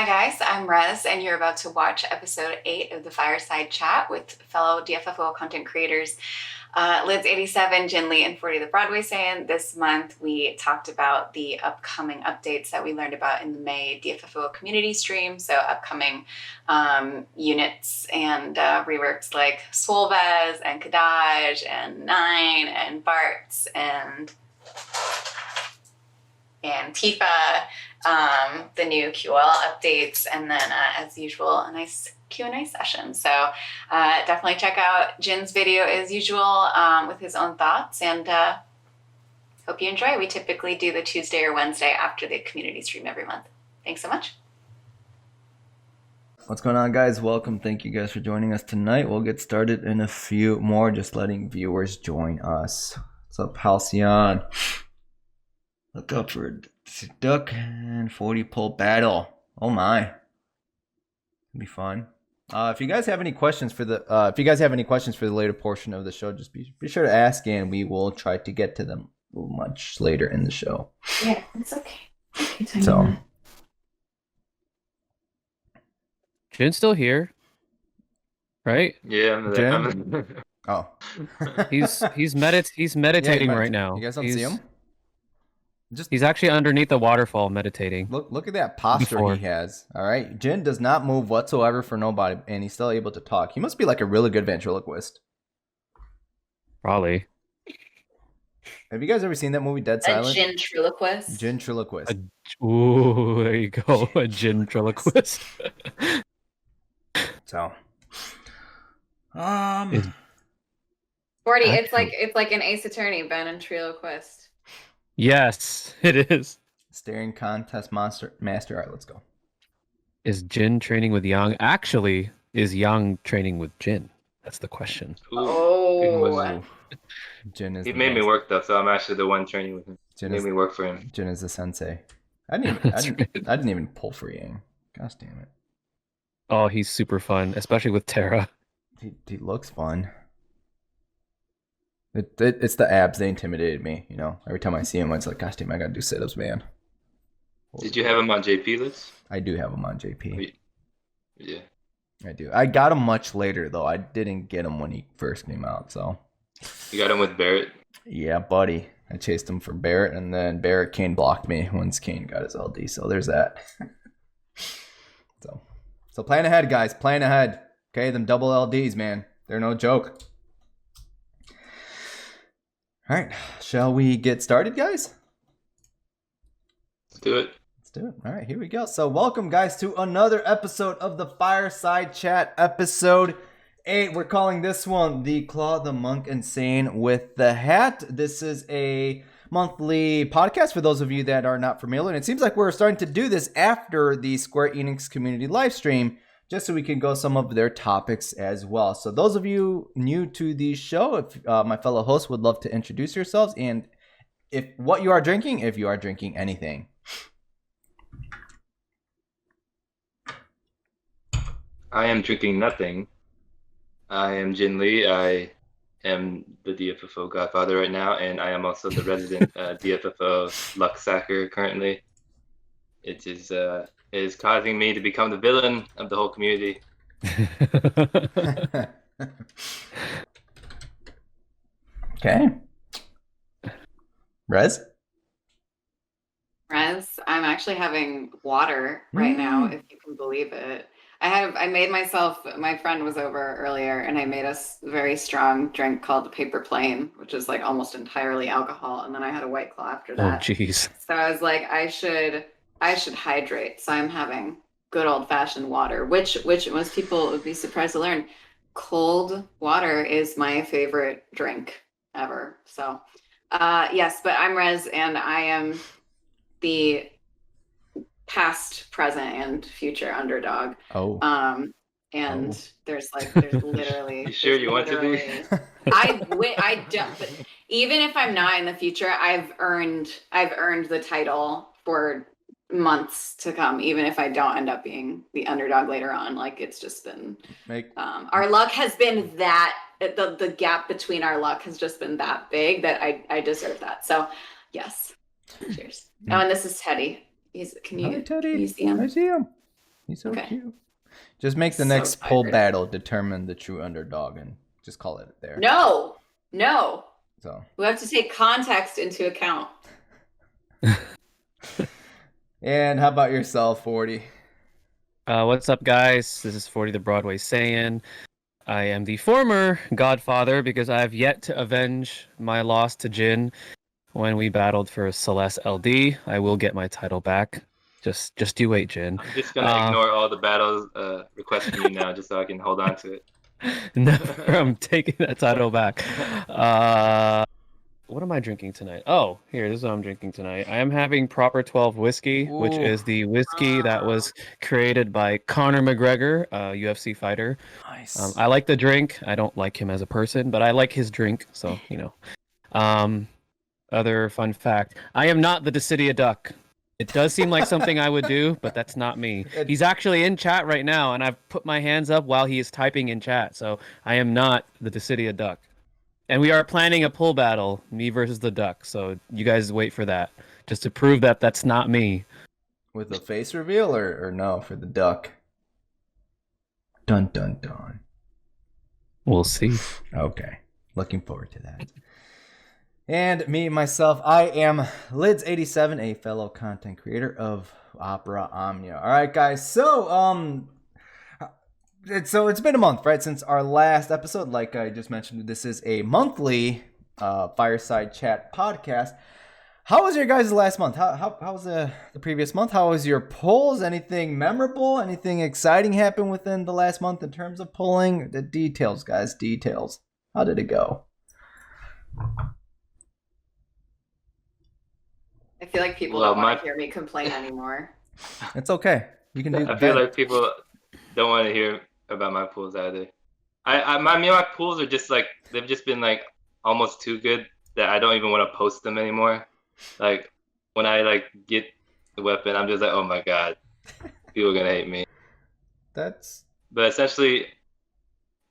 Hi guys, I'm Rez, and you're about to watch episode 8 of the Fireside Chat with fellow DFFOO content creators Lidz87, Jin Lee, and 40 the Broadway Saiyan. This month we talked about the upcoming updates that we learned about in the May DFFOO community stream. So upcoming units and reworks like Swolvez and Kadaj and Nine and Bartz and Tifa, the new QL updates, and then as usual a nice Q&A session. So definitely check out Jin's video as usual with his own thoughts, and hope you enjoy. We typically do the Tuesday or Wednesday after the community stream every month. Thanks so much. What's going on, guys? Welcome. Thank you guys for joining us tonight. We'll get started in a few more, just letting viewers join us. What's up, Halcyon? Look up for Duck and 40 pull battle. Oh my, it'll be fun. If you guys have any questions for the later portion of the show, just be sure to ask, and we will try to get to them much later in the show. Yeah, it's okay. So, Jin's still here, right? Yeah, I'm Jin? Oh, he's meditating right now. You guys don't see him? He's actually underneath the waterfall meditating. Look at that posture he has. All right, Jin does not move whatsoever for nobody, and he's still able to talk. He must be like a really good ventriloquist. Probably. Have you guys ever seen that movie Dead Silent? A Jintriloquist. Jintriloquist. Ooh, there you go, a Jintriloquist. So, 40. It's like an Ace Attorney, ventriloquist. Yes, it is. Staring contest master. All right, let's go. Is Jin training with Yang? Actually, is Yang training with Jin? That's the question. Oh. Jin is. He made me work though, so I'm actually the one training with him. Jin made me work for him. Jin is the sensei. I didn't even pull for Yang. Gosh damn it. Oh, he's super fun, especially with Terra. He looks fun. It's the abs. They intimidated me. You know, every time I see him, it's like, gosh damn, I gotta do sit-ups, man. Did you have him on JP list? I do have him on JP. Yeah. I do. I got him much later though. I didn't get him when he first came out. So. You got him with Barrett? Yeah, buddy. I chased him for Barrett, and then Kane blocked me once Kane got his LD. So there's that. So plan ahead, guys. Plan ahead. Okay, them double LDs, man. They're no joke. All right, shall we get started, guys? Let's do it. All right, here we go. So welcome, guys, to another episode of the Fireside Chat, episode 8. We're calling this one the Claw, the Monk, Insane with the Hat. This is a monthly podcast for those of you that are not familiar. And it seems like we're starting to do this after the Square Enix community live stream, just so we can go some of their topics as well. So those of you new to the show, if my fellow hosts would love to introduce yourselves, and if you are drinking anything. I am drinking nothing. I am Jin Lee. I am the DFFO godfather right now, and I am also the resident DFFO luck sacker currently. It is causing me to become the villain of the whole community. Okay. Rez, I'm actually having water right now, if you can believe it. My friend was over earlier, and I made us a very strong drink called the Paper Plane, which is like almost entirely alcohol, and then I had a White Claw after that. Oh, jeez. So I was like, I should hydrate. So I'm having good old-fashioned water, which most people would be surprised to learn. Cold water is my favorite drink ever. So yes, but I'm Rez, and I am the past, present, and future underdog. There's literally. You sure you want to be? I don't. But even if I'm not in the future, I've earned the title for months to come. Even if I don't end up being the underdog later on, like it's just been. Our luck has been that the gap between our luck has just been that big that I deserve that. So, yes. Cheers. Oh, and this is Teddy. Can you see him? I see him. He's so Okay. cute. Just make the So next pull tired. battle determine the true underdog and just call it there. No. So. We have to take context into account. And how about yourself, 40? What's up, guys? This is 40 the Broadway Saiyan. I am the former Godfather because I have yet to avenge my loss to Jin when we battled for Celeste LD. I will get my title back. Just you wait, Jin. I'm just gonna ignore all the battles requests from you now, just so I can hold on to it. Never, I'm taking that title back. What am I drinking tonight? Oh, here, this is what I'm drinking tonight. I am having Proper 12 whiskey, which Ooh. is the whiskey that was created by Conor McGregor, a UFC fighter. Nice. I like the drink. I don't like him as a person, but I like his drink, so, you know. Other fun fact, I am not the Decidia Duck. It does seem like something I would do, but that's not me. He's actually in chat right now, and I've put my hands up while he is typing in chat, so I am not the Decidia Duck. And we are planning a pull battle, me versus the duck. So you guys wait for that, just to prove that that's not me. With a face reveal or no for the duck? Dun dun dun. We'll see. Okay. Looking forward to that. And me, myself, I am Lidz87, a fellow content creator of Opera Omnia. All right, guys. So, it's been a month, right, since our last episode. Like I just mentioned, this is a monthly fireside chat podcast. How was your guys' last month? How was the previous month? How was your polls? Anything memorable? Anything exciting happen within the last month in terms of polling? The details, guys, details. How did it go? I feel like people don't want to hear me complain anymore. It's okay. You can do. I feel like people don't want to hear about my pools either. My pools are just like, they've just been like almost too good that I don't even want to post them anymore. Like when I like get the weapon, I'm just like, oh my god, people are gonna hate me. But essentially,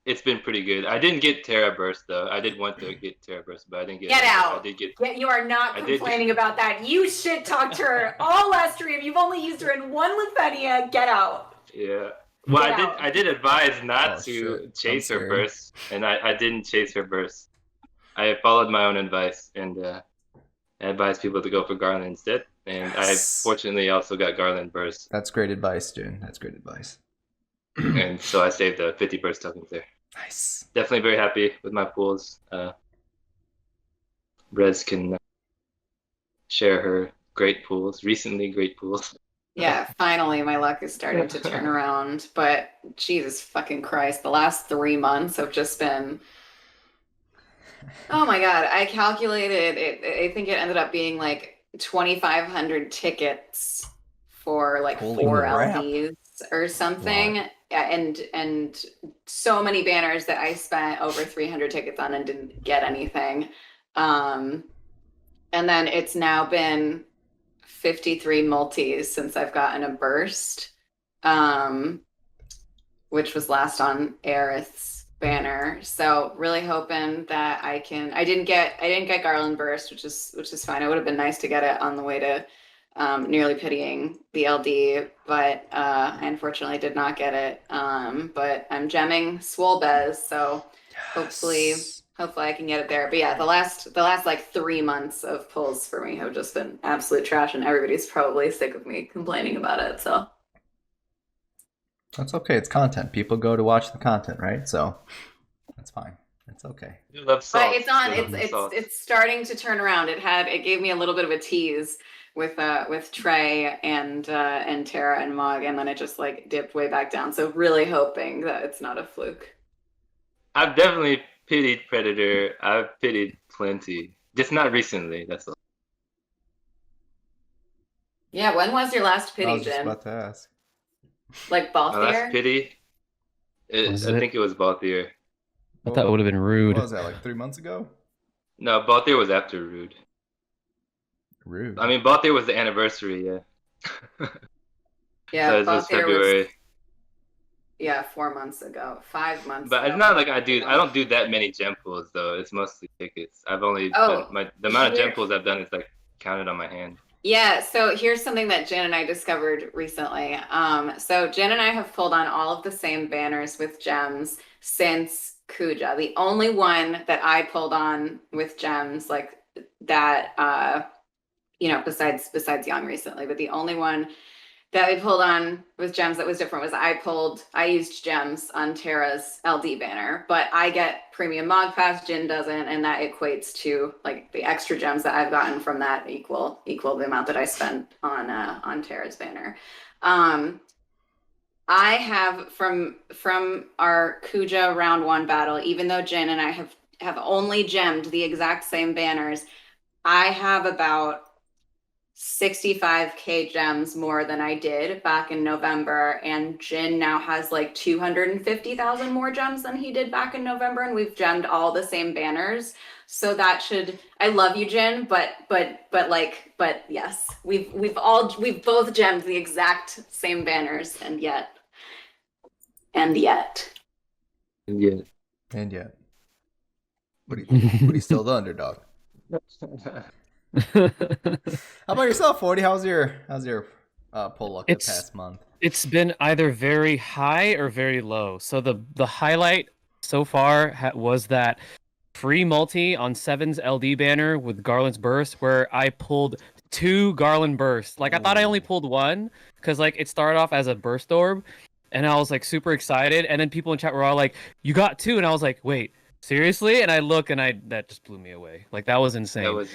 it's been pretty good. I didn't get Terra Burst though. I did want to get Terra Burst, but I didn't get. Get out! I did get. You are not complaining about that. You shit talked her all last stream. You've only used her in one Lithenia. Get out. Yeah. Well, I did advise not to chase her burst, and I didn't chase her burst. I followed my own advice, and I advised people to go for Garland instead. And I fortunately also got Garland burst. That's great advice, June. That's great advice. And so I saved the 50 burst tokens there. Nice. Definitely very happy with my pools. Rez can share her great pools, recently great pools. Yeah, finally my luck is starting to turn around, but Jesus fucking Christ, the last 3 months have just been, oh my god, I calculated it. I think it ended up being like 2,500 tickets for like Holy 4 crap. LDs or something. Wow. Yeah, and so many banners that I spent over 300 tickets on and didn't get anything. And then it's now been 53 multis since I've gotten a burst, which was last on Aerith's banner. So really hoping that I didn't get Garland burst, which is fine. It would have been nice to get it on the way to nearly pitying the LD, but I unfortunately did not get it. But I'm gemming Swolbez, so hopefully I can get it there. But yeah, the last like 3 months of pulls for me have just been absolute trash, and everybody's probably sick of me complaining about it. So that's okay. It's content. People go to watch the content, right? So that's fine. It's okay. But it's on. It's starting to turn around. It gave me a little bit of a tease with Trey and Tara and Mog, and then it just like dipped way back down. So really hoping that it's not a fluke. I've definitely pitied Predator. I've pitied plenty. Just not recently, that's all. Yeah, when was your last pity, I was just Jen? about to ask. Like Balthier? My last pity? I think it was Balthier. I thought it would have been rude. What was that, like 3 months ago? No, Balthier was after Rude. Rude. I mean, Balthier was the anniversary, yeah. Yeah, so it was February. Yeah, 4 months ago, 5 months But ago. it's not like I don't do that many gem pools though. It's mostly tickets. I've only done the amount of gem pools I've done is like counted on my hand. Yeah, so here's something that Jen and I discovered recently. So Jen and I have pulled on all of the same banners with gems since Kuja. The only one that I pulled on with gems like that, besides Young recently, but the only one that I pulled on with gems that was different was I used gems on Terra's LD banner, but I get premium Mog Pass, Jin doesn't, and that equates to like the extra gems that I've gotten from that equal the amount that I spent on Terra's banner. I have from our Kuja round one battle, even though Jin and I have only gemmed the exact same banners, I have about 65k gems more than I did back in November, and Jin now has like 250,000 more gems than he did back in November, and we've gemmed all the same banners. So that should, I love you, Jin, but yes, we've both gemmed the exact same banners, and yet. And yet. But he's still the underdog. How about yourself, 40? How's your pull luck the past month? It's been either very high or very low. So the highlight so far was that free multi on Seven's LD banner with Garland's Burst, where I pulled 2 Garland Bursts. Like I thought I only pulled 1 because like it started off as a burst orb, and I was like super excited, and then people in chat were all like, "You got 2," and I was like, "Wait, seriously?" And I look, and that just blew me away. Like that was insane. That was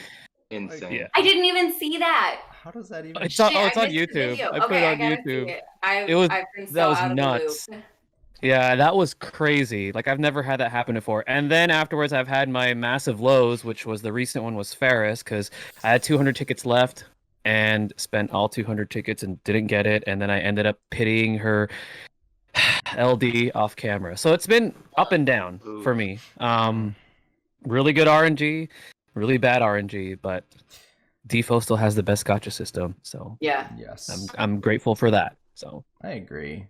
insane. Yeah. I didn't even see that. How does that even? It's on YouTube. I put it on YouTube. I've been so out of nuts. The loop. Yeah, that was crazy. Like I've never had that happen before. And then afterwards, I've had my massive lows, which was the recent one was Ferris, because I had 200 tickets left and spent all 200 tickets and didn't get it. And then I ended up pitying her LD off camera. So it's been up and down for me. Really good RNG, really bad RNG, but DFFOO still has the best gacha system. So yeah, yes, I'm grateful for that. So I agree.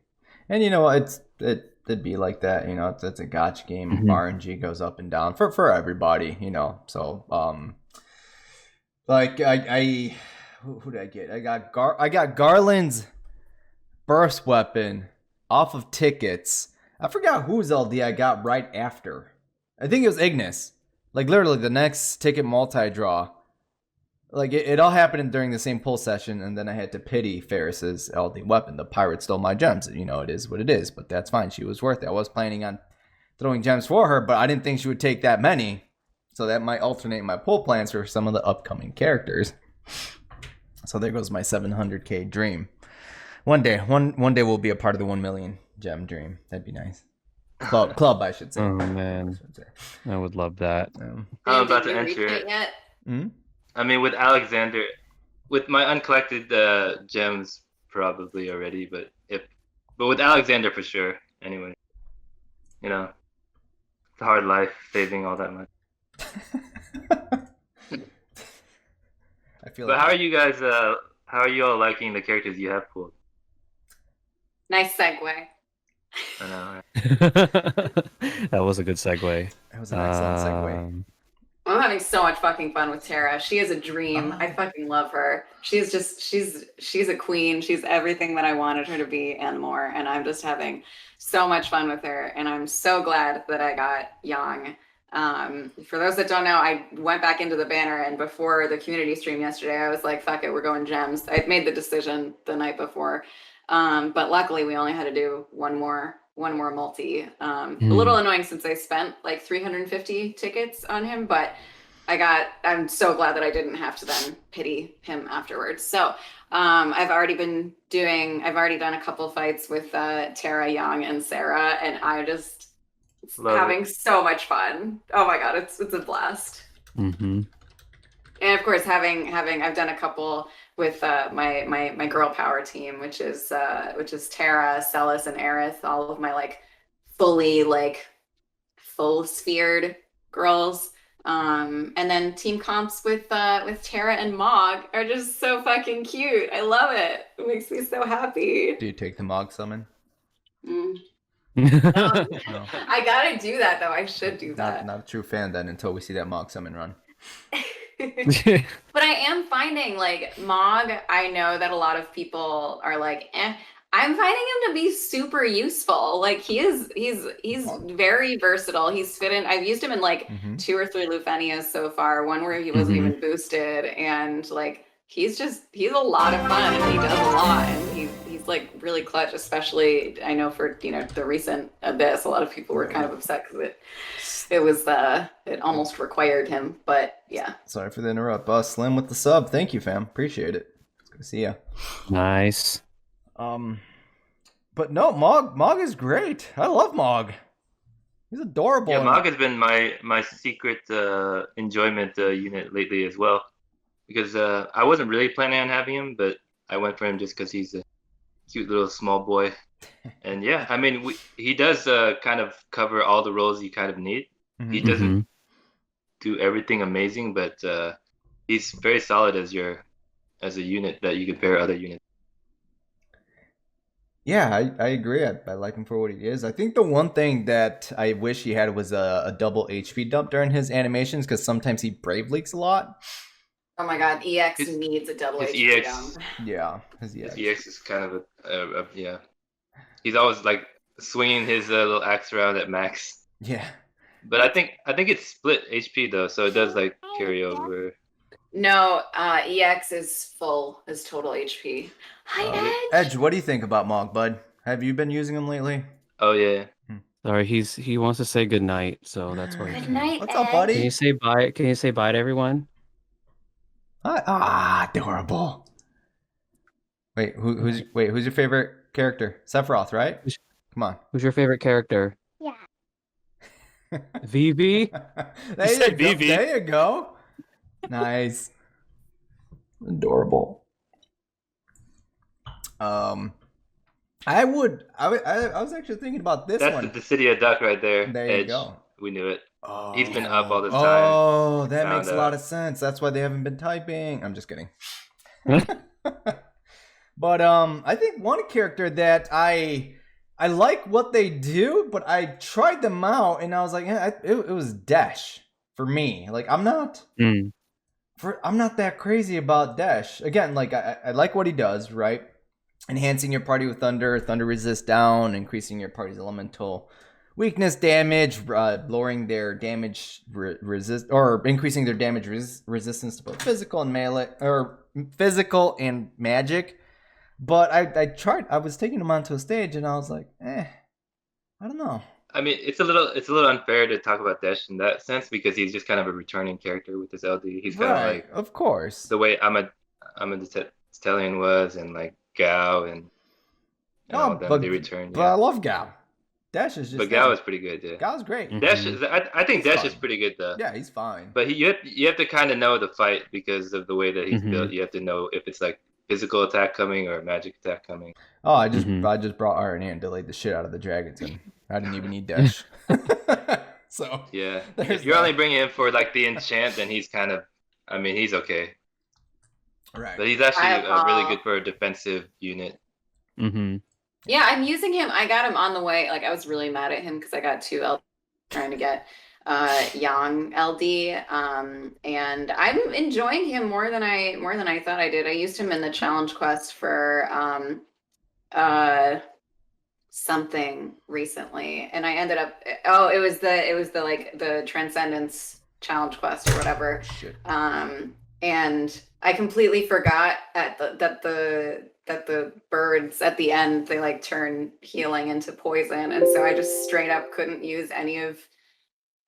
And you know, it'd be like that, you know, it's a gacha game. Mm-hmm. RNG goes up and down for everybody, you know. So like who did I get? I got Garland's burst weapon off of tickets. I forgot whose LD I got right after. I think it was Ignis. Like literally the next ticket multi-draw. Like it all happened during the same pull session, and then I had to pity Ferris's LD weapon. The pirate stole my gems. You know, it is what it is, but that's fine. She was worth it. I was planning on throwing gems for her, but I didn't think she would take that many. So that might alternate my pull plans for some of the upcoming characters. So there goes my 700k dream. One day we'll be a part of the 1 million gem dream. That'd be nice. Club, I should say. Oh man, I would love that. I'm about to enter it. Yet? Mm-hmm. I mean, with Alexander, with my uncollected gems probably already, but with Alexander for sure. Anyway, you know, it's a hard life saving all that much. I feel. But how are you guys? How are you all liking the characters you have pulled? Nice segue. I know. That was a good segue. That was an excellent segue. I'm having so much fucking fun with Tara. She is a dream. I fucking love her. She's a queen. She's everything that I wanted her to be and more. And I'm just having so much fun with her. And I'm so glad that I got Yang. For those that don't know, I went back into the banner, and before the community stream yesterday, I was like, fuck it, we're going gems. I'd made the decision the night before. But luckily we only had to do one more multi. A little annoying since I spent like 350 tickets on him, but I'm so glad that I didn't have to then pity him afterwards. So I've already done a couple fights with Tara, Young, and Sarah, and I just having so much fun. Oh my god, it's a blast. Mm-hmm. And of course, I've done a couple with my girl power team, which is Tara, Celis, and Aerith, all of my like fully like full sphered girls. And then team comps with Tara and Mog are just so fucking cute. I love it. It makes me so happy. Do you take the Mog summon? No. I gotta do that though. I should do that. Not a true fan then until we see that Mog summon run. But I am finding like Mog, I know that a lot of people are like, eh. I'm finding him to be super useful. Like he's very versatile. He's fit in. I've used him in like 2 or 3 Lufenias so far, one where he wasn't even boosted, and like he's a lot of fun and he does a lot, and he's like really clutch, especially I know for the recent Abyss, a lot of people were kind of upset because it almost required him, but yeah. Sorry for the interrupt. Slim with the sub. Thank you, fam. Appreciate it. It's good to see ya. Nice. But no, Mog is great. I love Mog. He's adorable. Yeah, Mog has been my secret enjoyment unit lately as well, because I wasn't really planning on having him, but I went for him just because he's a cute little small boy. And yeah, I mean, he does kind of cover all the roles you kind of need. He doesn't do everything amazing, but he's very solid as a unit that you can pair other units. Yeah, I agree. I like him for what he is. I think the one thing that I wish he had was a double HP dump during his animations, because sometimes he brave leaks a lot. Oh my god, EX needs a double HP dump. Yeah, his EX is kind of a yeah. He's always like swinging his little axe around at max. Yeah. But I think it's split HP though, so it does like carry over. No, EX is total HP. Hi, Edge. Edge, what do you think about Mog, bud? Have you been using him lately? Oh yeah. Sorry, he wants to say good night, so that's why. Good night, What's up, buddy? Can you say bye? Can you say bye to everyone? Adorable. Wait, who's your favorite character? Sephiroth, right? Come on. Who's your favorite character? Yeah. Vivi? There you go. Nice. Adorable. I was actually thinking about this one. That's the City of Duck right there. There Edge. You go. We knew it. Oh. He's been up all this time. Oh, that makes a lot of sense. That's why they haven't been typing. I'm just kidding. But I think one character that I like what they do, but I tried them out and I was like, yeah, it was Dash for me. Like I'm not that crazy about Dash. Again, like I like what he does, right? Enhancing your party with thunder resist down, increasing your party's elemental weakness damage, lowering their damage resist, or increasing their damage resistance to both physical and melee, or physical and magic. But I tried. I was taking him onto a stage, and I was like, I don't know. I mean, it's a little unfair to talk about Dash in that sense because he's just kind of a returning character with his LD. He's kind of like, of course, the way Stellian was, and like Gao and all them, they return. But I love Gao. Dash is just. But Gao is pretty good. Yeah. Gao's great. Dash is. I think Dash is pretty good though. Yeah, he's fine. But you have to kind of know the fight because of the way that he's built. You have to know if it's like physical attack coming or magic attack coming. Oh, I just brought RNA and delayed the shit out of the dragons, and I didn't even need Dash. So yeah, if you're only bringing him for like the enchant, then he's kind of. I mean, he's okay. Right. But he's actually really good for a defensive unit. Yeah, I'm using him. I got him on the way. Like I was really mad at him because I got 2 LD trying to get Yang LD, and I'm enjoying him more than I thought I did. I used him in the challenge quest for something recently, and I ended up it was the like the Transcendence challenge quest or whatever. And I completely forgot that the birds at the end, they like turn healing into poison, and so I just straight up couldn't use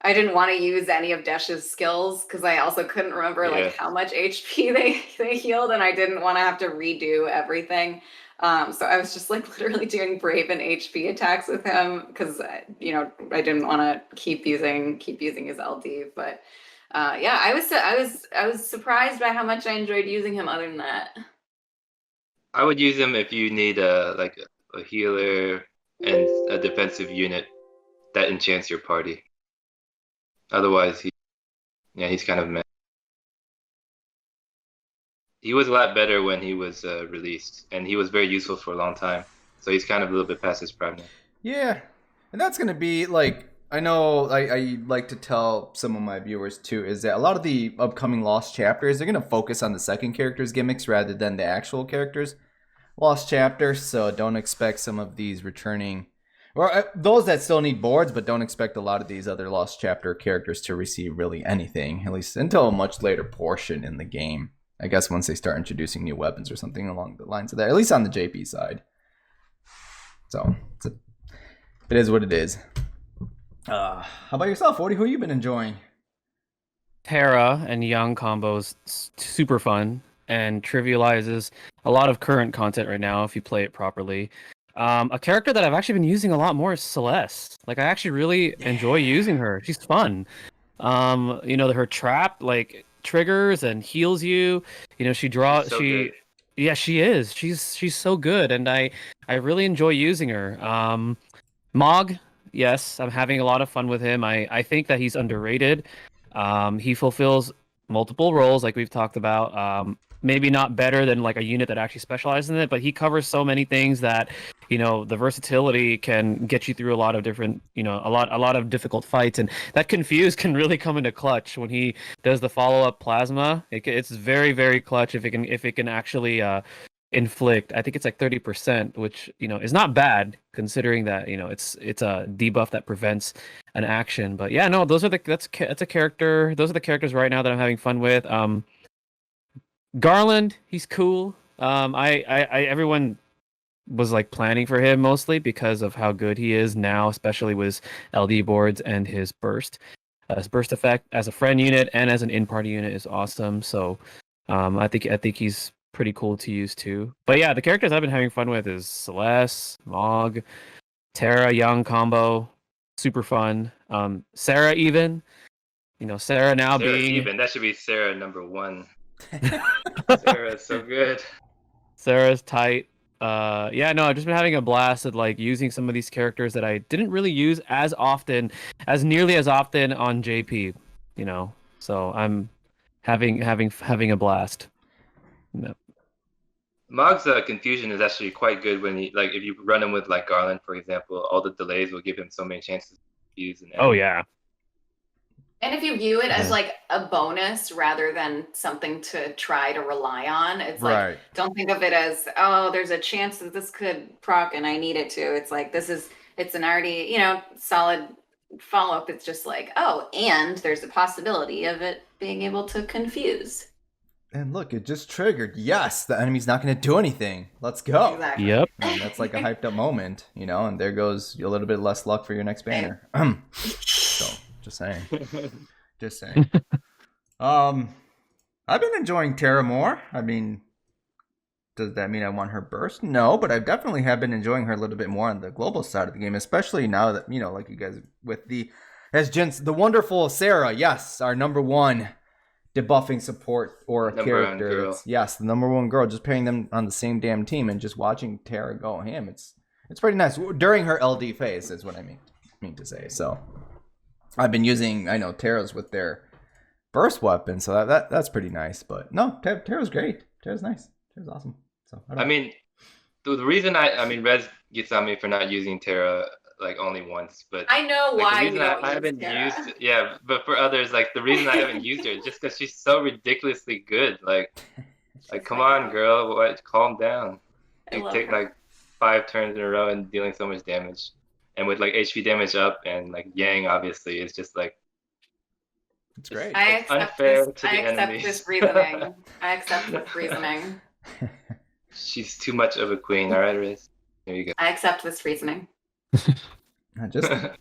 I didn't want to use any of Dash's skills because I also couldn't remember like how much HP they healed, and I didn't want to have to redo everything. So I was just like literally doing brave and HP attacks with him because I didn't want to keep using his LD. But yeah, I was surprised by how much I enjoyed using him. Other than that, I would use him if you need a healer and a defensive unit that enchants your party. Otherwise, he's kind of meh. He was a lot better when he was released, and he was very useful for a long time. So he's kind of a little bit past his prime now. Yeah, and that's gonna be like I know I like to tell some of my viewers too is that a lot of the upcoming Lost chapters, they're going to focus on the second character's gimmicks rather than the actual character's Lost chapters. So don't expect some of these returning, or those that still need boards, but don't expect a lot of these other Lost chapter characters to receive really anything, at least until a much later portion in the game. I guess once they start introducing new weapons or something along the lines of that, at least on the JP side. So it is what it is. How about yourself, Woody? Who you been enjoying? Terra and Young combos super fun and trivializes a lot of current content right now if you play it properly. A character that I've actually been using a lot more is Celeste. Like I actually really enjoy using her. She's fun. Her trap like triggers and heals you. She draws. Yeah, she is. She's so good, and I really enjoy using her. Mog. Yes, I'm having a lot of fun with him. I think that he's underrated. He fulfills multiple roles, like we've talked about. Maybe not better than like a unit that actually specializes in it, but he covers so many things that, the versatility can get you through a lot of different, a lot of difficult fights, and that confuse can really come into clutch when he does the follow-up plasma. It's very, very clutch if it can actually inflict. I think it's like 30%, which is not bad considering that it's a debuff that prevents an action. But yeah, no, that's a character. Those are the characters right now that I'm having fun with. Garland, he's cool. Everyone was like planning for him mostly because of how good he is now, especially with LD boards and his burst. His burst effect as a friend unit and as an in-party unit is awesome. So I think he's pretty cool to use too. But yeah, the characters I've been having fun with is Celeste, Mog, Terra, Young combo, super fun. Sarah even, Sarah now Sarah being even that should be Sarah number 1. Sarah is so good. Sarah's tight. Yeah, no, I've just been having a blast at like using some of these characters that I didn't really use as nearly as often on JP. So I'm having a blast. No. Mog's confusion is actually quite good when if you run him with like Garland, for example, all the delays will give him so many chances to use. Oh yeah. And if you view it as like a bonus rather than something to try to rely on, it's like, don't think of it as, oh, there's a chance that this could proc and I need it to. It's like, it's an already, solid follow-up. It's just like, oh, and there's a possibility of it being able to confuse. And look, it just triggered. Yes, the enemy's not going to do anything. Let's go. Exactly. Yep. And that's like a hyped up moment, and there goes a little bit less luck for your next banner. So, just saying. Just saying. I've been enjoying Terra more. I mean, does that mean I want her burst? No, but I definitely have been enjoying her a little bit more on the global side of the game, especially now that, like you guys with the wonderful Sarah, yes, our number 1 debuffing support or a character. Yes, the number 1 girl, just pairing them on the same damn team and just watching Terra go ham. It's pretty nice during her LD phase is what I mean to say. So I've been using, I know, Terra's with their burst weapon, so that's pretty nice. But no, Terra's great. Terra's nice. Terra's awesome. So I mean, the reason Rez gets on me for not using Terra like only once, but I know why you don't I haven't used it. Yeah, but for others, like the reason I haven't used her is just because she's so ridiculously good. Like come on, girl, calm down. You take like 5 turns in a row and dealing so much damage. And with like HP damage up and like Yang obviously is just like it's great. I accept this reasoning. She's too much of a queen. All right, Riz. There you go. I accept this reasoning.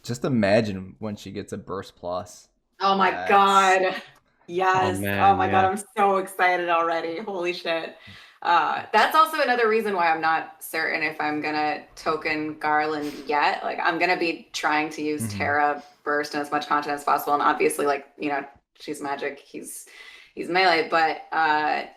Just imagine when she gets a burst plus. Oh my god. Yes. Oh my god, I'm so excited already. Holy shit. That's also another reason why I'm not certain if I'm gonna token Garland yet. Like I'm gonna be trying to use Terra burst in as much content as possible, and obviously, she's magic, he's melee. But I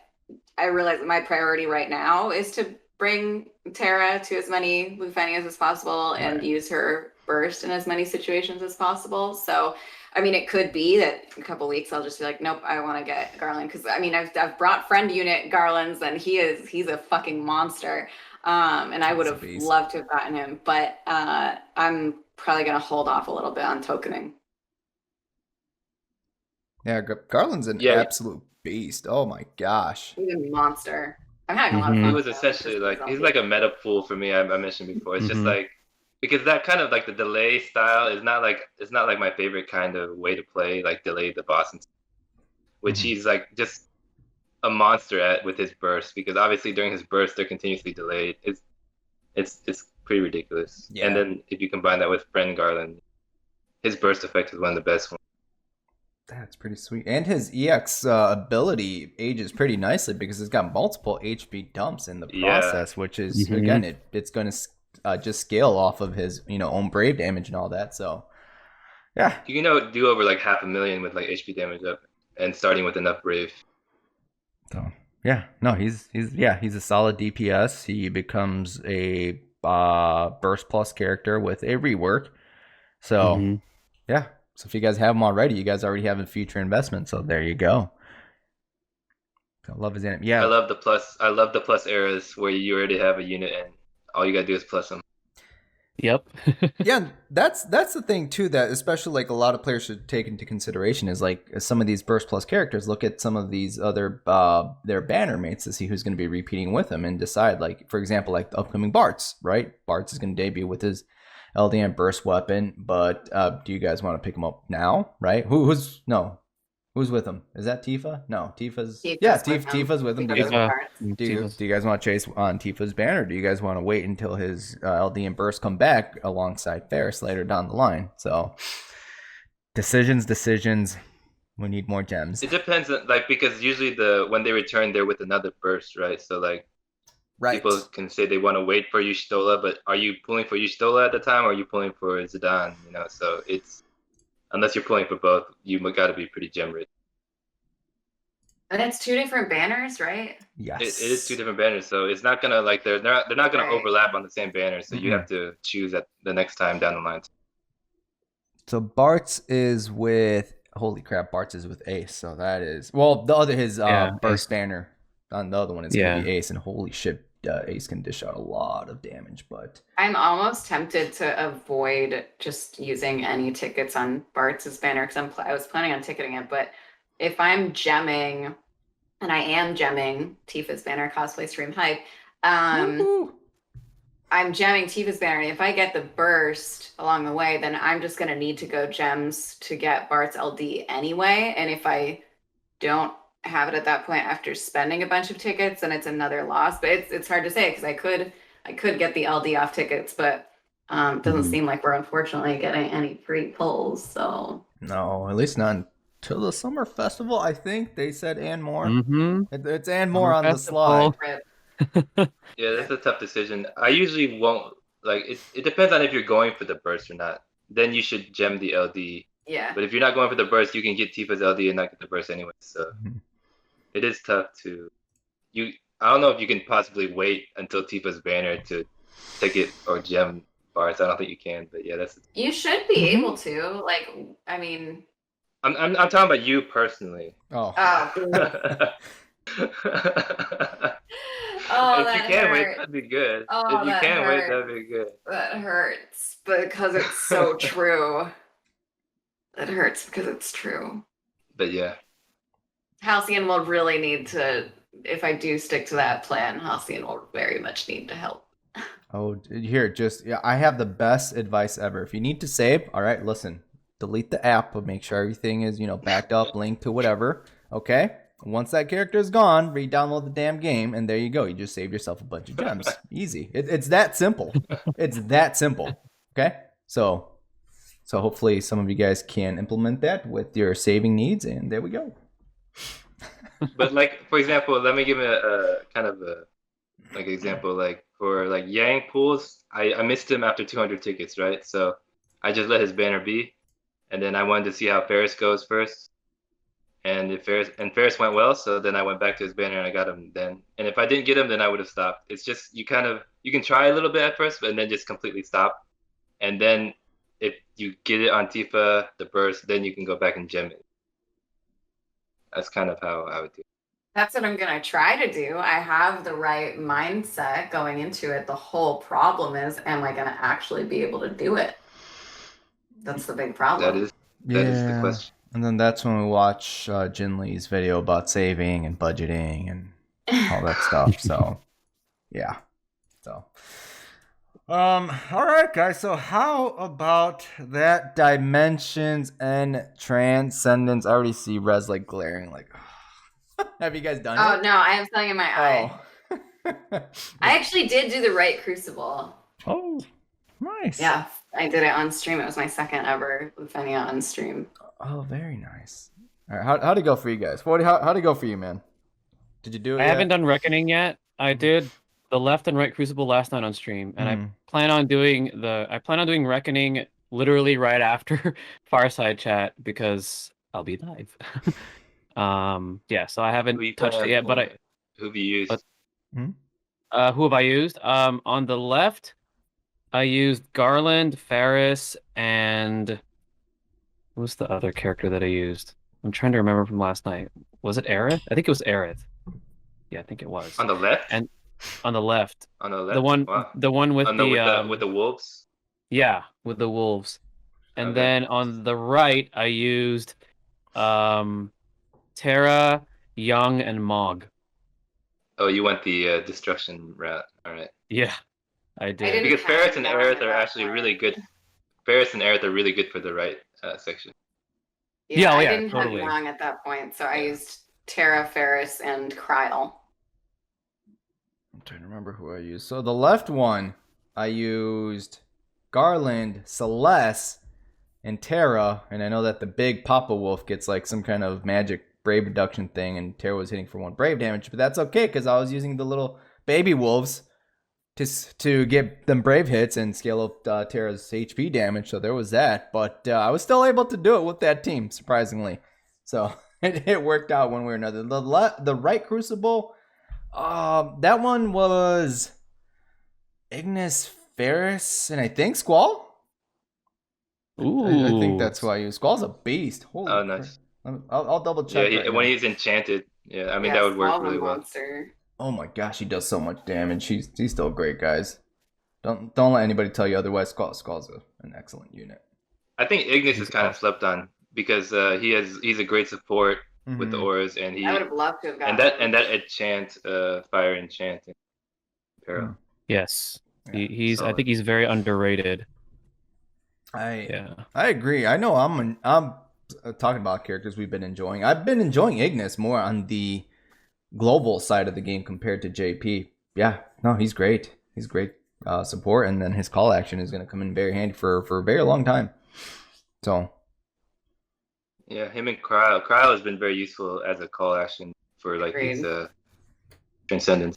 realize my priority right now is to bring Terra to as many Lufenias as possible and use her burst in as many situations as possible. So I mean, it could be that in a couple weeks I'll just be like, nope, I want to get Garland, because I mean I've brought friend unit Garlands and he's a fucking monster, and I would have loved to have gotten him, but I'm probably gonna hold off a little bit on tokening. Yeah, Garland's an Yeah. absolute beast. Oh my gosh. He's a monster. I'm having a lot of fun. He Mhm. was with him, essentially just like because he's I'll like a meta pool for me. I mentioned before. It's just Mhm. like because that kind of like the delay style is not like it's not like my favorite kind of way to play, like delay the boss, which Mhm. he's like just a monster at with his burst, because obviously during his burst they're continuously delayed. It's pretty ridiculous. Yeah. And then if you combine that with Friend Garland, his burst effect is one of the best ones. That's pretty sweet. And his EX ability ages pretty nicely because it's got multiple HP dumps in the Yeah. process, which is, Mhm. again, it's going to just scale off of his, own brave damage and all that. So, yeah. You can do over like 500,000 with like HP damage up and starting with enough brave. So, yeah. No, he's a solid DPS. He becomes a burst plus character with a rework. So, Mhm. yeah. So if you guys have him already, you guys already have a future investment. So there you go. I love his anime. Yeah. I love the plus eras where you already have a unit and all you gotta do is plus them. Yep. Yeah, that's the thing too, that especially like a lot of players should take into consideration is like some of these burst plus characters, look at some of these other their banner mates to see who's going to be repeating with them and decide, like, for example, like the upcoming Bartz, right? Bartz is going to debut with his LDN burst weapon, but do you guys want to pick him up now, right? Who's with him? Is that Tifa? No, Tifa's with him. Tifa's with him. Do you guys Tifa. do you guys want to chase on Tifa's banner, or do you guys want to wait until his LD and Burst come back alongside Ferris later down the line? So, decisions. We need more gems. It depends, like, because usually when they return, they're with another burst, right? So like, Right. people can say they want to wait for Yushitola, but are you pulling for Yushitola at the time, or are you pulling for Zidane? So it's unless you're pulling for both, you got to be pretty gem rich. And it's two different banners, right? Yes. It is two different banners, so it's not gonna like they're not gonna Right. overlap on the same banner. So you have to choose at the next time down the line. So Bartz is with, holy crap, Bartz is with Ace. So that is, well, the other, his burst Ace. banner on the other one is going to be Ace, and holy shit, Ace can dish out a lot of damage. But I'm almost tempted to avoid just using any tickets on Bartz's banner because I was planning on ticketing it. But if I'm gemming, and I am gemming Tifa's banner cosplay stream hype, I'm gemming Tifa's banner. And if I get the burst along the way, then I'm just going to need to go gems to get Bart's LD anyway. And if I don't have it at that point after spending a bunch of tickets, then it's another loss. But it's hard to say because I could get the LD off tickets, but it doesn't seem like we're unfortunately getting any free pulls. So no, at least not until the summer festival. I think they said and more. Mm-hmm. It's and more on the Festival. slide. Yeah, that's a tough decision. I usually won't like it. It depends on if you're going for the burst or not. Then you should gem the LD. Yeah. But if you're not going for the burst, you can get Tifa's LD and not get the burst anyway. So it is tough to I don't know if you can possibly wait until Tifa's banner to take it or gem Bartz. I don't think you can, but yeah, You should be able to. Like, I mean, I'm talking about you personally. Oh. Oh, if you that can wait, hurt. that'd be good. Oh, if you that can wait, hurt. that'd be good. That hurts because it's so true. That hurts because it's true. But yeah. Halcyon will really need to, if I do stick to that plan, Halcyon will very much need to help. Oh, here, I have the best advice ever. If you need to save, all right, listen, delete the app, but make sure everything is, backed up, linked to whatever. Okay. Once that character is gone, re-download the damn game, and there you go. You just saved yourself a bunch of gems. Easy. It's that simple. It's that simple. Okay. So hopefully some of you guys can implement that with your saving needs, and there we go. But like, for example, let me give a kind of a like example. Like for like Yang pools, I missed him after 200 tickets, right? So I just let his banner be, and then I wanted to see how Ferris goes first. And if Ferris went well, so then I went back to his banner and I got him then. And if I didn't get him, then I would have stopped. It's just you can try a little bit at first, but then just completely stop. And then if you get it on Tifa, the burst, then you can go back and gem it. That's kind of how I would do it. That's what I'm going to try to do. I have the right mindset going into it. The whole problem is, am I going to actually be able to do it? That's the big That problem. is the question. And then that's when we watch Jin Lee's video about saving and budgeting and all that stuff. So, yeah. So, all right, guys. So, how about that Dimensions and Transcendence? I already see Rez like glaring. Like, have you guys done it? Oh no, I have something in my eye. Oh. I actually did do the right Crucible. Oh, nice. Yeah, I did it on stream. It was my second ever Lufenia on stream. Oh, very nice. All right, how'd it go for you guys? How'd it go for you, man? Did you do it? I haven't done Reckoning yet. I did the left and right Crucible last night on stream, and I plan on doing Reckoning literally right after Fireside Chat because I'll be live. Yeah, so I haven't touched it yet, but who have you used? who have I used? On the left, I used Garland, Ferris, and what was the other character that I used? I'm trying to remember from last night. Was it Aerith? I think it was Aerith. Yeah, I think it was. On the left? And on the left. On the left? The one with with the wolves? Yeah, with the wolves. And then on the right, I used Terra, Young, and Mog. Oh, you went the destruction route. All right. Yeah, I did. Because Ferris and Aerith are actually really good. Ferris and Aerith are really good for the right section. Yeah, I didn't have Young at that point, so I used Terra, Ferris, and Kryl. I'm trying to remember who I used. So the left one, I used Garland, Celeste, and Terra. And I know that the big Papa Wolf gets like some kind of magic brave reduction thing, and Terra was hitting for 1 brave damage. But that's okay, because I was using the little baby wolves to get them brave hits and scale up Terra's HP damage. So there was that. But I was still able to do it with that team, surprisingly. So it worked out one way or another. The right Crucible, that one was Ignis, Ferris, and I think Squall. Ooh. I think that's who I use. Squall's a beast. Holy nice. I'll double check. Yeah, when he's enchanted. Yeah, I mean that would work really well. Oh my gosh, he does so much damage. He's still great, guys. Don't let anybody tell you otherwise. Squall's an excellent unit. I think Ignis is kind of slept on because he's a great support with the auras, and I would have loved to have gotten that enchant, fire enchant in Peril. Yes, he's. I think he's very underrated. I agree. I know I'm talking about characters we've been enjoying. I've been enjoying Ignis more on the global side of the game compared to JP. Yeah, no, he's great. He's great support, and then his call action is going to come in very handy for a very long time. So, yeah, him and Kryl. Kryl has been very useful as a call action for like his Transcendence.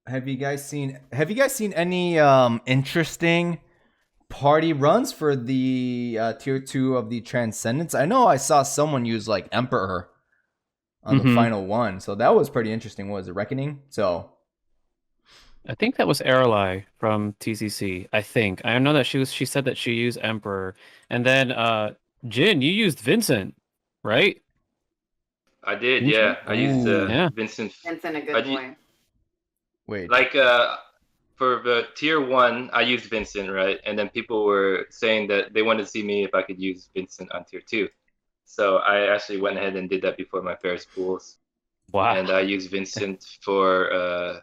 Have you guys seen any interesting party runs for the tier 2 of the Transcendence? I know I saw someone use like Emperor on the final one, so that was pretty interesting. What was it, Reckoning? So I think that was Aralai from TCC. I know that she said that she used Emperor, and then Jin, you used Vincent, right? I did, yeah. I used Vincent. Vincent, a good boy. Wait, like for the tier 1, I used Vincent, right? And then people were saying that they wanted to see me if I could use Vincent on tier 2. So I actually went ahead and did that before my Ferris pools. Wow. And I used Vincent for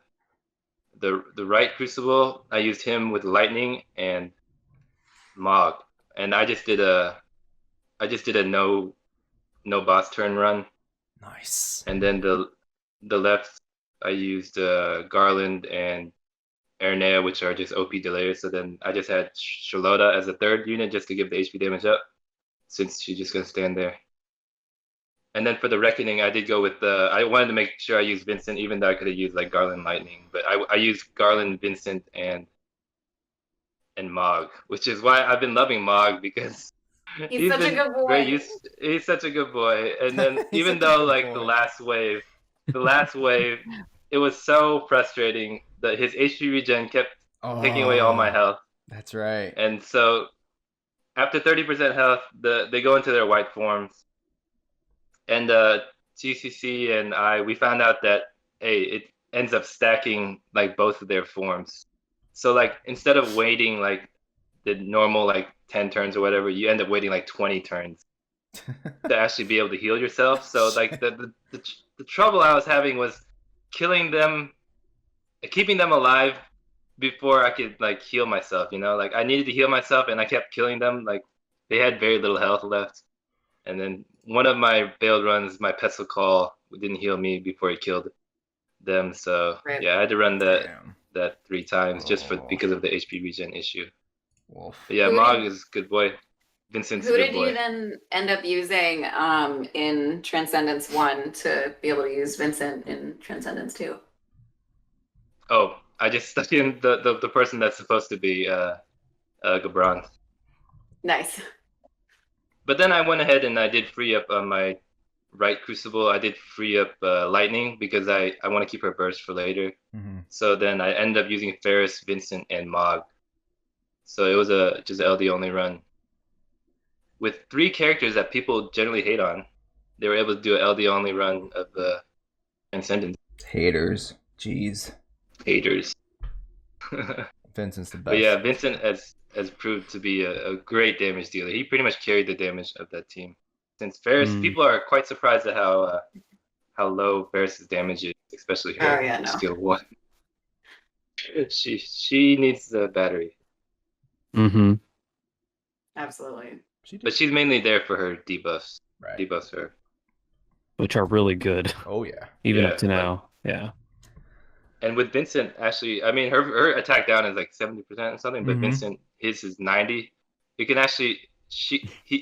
the right Crucible. I used him with Lightning and Mog. And I just did a no boss turn run. Nice. And then the left, I used Garland and Ernea, which are just OP delayers. So then I just had Charlotta as a third unit just to give the HP damage up, since she's just gonna stand there. And then for the Reckoning, I did go with I wanted to make sure I used Vincent, even though I could have used like Garland Lightning, but I used Garland, Vincent, and Mog, which is why I've been loving Mog, because he's such a good boy. He's such a good boy. And then even though like the last wave, it was so frustrating that his HP regen kept taking away all my health. That's right. And so after 30% health, they go into their white forms. And TCC and we found out that, hey, it ends up stacking like both of their forms. So like instead of waiting like the normal like 10 turns or whatever, you end up waiting like 20 turns to actually be able to heal yourself. So like the trouble I was having was killing them, keeping them alive before I could like heal myself, you know? Like I needed to heal myself and I kept killing them. Like they had very little health left. And then one of my failed runs, my pestle call didn't heal me before it killed them. So yeah, I had to run that 3 times just because of the HP regen issue. But yeah, Mog is a good boy. Vincent's a good boy. Who did you then end up using in Transcendence 1 to be able to use Vincent in Transcendence 2? Oh, I just stuck in the person that's supposed to be Gabron. Nice. But then I went ahead and I did free up on my right crucible. I did free up Lightning because I want to keep her burst for later. Mm-hmm. So then I ended up using Ferris, Vincent, and Mog. So it was just an LD only run. With 3 characters that people generally hate on, they were able to do an LD only run of the Transcendence. Haters. Jeez. Haters. Vincent's the best. But yeah, Vincent has proved to be a great damage dealer. He pretty much carried the damage of that team. Since Ferris, people are quite surprised at how low Ferris's damage is, especially her skill 1. She needs the battery. Mm-hmm. Absolutely. But she's mainly there for her debuffs. Right. Debuffs her. Which are really good. Oh yeah. Even up to now. Yeah. And with Vincent, actually, I mean, her attack down is like 70% or something, but Vincent, his is 90. You can actually,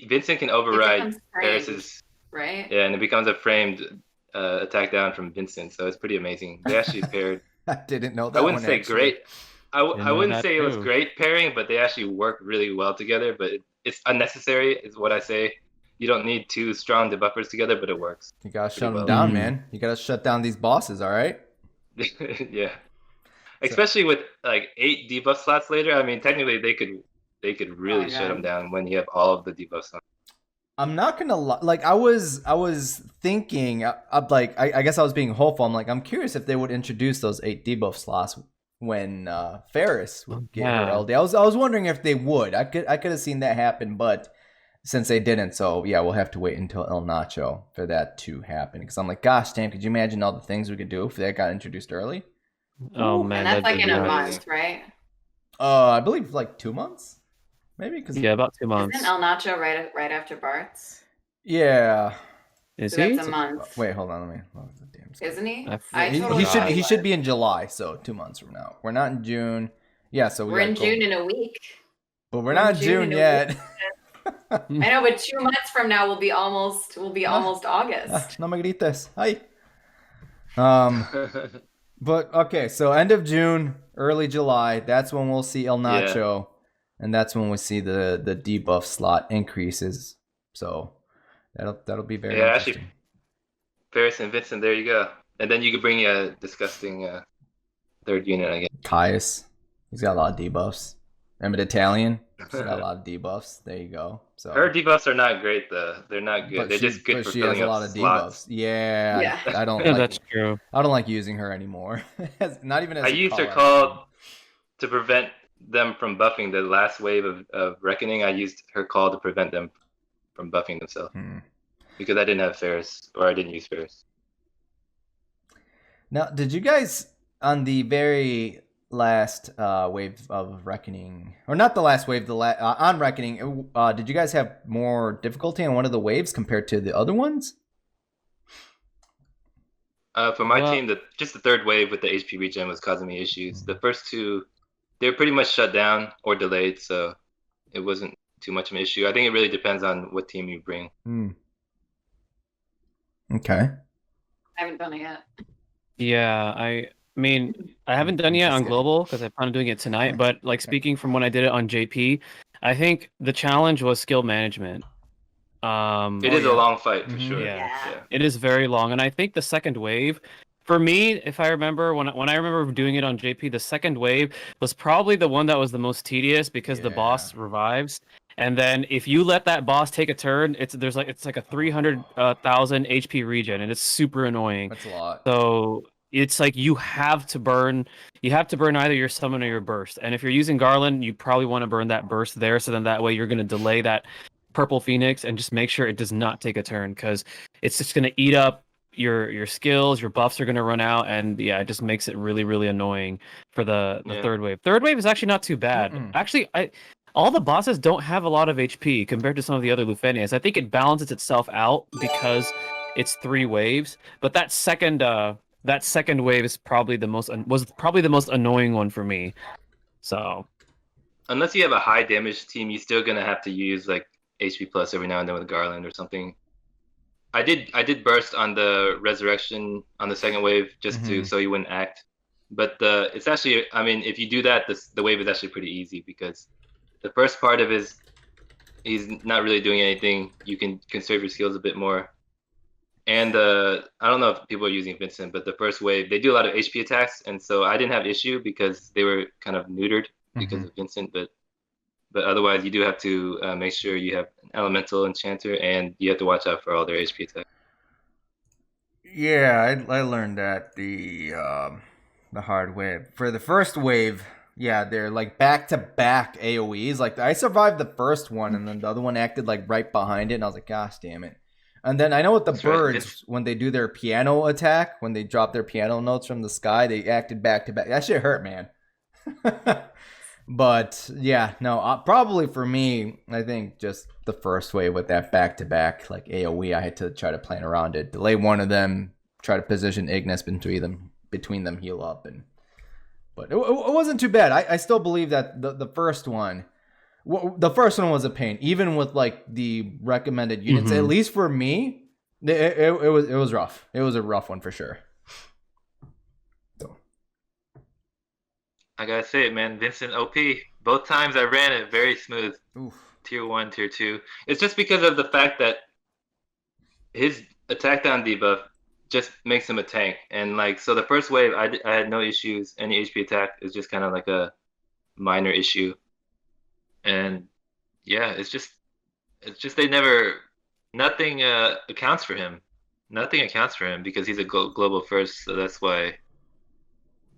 Vincent can override Ferris's. Right? Yeah, and it becomes a framed attack down from Vincent, so it's pretty amazing. They actually paired. I didn't know that. I wouldn't say great. I wouldn't say it was great pairing, but they actually work really well together. But it's unnecessary, is what I say. You don't need 2 strong debuffers together, but it works. You gotta shut them down, man. You gotta shut down these bosses, all right? Yeah. Especially with like 8 debuff slots later. I mean, technically they could really shut them down when you have all of the debuffs on. I'm not gonna lie. Like I was thinking, I guess I was being hopeful. I'm like, I'm curious if they would introduce those 8 debuff slots when Ferris would get her LD. I was wondering if they would. I could have seen that happen, but since they didn't, so yeah, we'll have to wait until El Nacho for that to happen. Because I'm like, gosh, damn, could you imagine all the things we could do if that got introduced early? Oh man, and that's like in a month, right? I believe like 2 months, maybe. Cause about 2 months. Isn't El Nacho right after Bart's? Yeah. Is so he? That's a month. Wait, hold on, let me. Isn't he? He should be in July, so 2 months from now. We're not in June. Yeah, so we're in June in a week. But we're not in June yet. I know, but 2 months from now will be almost August. No me grites. Hi. But okay, so end of June, early July, that's when we'll see El Nacho, and that's when we see the debuff slot increases. So that'll be very interesting. Actually, Ferris and Vincent, there you go. And then you could bring a disgusting third unit, I guess. Caius, he's got a lot of debuffs. Remember the Italian? She's got a lot of debuffs. There you go. So her debuffs are not great though. They're not good. They're just good for filling up slots. She has a lot of debuffs. Yeah. I don't. That's true. I don't like using her anymore. Not even as I used her call to prevent them from buffing the last wave of Reckoning. I used her call to prevent them from buffing themselves because I didn't have Ferris, or I didn't use Ferris. Now, did you guys on the very last wave of Reckoning, or not the last wave, on Reckoning, did you guys have more difficulty on one of the waves compared to the other ones? For my team, just the third wave with the HP regen was causing me issues. The first 2, they were pretty much shut down or delayed, so it wasn't too much of an issue. I think it really depends on what team you bring. Okay. I haven't done it yet. Yeah, I mean, I haven't done it yet on global because I plan on doing it tonight. But like speaking from when I did it on JP, I think the challenge was skill management. It is a long fight for sure. Yeah, it is very long, and I think the second wave, for me, if I remember when I remember doing it on JP, the second wave was probably the one that was the most tedious because the boss revives, and then if you let that boss take a turn, it's like a 300,000 HP regen, and it's super annoying. That's a lot. So it's like you have to burn either your summon or your burst. And if you're using Garland, you probably want to burn that burst there, so then that way you're going to delay that purple Phoenix and just make sure it does not take a turn, because it's just going to eat up your skills, your buffs are going to run out, and yeah, it just makes it really, really annoying for the third wave. Third wave is actually not too bad. Actually, all the bosses don't have a lot of HP compared to some of the other Lufenias. I think it balances itself out because it's 3 waves, but that second wave is probably the most annoying one for me. So unless you have a high damage team, you're still gonna have to use like HP plus every now and then with Garland or something. I did burst on the resurrection on the second wave just to so he wouldn't act. But it's actually, I mean, if you do that, the wave is actually pretty easy, because the first part of he's not really doing anything. You can conserve your skills a bit more. And I don't know if people are using Vincent, but the first wave, they do a lot of HP attacks, and so I didn't have issue because they were kind of neutered because of Vincent. But otherwise, you do have to make sure you have an elemental enchanter, and you have to watch out for all their HP attacks. Yeah, I learned that the hard way. For the first wave, yeah, they're like back-to-back AoEs. Like, I survived the first one, and then the other one acted like right behind it, and I was like, gosh damn it. And then I know with the birds, when they do their piano attack, when they drop their piano notes from the sky, they acted back-to-back. That shit hurt, man. But, yeah, no, probably for me, I think just the first wave with that back-to-back, like, AoE, I had to try to plan around it. Delay one of them, try to position Ignis between them, heal up. But it wasn't too bad. I still believe that the first one was a pain, even with like the recommended units. At least for me, it was rough. It was a rough one for sure. So I gotta say it, man. Vincent OP. Both times I ran it very smooth. Oof. Tier 1, Tier 2. It's just because of the fact that his attack down debuff just makes him a tank. And like, so the first wave, I had no issues. Any HP attack is just kind of like a minor issue. And yeah, it's just nothing accounts for him. Nothing accounts for him because he's a global first. So that's why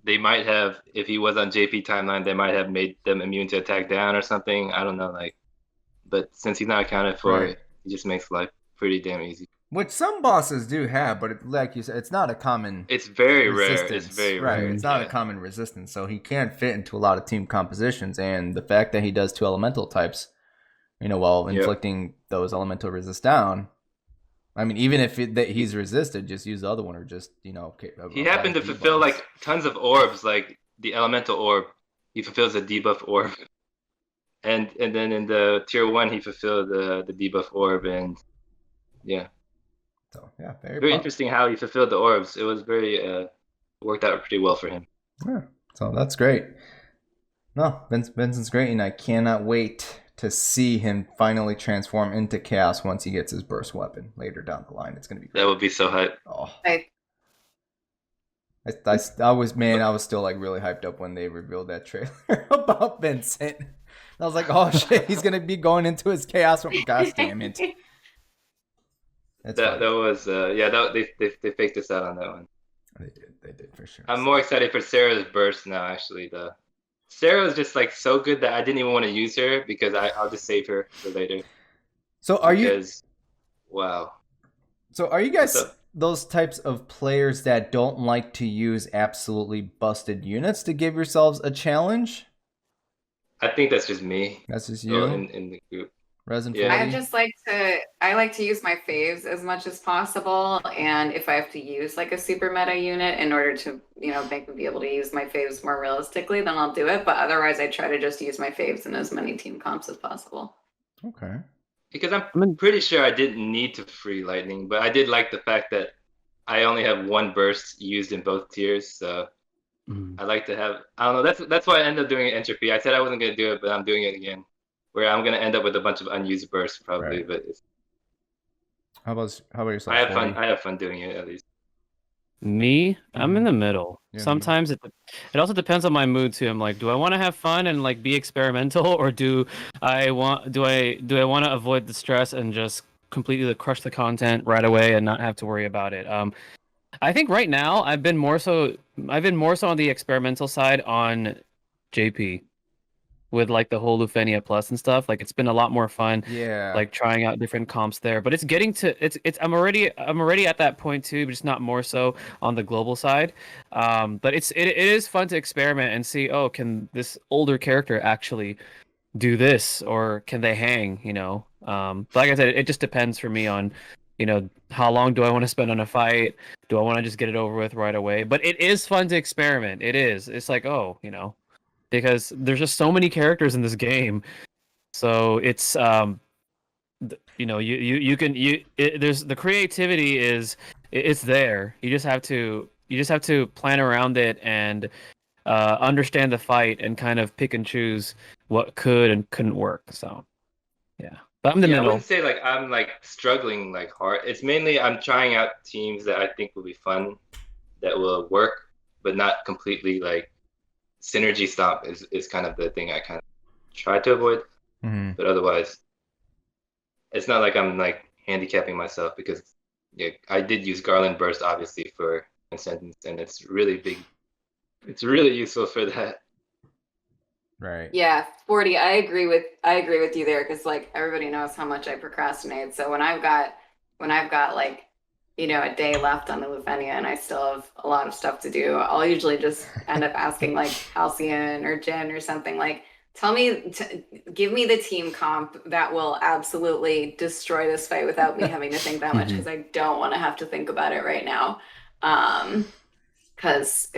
they might have, if he was on JP timeline, they might have made them immune to attack down or something. I don't know, like, but since he's not accounted for, it just makes life pretty damn easy. Which some bosses do have, but like you said, it's not a common. It's very resistance. rare. It's very rare. It's not a common resistance, so he can't fit into a lot of team compositions. And the fact that he does 2 elemental types, while inflicting those elemental resists down. I mean, even if he's resisted, just use the other one, or just he happened to fulfill like tons of orbs, like the elemental orb. He fulfills the debuff orb, and then in the tier 1 he fulfilled the debuff orb, and yeah. So yeah, very interesting how he fulfilled the orbs. It was very worked out pretty well for him. Yeah, so that's great. No, Vincent's great, and I cannot wait to see him finally transform into Chaos once he gets his burst weapon later down the line. It's gonna be great. That would be so hype. Oh. I was still like really hyped up when they revealed that trailer about Vincent. I was like, oh shit, he's gonna be going into his Chaos weapon. Gosh damn it. That was they faked us out on that one. They did for sure. I'm more excited for Sarah's burst now. Actually, Sarah was just like so good that I didn't even want to use her because I'll just save her for later. So wow. So are you guys those types of players that don't like to use absolutely busted units to give yourselves a challenge? I think that's just me. That's just you in the group. Resin I like to use my faves as much as possible, and if I have to use like a super meta unit in order to make me be able to use my faves more realistically, then I'll do it. But otherwise, I try to just use my faves in as many team comps as possible. Okay. Because I'm pretty sure I didn't need to free lightning, but I did like the fact that I only have 1 burst used in both tiers, so I like to have. I don't know. That's why I ended up doing entropy. I said I wasn't gonna do it, but I'm doing it again. Where I'm gonna end up with a bunch of unused bursts probably, but how about yourself? I have fun. I have fun doing it at least. Me, I'm in the middle. Sometimes it also depends on my mood too. I'm like, do I want to have fun and like be experimental, or do I want to avoid the stress and just completely crush the content right away and not have to worry about it? I think right now I've been more so on the experimental side on JP with like the whole Lufenia Plus and stuff. Like it's been a lot more fun. Yeah. Like trying out different comps there. But it's getting to it's I'm already at that point too, but just not more so on the global side. But it is fun to experiment and see, oh, can this older character actually do this, or can they hang, you know? But like I said, it just depends for me on, you know, how long do I want to spend on a fight? Do I want to just get it over with right away? But it is fun to experiment. It is. It's like, oh, you know, because there's just so many characters in this game. So it's you know, there's the creativity it's there. You just have to plan around it and understand the fight and kind of pick and choose what could and couldn't work. So yeah. But I'm in the I middle. wouldn't say like I'm like struggling like hard. It's mainly I'm trying out teams that I think will be fun, that will work, but not completely like synergy stomp is kind of the thing I kind of try to avoid. Mm-hmm. But otherwise, it's not like I'm like handicapping myself, because yeah, I did use Garland Burst obviously for Transcendence, and it's really big. It's really useful for that. Right. Yeah, 40. I agree with you there, because like everybody knows how much I procrastinate. So when I've got like, you know, a day left on the Lufenia and I still have a lot of stuff to do, I'll usually just end up asking like Halcyon or Jin or something like, give me the team comp that will absolutely destroy this fight without me having to think that much, because I don't want to have to think about it right now. Because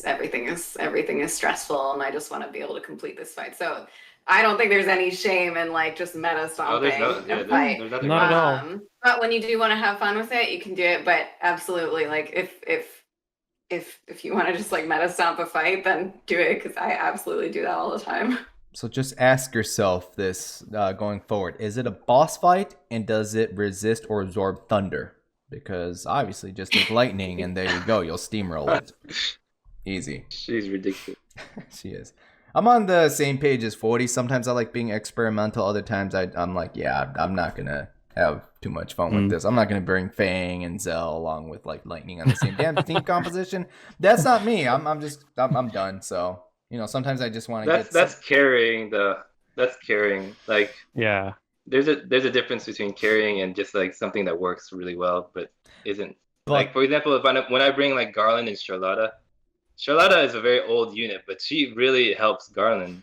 everything is stressful and I just want to be able to complete this fight. So I don't think there's any shame in like just meta stomping a fight. There's nothing Not at wrong. all. But when you do want to have fun with it, you can do it. But absolutely, like if you want to just like meta stomp a fight, then do it, because I absolutely do that all the time. So just ask yourself this going forward: is it a boss fight, and does it resist or absorb thunder? Because obviously, just take lightning, and there you go. You'll steamroll it. Easy. She's ridiculous. She is. I'm on the same page as 40. Sometimes I like being experimental. Other times I'm like, yeah, I'm not going to have too much fun with this. I'm not going to bring Fang and Zell along with like lightning on the same damn team composition. That's not me. I'm done. So, you know, sometimes I just want to That's carrying. Like, Yeah. there's a difference between carrying and just like something that works really well but isn't. Like, for example, when I bring like Garland and Charlotta is a very old unit, but she really helps Garland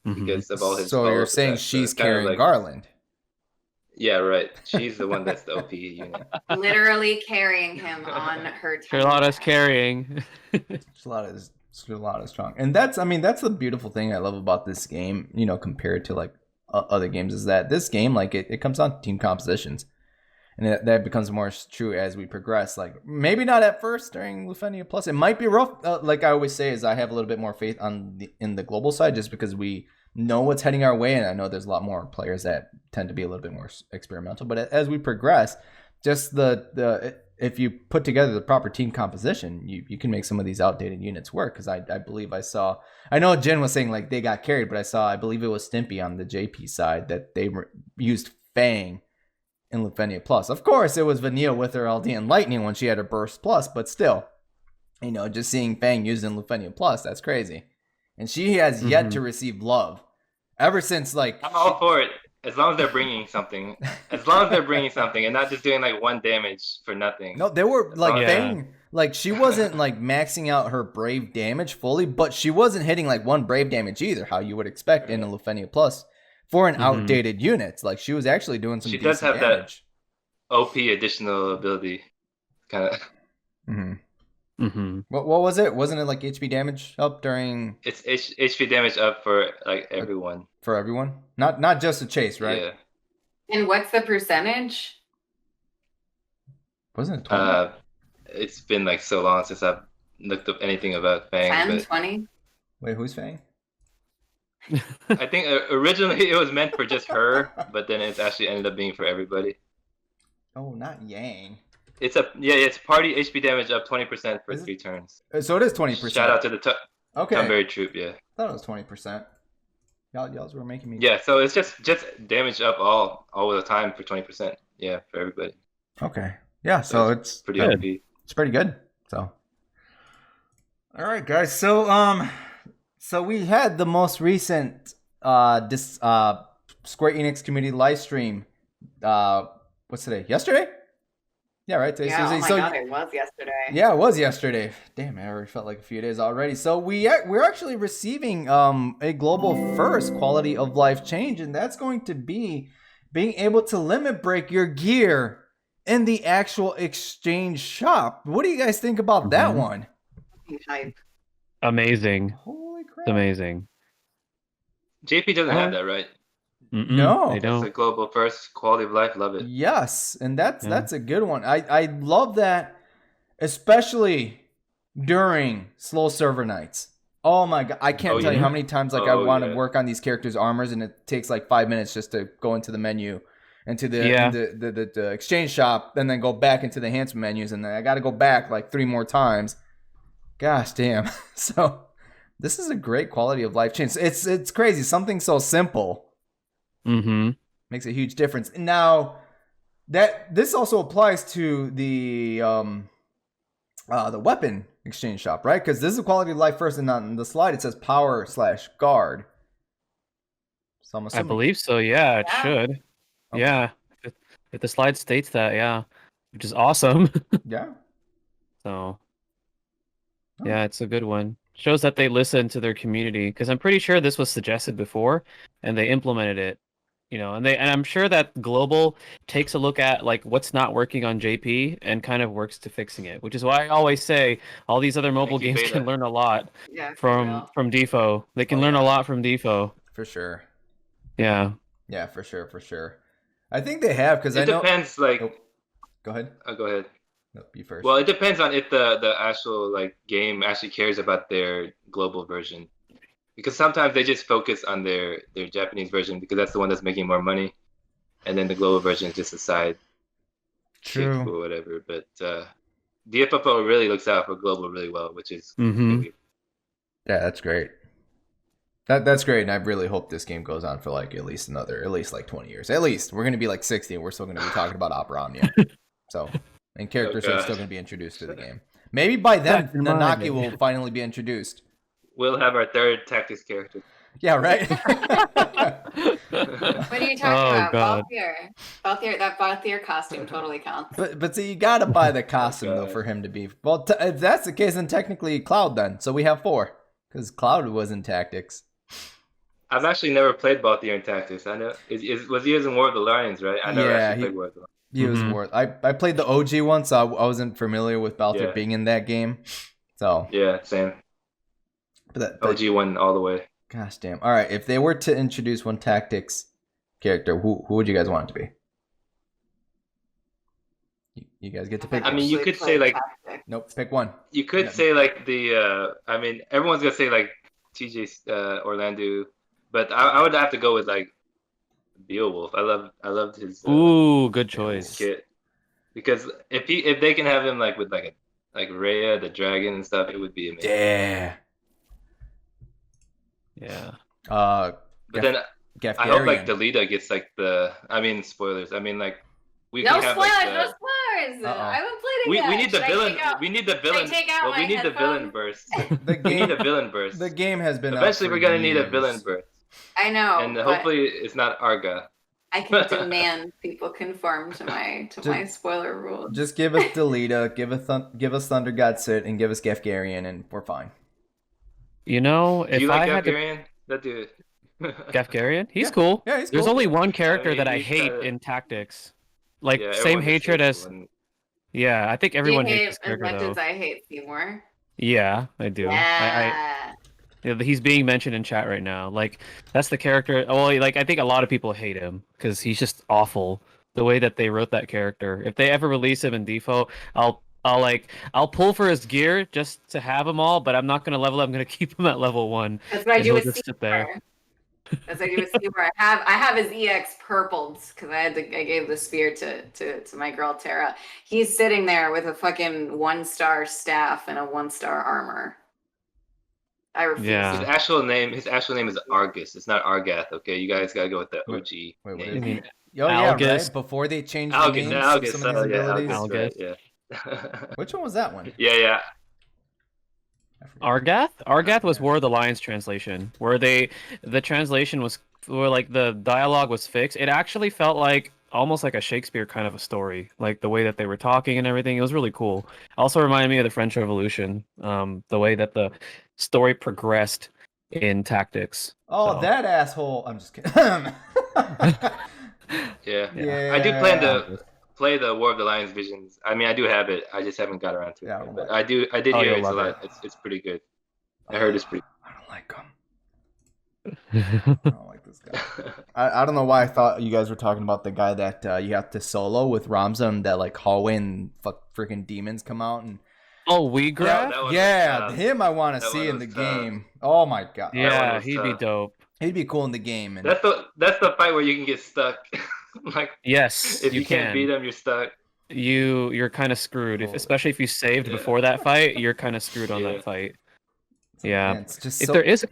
because of all his. So you're saying she's carrying Garland? Yeah, right. She's the one that's the OP unit. Literally carrying him on her. Charlotta's carrying. Charlotta's strong, and that's the beautiful thing I love about this game. You know, compared to like other games, is that this game, like it comes down to team compositions, and that becomes more true as we progress. Like maybe not at first during Lufenia Plus, it might be rough. Like I always say, is I have a little bit more faith in the global side, just because we know what's heading our way, and I know there's a lot more players that tend to be a little bit more experimental. But as we progress, just if you put together the proper team composition, you can make some of these outdated units work. Because I believe I know Jin was saying like they got carried, but I believe it was Stimpy on the JP side that they used Fang in Lufenia Plus. Of course, it was Vanille with her LD and Lightning when she had her Burst Plus, but still, you know, just seeing Fang used in Lufenia Plus, that's crazy. And she has yet to receive love ever since like. I'm all for it. As long as they're bringing something. And not just doing like one damage for nothing. No, they were like Fang. Like she wasn't like maxing out her Brave damage fully, but she wasn't hitting like one Brave damage either, how you would expect in a Lufenia Plus for an outdated unit. Like she was actually doing some. She does have damage. That OP additional ability, kind of. What was it? Wasn't it like HP damage up during? It's HP damage up for like everyone. For everyone, not just a chase, right? Yeah. And what's the percentage? Wasn't it 20? It's been like so long since I've looked up anything about Fang. 10, 20? Wait, who's Fang? I think originally it was meant for just her, but then it's actually ended up being for everybody. Oh, not Yang. It's party HP damage up 20% for 3 turns. So it is 20%. Shout out to the Tunberry troop, yeah. I thought it was 20%. Y'all were making me. Yeah, so it's just damage up all the time for 20%. Yeah, for everybody. Okay. Yeah, so it's pretty OP. It's pretty good. So, all right, guys. So we had the most recent Square Enix community live stream. What's today? Yesterday? Yeah, right. Today's Yeah, Tuesday. oh my So God, it was yesterday. yeah, it was yesterday. Damn, I already felt like a few days already. So we're actually receiving a global first quality of life change, and that's going to be being able to limit break your gear in the actual exchange shop. What do you guys think about that one? Hype. Amazing. Holy crap! It's amazing. JP doesn't have that, right? No, they It's don't. a global first quality of life. Love it. Yes, and that's a good one. I love that, especially during slow server nights. Oh my God, I can't tell you how many times I want to work on these characters' armors, and it takes like 5 minutes just to go into the menu, into the exchange shop, and then go back into the enhancement menus, and then I got to go back like 3 more times. Gosh damn! So this is a great quality of life change. It's crazy. Something so simple. Makes a huge difference. Now, that this also applies to the weapon exchange shop, right? Because this is a quality of life first, and on the slide it says power/guard. So I'm assuming. I believe so. Yeah, it Yeah. should. Okay. Yeah, if the slide states that, yeah, which is awesome. Yeah. So, yeah, it's a good one. Shows that they listen to their community, because I'm pretty sure this was suggested before, and they implemented it. You know, and I'm sure that Global takes a look at like what's not working on JP and kind of works to fixing it, which is why I always say all these other mobile games can learn a lot from DFFOO. They can learn a lot from DFFOO. For sure. Yeah. Yeah, for sure. I think they have, because I know. It depends. Like, go ahead. Go ahead. No, you first. Well, it depends on if the actual like game actually cares about their global version. Because sometimes they just focus on their Japanese version because that's the one that's making more money, and then the global version is just a side True. or whatever. But DFFO really looks out for global really well, which is yeah, that's great. That's great, and I really hope this game goes on for like at least like 20 years. At least we're gonna be like 60, and we're still gonna be talking about Opera Omnia. So, and characters are still gonna be introduced to the game. Maybe by then, Nanaki will finally be introduced. We'll have our third tactics character. Yeah, right. What are you talking about? God. Balthier, that Balthier costume totally counts. But see, you gotta buy the costume though for him to be. Well, if that's the case, then technically Cloud then. So we have 4 because Cloud was in tactics. I've actually never played Balthier in tactics. I know. Was he in War of the Lions, right? I never actually played War of the Lions. He was War. I played the OG one, so I wasn't familiar with Balthier being in that game. So yeah, same. But OG one all the way. Gosh damn. All right, if they were to introduce one tactics character, who would you guys want it to be? You guys get to pick. I mean, you could say like. Nope, pick one. You could say like the. I mean, everyone's gonna say like TJ Orlando, but I would have to go with like Beowulf. I loved his. Ooh, good choice. Kit. Because if they can have him like with like Rhea the dragon and stuff, it would be amazing. Yeah. But then I hope like Delita gets like the. I mean, spoilers. I mean, like we can have spoilers, like no spoilers. I haven't played it yet. We need the villain. We need the villain. Well, we need the villain burst. We need a villain burst. The game has been. Eventually, we're gonna need a villain burst. I know. And hopefully, it's not Arga. I can demand people conform to my spoiler rules. Just give us Delita, give us Thunder God Sid, and give us Gefgarian, and we're fine. You know, if Do you like I had Gefgarian? That dude. Gefgarian? He's cool. Yeah, he's cool. There's only one character that I hate in tactics. Like, same hatred as... Yeah, I think everyone hates this character, as much though. as I hate Seymour. Yeah, I do. Yeah. He's being mentioned in chat right now. Like, that's the character... Well, like, I think a lot of people hate him, because he's just awful. The way that they wrote that character. If they ever release him in DFFOO, I'll pull for his gear just to have them all, but I'm not gonna level. I'm gonna keep him at level 1. That's what I do with Seymour. That's what I do with Seymour. I have his EX purpled because I gave the spear to my girl Tara. He's sitting there with a fucking 1-star staff and a 1-star armor. I refuse. Yeah. His actual name is Argus. It's not Argath. Okay, you guys gotta go with the OG. Wait, what name. do you mean? Oh yeah, right. Before they changed the names of some of these abilities. Algus. Right, yeah. Which one was that one? Yeah. I forget. Argath was Yeah. War of the Lions translation, where the translation was where like the dialogue was fixed. It actually felt like almost like a Shakespeare kind of a story, like the way that they were talking and everything. It was really cool. Also reminded me of the French Revolution, the way that the story progressed in tactics. Oh, So, that asshole! I'm just kidding. Yeah. Yeah. I do plan to play the War of the Lions Visions. I mean, I do have it. I just haven't got around to it. Yeah, I yet. don't But like I did Oh, hear you'll it's a love lot. It's pretty good. I heard it's pretty. I don't like him. I don't like this guy. I don't know why I thought you guys were talking about the guy that you have to solo with Ramza and that like hallway and freaking demons come out and Oh, Weegraph? that was yeah, tough. him I want to That see one in the was tough. game. Oh my god, Yeah, was he'd be tough. dope. he'd be cool in the game. And That's the fight where you can get stuck. Like Yes, if you can't beat them, you're stuck. You're kind of screwed, especially if you saved Yeah. before that fight. You're kind of screwed on Yeah. that fight. man, Yeah. it's just If so... there is,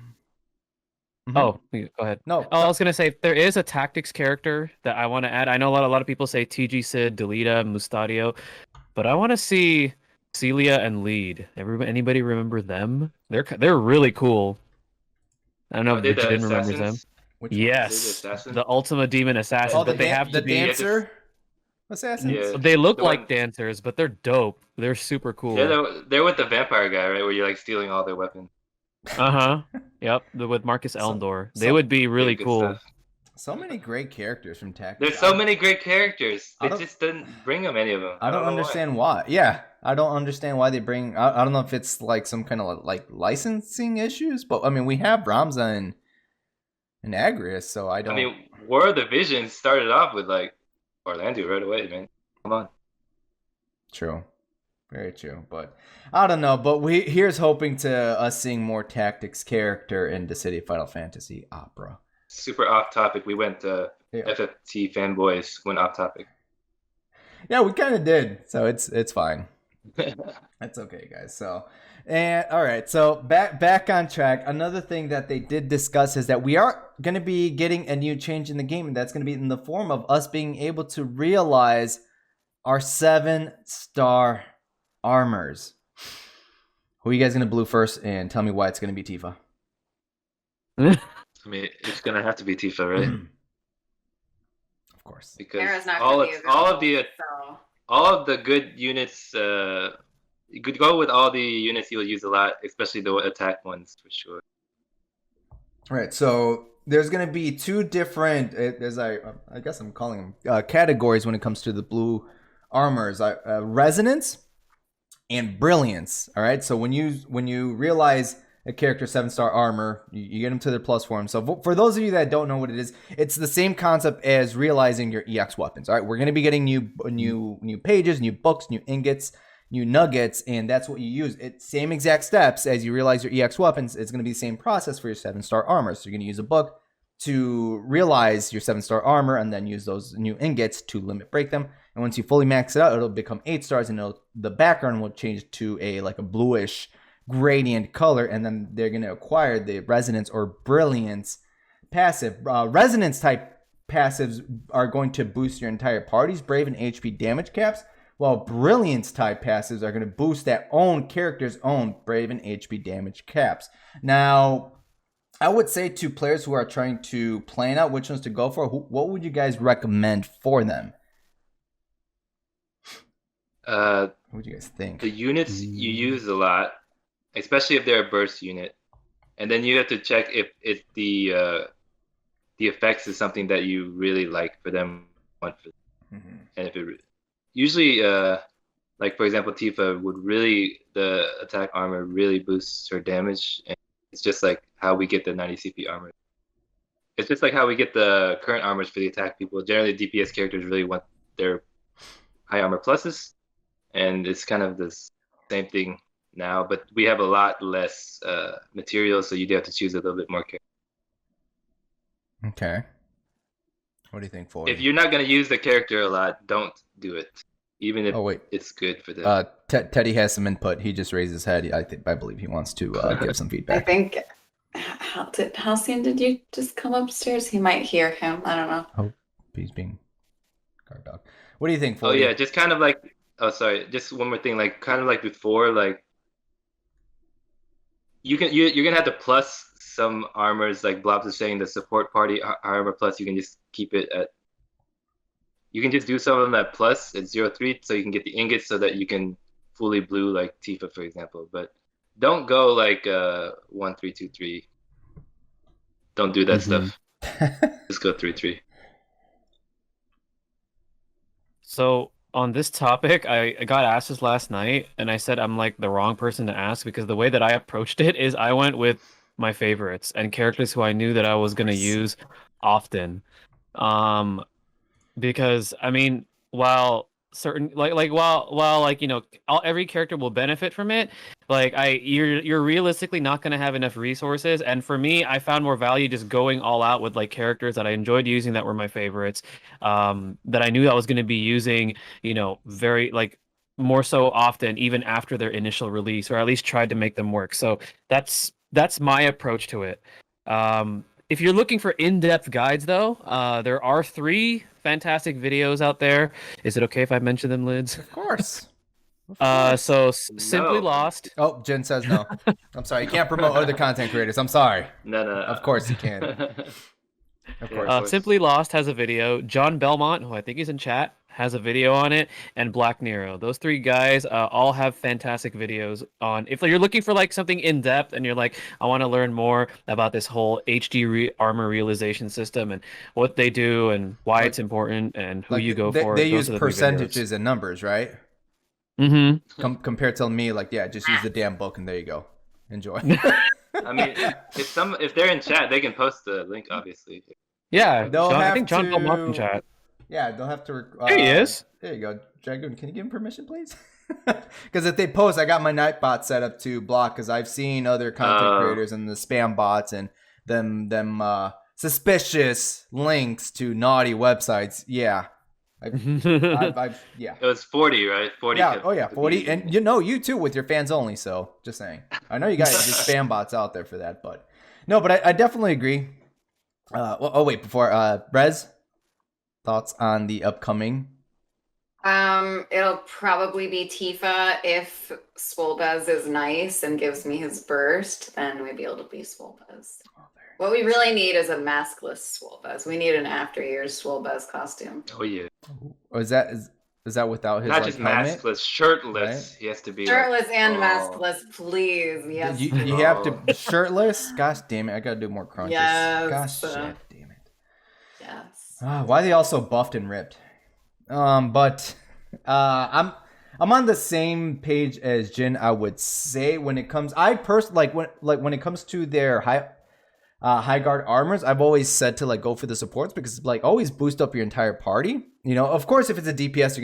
Mhm. oh, go ahead. No, Oh, I was gonna say if there is a tactics character that I want to add. I know a lot of people say TG Sid, Delita, Mustadio, but I want to see Celia and Lead. Anybody remember them? They're really cool. I don't know Are they if the Jin remembers them. assassins? which one? Yes, assassins? the Ultima Demon Assassins, Oh, but they have the to be. dancer assassins. Yeah. They look The like one- dancers, but they're dope. They're super cool. Yeah, they're with the vampire guy, right? Where you're like stealing all their weapons. Yep. With Marcus So- Elmdor, they so- would be really Yeah, good cool. stuff. So many great characters from Tactics. There's so many great characters. I They don't- just didn't bring them any of them. I don't know why. understand why. Yeah, I don't understand why they bring. I don't know if it's like some kind of like licensing issues, but I mean we have Ramza and Agrius, so I don't. I mean, War of the Visions started off with like Orlando right away, man. Come on. True, very true. But I don't know. But here's hoping to us seeing more Tactics character in the City of Final Fantasy Opera. Super off topic. We went Yeah. FFT fanboys went off topic. Yeah, we kind of did. So it's fine. That's okay, guys. So, and all right. So back on track. Another thing that they did discuss is that we are going to be getting a new change in the game, and that's going to be in the form of us being able to realize our 7-star armors. Who are you guys going to blue first, and tell me why it's going to be Tifa? I mean, it's gonna have to be Tifa, right? Of course. Because Mara's not all gonna be all of available, the so all of the good units, you could go with all the units you'll use a lot, especially the attack ones for sure. All right, so there's going to be two different, as I guess I'm calling them, categories when it comes to the blue armors: resonance and brilliance. All right, so when you realize a character 7-star armor, you get them to their plus form. So for those of you that don't know what it is, it's the same concept as realizing your EX weapons. All right, we're going to be getting new pages, new books, new ingots, new nuggets, and that's what you use. It's same exact steps as you realize your EX weapons. It's going to be the same process for your 7-star armor. So you're going to use a book to realize your 7-star armor, and then use those new ingots to limit break them. And once you fully max it out, it'll become 8 stars, and the background will change to a bluish gradient color, and then they're going to acquire the resonance or brilliance passive. Resonance type passives are going to boost your entire party's brave and HP damage caps, while brilliance type passives are going to boost that own character's own brave and HP damage caps. Now, I would say to players who are trying to plan out which ones to go for, what would you guys recommend for them? What would you guys think? The units you use a lot, especially if they're a burst unit, and then you have to check if the effects is something that you really like for them. And if it usually, like for example, Tifa would really, the attack armor really boosts her damage, and it's just like how we get the 90 CP armor. It's just like how we get the current armors for the attack people. Generally, DPS characters really want their high armor pluses, and it's kind of the same thing now, but we have a lot less material, so you do have to choose a little bit more carefully. Okay. What do you think, for If you're not going to use the character a lot, don't do it, even if it's good for them. Teddy has some input. He just raised his head. I believe he wants to give some I feedback. think Halcyon, did you just come upstairs? He might hear him. I don't know. Oh, he's being guard dog. What do you think, Oh Forty? yeah, just kind of like Oh, sorry. Just one more thing. Like kind of like before, like you're gonna have to plus some armors. Like Blobs is saying, the support party armor plus. You can just keep it at. You can just do some of them at plus at 0.3, so you can get the ingots so that you can fully blue like Tifa, for example. But don't go like 1.3.2.3. Don't do that stuff. Just go 3.3. So on this topic, I got asked this last night, and I said I'm like the wrong person to ask because the way that I approached it is I went with my favorites and characters who I knew that I was going to use often. Um, because I mean, while certain while like every character will benefit from it, like you're realistically not going to have enough resources, and for me I found more value just going all out with like characters that I enjoyed using that were my favorites, that I knew I was going to be using very like more so often even after their initial release, or at least tried to make them work. So that's my approach to it. If you're looking for in-depth guides, though, there are 3 fantastic videos out there. Is it okay if I mention them, Lids? Of course. Of course. So Simply Lost. Oh, Jen says no. I'm sorry. You can't promote other content creators. I'm sorry. No. Of course you can. Of course. Simply Lost has a video. John Belmont, who I think is in chat, has a video on it, and Black Nero. Those 3 guys all have fantastic videos on. If you're looking for like something in depth and you're like, I want to learn more about this whole HD armor realization system and what they do and why it's important and who you go for. They use percentages and numbers, right? Mm-hmm. Compared to me, like, yeah, just use the damn book and there you go. Enjoy. I mean, if they're in chat, they can post the link, obviously. Yeah, I think John Belmont in chat. Yeah, they'll have to. There he is. There you go, Dragoon. Can you give him permission, please? Because if they post, I got my Nightbot set up to block. Because I've seen other content creators and the spam bots and them suspicious links to naughty websites. Yeah, yeah. It was 40, right? 40. Yeah. Oh yeah, 40. And you too with your fans only. So just saying. I know you guys just spam bots out there for that, but no. But I definitely agree. Wait, before Rez. Thoughts on the upcoming? It'll probably be Tifa. If Swolebuzz is nice and gives me his burst, then we'd be able to be Swolebuzz. What we really need is a maskless Swolebuzz. We need an after years Swolebuzz costume. Oh yeah. Or is that without his not just helmet? Maskless, shirtless? Right? He has to be shirtless and maskless, please. Yes. You have to be shirtless. Gosh damn it! I gotta do more crunches. Yes. Gosh shit, damn it. Yes. Why are they all so buffed and ripped? But I'm on the same page as Jin. I would say when it comes, I personally when it comes to their high guard armors, I've always said to like go for the supports because like always boost up your entire party. Of course, if it's a DPS,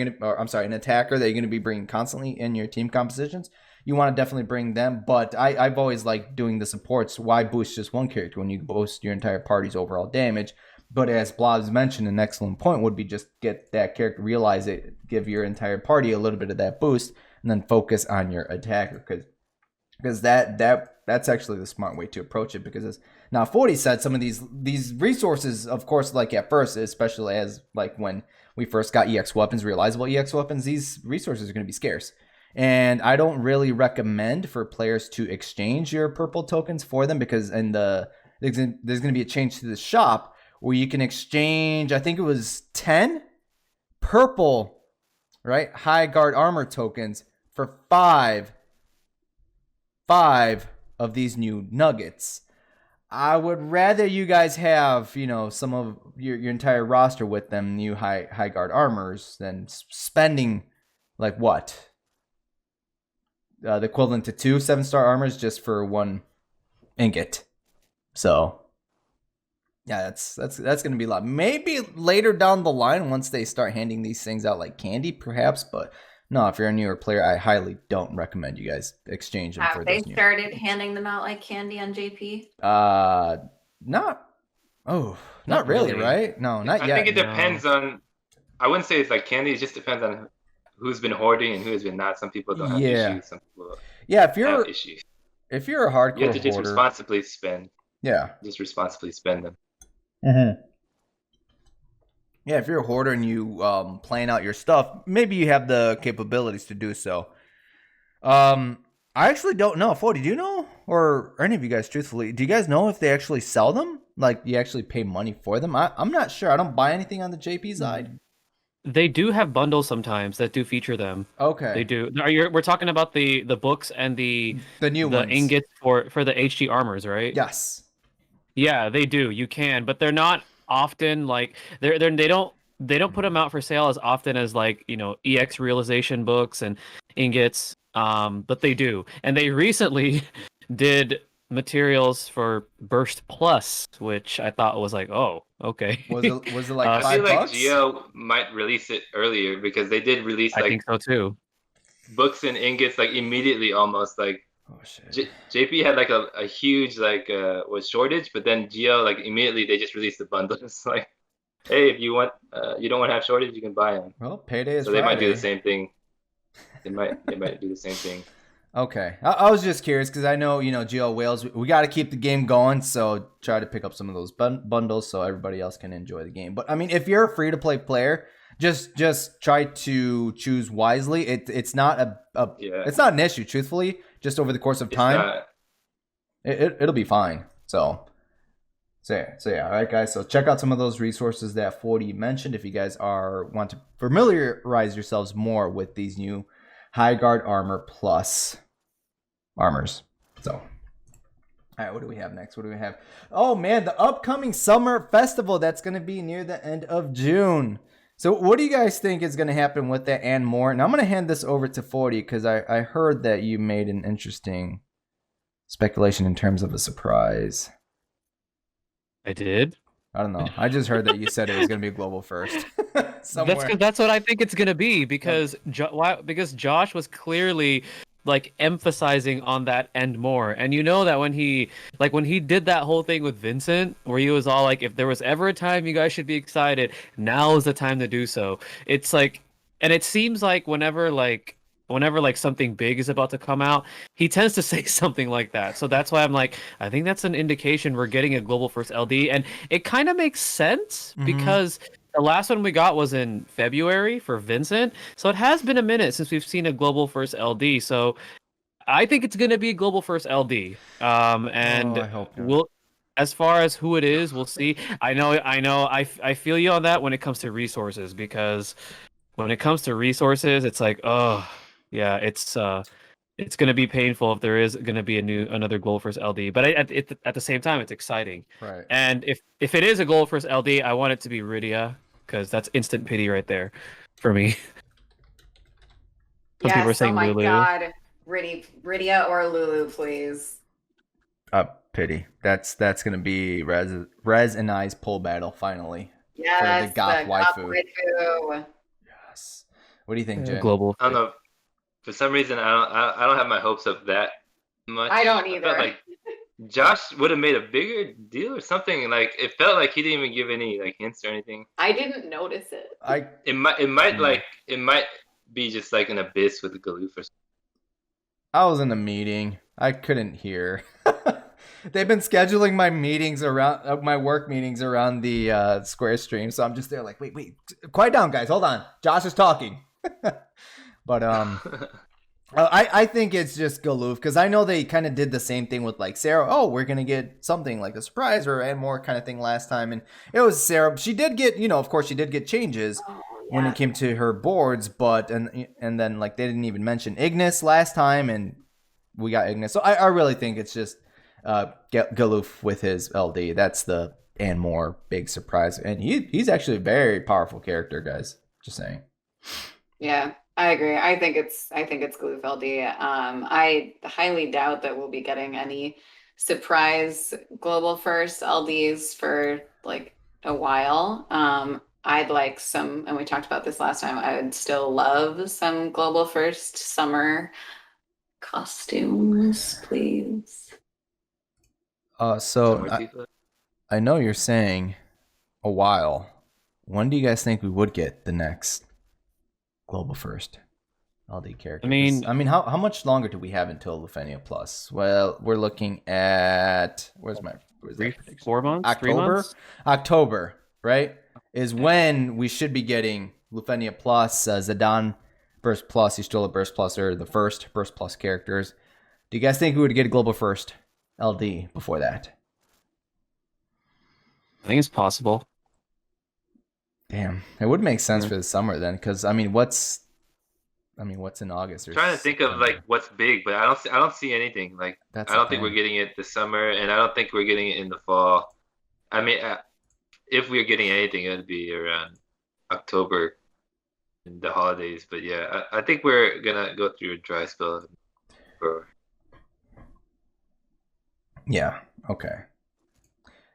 an attacker that you're gonna be bringing constantly in your team compositions, you want to definitely bring them. But I've always liked doing the supports. Why boost just one character when you boost your entire party's overall damage? But as Blobs mentioned, an excellent point would be just get that character, realize it, give your entire party a little bit of that boost, and then focus on your attacker. Because that's actually the smart way to approach it. Because as now 40 said, some of these resources, of course, like at first, especially as like when we first got EX weapons, realizable EX weapons, these resources are going to be scarce. And I don't really recommend for players to exchange your purple tokens for them because there's going to be a change to the shop where you can exchange, I think it was 10 purple, right, high guard armor tokens for 5 of these new nuggets. I would rather you guys have, some of your entire roster with them new high guard armors than spending like what? The equivalent to 2 7-star armors just for 1 ingot. So yeah, that's going to be a lot. Maybe later down the line once they start handing these things out like candy, perhaps. But no, if you're a newer player, I highly don't recommend you guys exchange them. Have they started handing them out like candy on JP? Not really, right? No, not yet. I think it depends on. I wouldn't say it's like candy. It just depends on who's been hoarding and who has been not. Some people don't have issues. Some people have issues. If you're a hardcore you have to just hoarder, responsibly spend. Yeah. Just responsibly spend them. Mm-hmm. Yeah, if you're a hoarder and you plan out your stuff, maybe you have the capabilities to do so. I actually don't know. Fody, do you know? Or any of you guys, truthfully, do you guys know if they actually sell them? Like, you actually pay money for them? I'm not sure. I don't buy anything on the JP side. They do have bundles sometimes that do feature them. Okay. They do. We're talking about the books and the new ones. ingots for the HD armors, right? Yes. Yeah, they do. You can, but they're not often like they don't put them out for sale as often as like, EX realization books and ingots. But they do. And they recently did materials for Burst Plus, which I thought was like, oh, okay. Was it like $5? I feel like Geo might release it earlier because they did release I think so too. Books and ingots like immediately, almost like. Oh shit. JP had like a huge was shortage, but then Geo like immediately they just released the bundle. It's like, hey, if you want you don't want to have shortage, you can buy them. Well, payday is so Friday. They might do the same thing. They might do the same thing. Okay, I was just curious because I know Geo Wales. We got to keep the game going, so try to pick up some of those bundles so everybody else can enjoy the game. But I mean, if you're a free to play player, just try to choose wisely. It's not it's not an issue, truthfully. Just over the course of time, it'll be fine. So yeah, all right, guys. So check out some of those resources that 40 mentioned if you guys want to familiarize yourselves more with these new High Guard Armor Plus armors. So, all right, what do we have next? What do we have? Oh man, the upcoming summer festival that's going to be near the end of June. So what do you guys think is going to happen with that and more? And I'm going to hand this over to 40 because I heard that you made an interesting speculation in terms of a surprise. I did? I don't know. I just heard that you said it was going to be a global first. That's what I think it's going to be because because Josh was clearly like emphasizing on that and more. And you know that when he did that whole thing with Vincent where he was all like, if there was ever a time you guys should be excited, now is the time to do so. It's like, and it seems like whenever something big is about to come out, he tends to say something like that. So that's why I'm like, I think that's an indication we're getting a global first LD. And it kind of makes sense because the last one we got was in February for Vincent. So it has been a minute since we've seen a global first LD. So I think it's going to be a global first LD. And I hope not. we'll, as far as who it is, we'll see. I know. I feel you on that when it comes to resources, because when it comes to resources, it's like, oh yeah, it's going to be painful if there is going to be another goal first LD. But at the same time, it's exciting. Right. And if it is a goal first LD, I want it to be Rydia, because that's instant pity right there for me. Some people are saying oh my Lulu. God, Rydia or Lulu, please. Pity. That's going to be Rez and I's pull battle finally. Yes, for the goth waifu. Yes. What do you think, Jay? Global. I don't know. For some reason, I don't have my hopes up that much. I don't either. I felt like Josh would have made a bigger deal or something. Like it felt like he didn't even give any like hints or anything. I didn't notice it. It might be just like an abyss with the Galoof or something. I was in a meeting. I couldn't hear. They've been scheduling my meetings around my work meetings around the Square stream, so I'm just there like, wait, quiet down, guys. Hold on, Josh is talking. But I think it's just Galoof, because I know they kind of did the same thing with like Sarah. Oh, we're gonna get something like a surprise or and more kind of thing last time, and it was Sarah. She did get, of course, she did get changes when it came to her boards, but and then like they didn't even mention Ignis last time, and we got Ignis. So I really think it's just Galoof with his LD. That's the and more big surprise, and he's actually a very powerful character, guys. Just saying. Yeah, I agree. I think it's Galoof LD. I highly doubt that we'll be getting any surprise global first LDs for like a while. I'd like some, and we talked about this last time, I would still love some global first summer costumes, please. So I know you're saying a while. When do you guys think we would get the next global first LD character? I mean, how much longer do we have until Lufenia Plus? Well, we're looking at 4 months, October, 3 months? October, right? is when we should be getting Lufenia Plus, Zidane Burst Plus, Estola Burst Plus, or the first Burst Plus characters. Do you guys think we would get a global first LD before that? I think it's possible. Damn, it would make sense for the summer then, because what's in August? Or I'm trying to think of like what's big, but I don't see anything. Like I don't think we're getting it this summer, and I don't think we're getting it in the fall. I mean, if we're getting anything, it would be around October in the holidays. But yeah, I think we're gonna go through a dry spell. Yeah. Okay.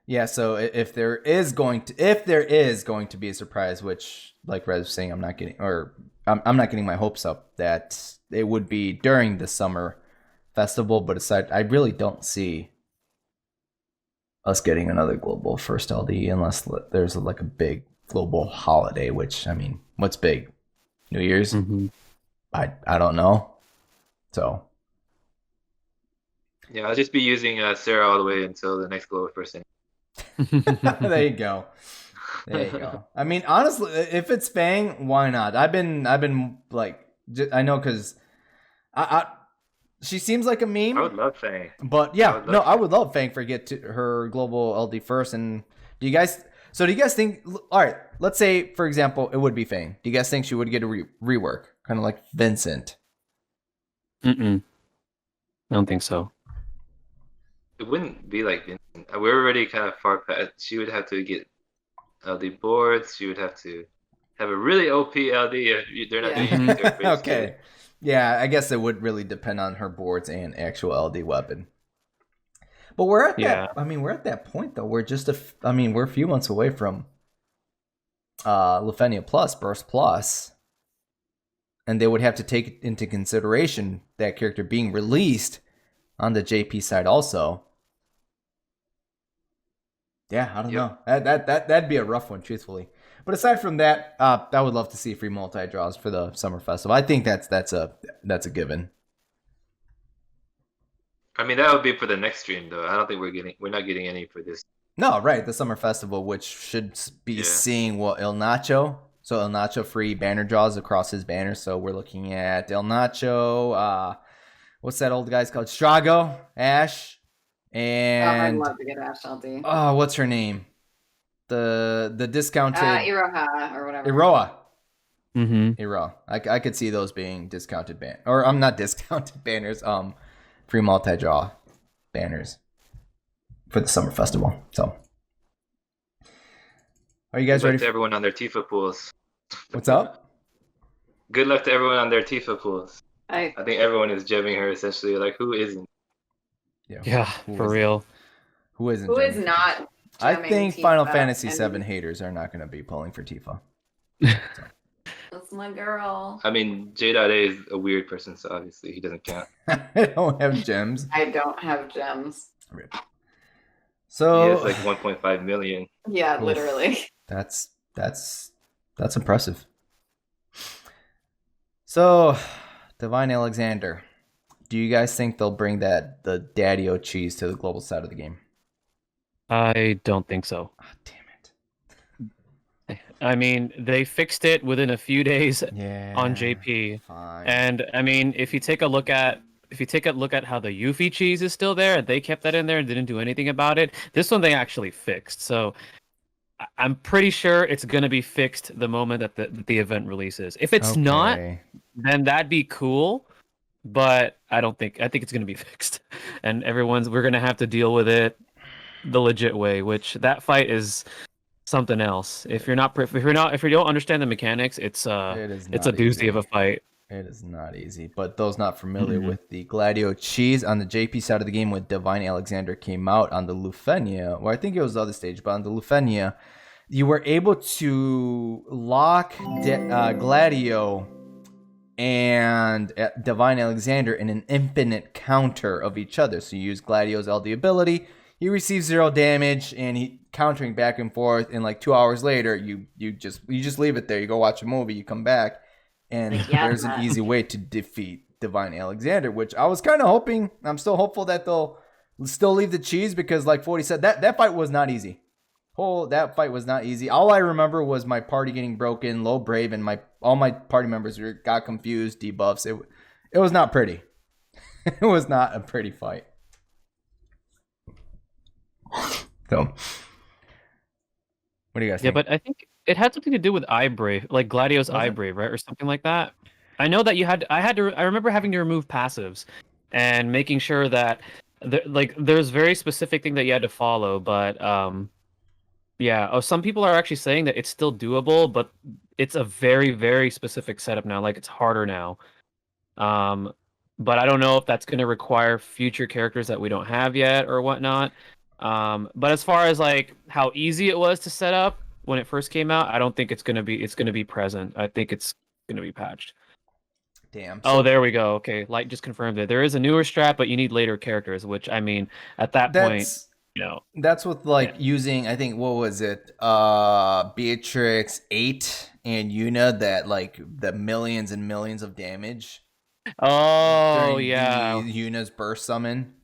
Yeah. So if there is going to be a surprise, which like Rez was saying, I'm not getting my hopes up that it would be during the summer festival. But aside, I really don't see us getting another global first LD unless there's like a big global holiday. Which what's big? New Year's? Mm-hmm. I don't know. So. Yeah, I'll just be using Sarah all the way until the next global first. There you go. I mean, honestly, if it's Fang, why not? I've been like, I know because she seems like a meme. I would love Fang. But yeah, I would love Fang for get to her global LD first. And do you guys think? All right, let's say for example, it would be Fang. Do you guys think she would get a rework, kind of like Vincent? I don't think so. It wouldn't be like Vincent. We're already kind of far past. She would have to get LD boards. She would have to have a really OP LD if they're not doing it. Okay. Yeah, I guess it would really depend on her boards and actual LD weapon. But we're at that. We're at that point though. We're just we're a few months away from Lufenia Plus, Burst Plus, and they would have to take into consideration that character being released on the JP side also. Yeah, I don't know. That'd be a rough one, truthfully. But aside from that, I would love to see free multi draws for the summer festival. I think that's a given. I mean, that would be for the next stream, though. I don't think we're not getting any for this. No, right, the summer festival, which should be seeing El Nacho. So El Nacho free banner draws across his banners. So we're looking at El Nacho. What's that old guy's called? Strago, Ash, and I'd love to get Ash LD. Oh, what's her name? The discounted Iroha or whatever. Iroha. Mm-hmm. Iroha. I could see those being discounted or I'm not discounted banners. Free multi draw banners for the summer festival. So, are you guys ready? Good luck to everyone on their Tifa pools. What's up? Good luck to everyone on their Tifa pools. I think everyone is gemming her essentially. Like, who isn't? Yeah, for real. Who isn't? Who is not? I think Tifa Final Fantasy VII haters are not going to be pulling for Tifa. That's my girl. I mean, J.A is a weird person, so obviously he doesn't count. I don't have gems. I don't have gems. Rip. So he has like 1.5 million. Yeah, literally. That's impressive. So, Divine Alexander, do you guys think they'll bring the Daddy-O cheese to the global side of the game? I don't think so. Oh, damn it. I mean, they fixed it within a few days on JP. Fine. And I mean, if you take a look at how the Yuffie cheese is still there, and they kept that in there and didn't do anything about it. This one they actually fixed. So I'm pretty sure it's gonna be fixed the moment that the event releases. If it's not, then that'd be cool. But I think it's gonna be fixed, and we're gonna have to deal with it the legit way. Which that fight is something else. If you don't understand the mechanics, it's a doozy of a fight. It is not easy. But those not familiar with the Gladio cheese on the JP side of the game, when Divine Alexander came out on the Lufenia, or I think it was the other stage, but on the Lufenia, you were able to lock Gladio and Divine Alexander in an infinite counter of each other. So you use Gladio's LD ability, he receives 0 damage, and he countering back and forth. And like 2 hours later, you just leave it there. You go watch a movie, you come back, and there's an easy way to defeat Divine Alexander. Which I was kind of hoping. I'm still hopeful that they'll still leave the cheese, because like 40 said, that fight was not easy. Oh, that fight was not easy. All I remember was my party getting broken, low brave, and all my party members got confused, debuffs. It was not pretty. It was not a pretty fight. So, what do you guys think? Yeah, but I think it had something to do with eye brave, like Gladio's eye brave, right, or something like that. I know that I remember having to remove passives and making sure that there's very specific thing that you had to follow, but yeah. Oh, some people are actually saying that it's still doable, but it's a very, very specific setup now. Like it's harder now. But I don't know if that's going to require future characters that we don't have yet or whatnot. But as far as like how easy it was to set up when it first came out, I don't think it's going to be present. I think it's going to be patched. Damn. Oh, there we go. Okay, Light just confirmed it. There is a newer strat, but you need later characters, which I mean, at that point, you know, that's with using, I think, what was it, Beatrix 8 and Yuna, that like the millions and millions of damage. Oh yeah, Yuna's burst summon.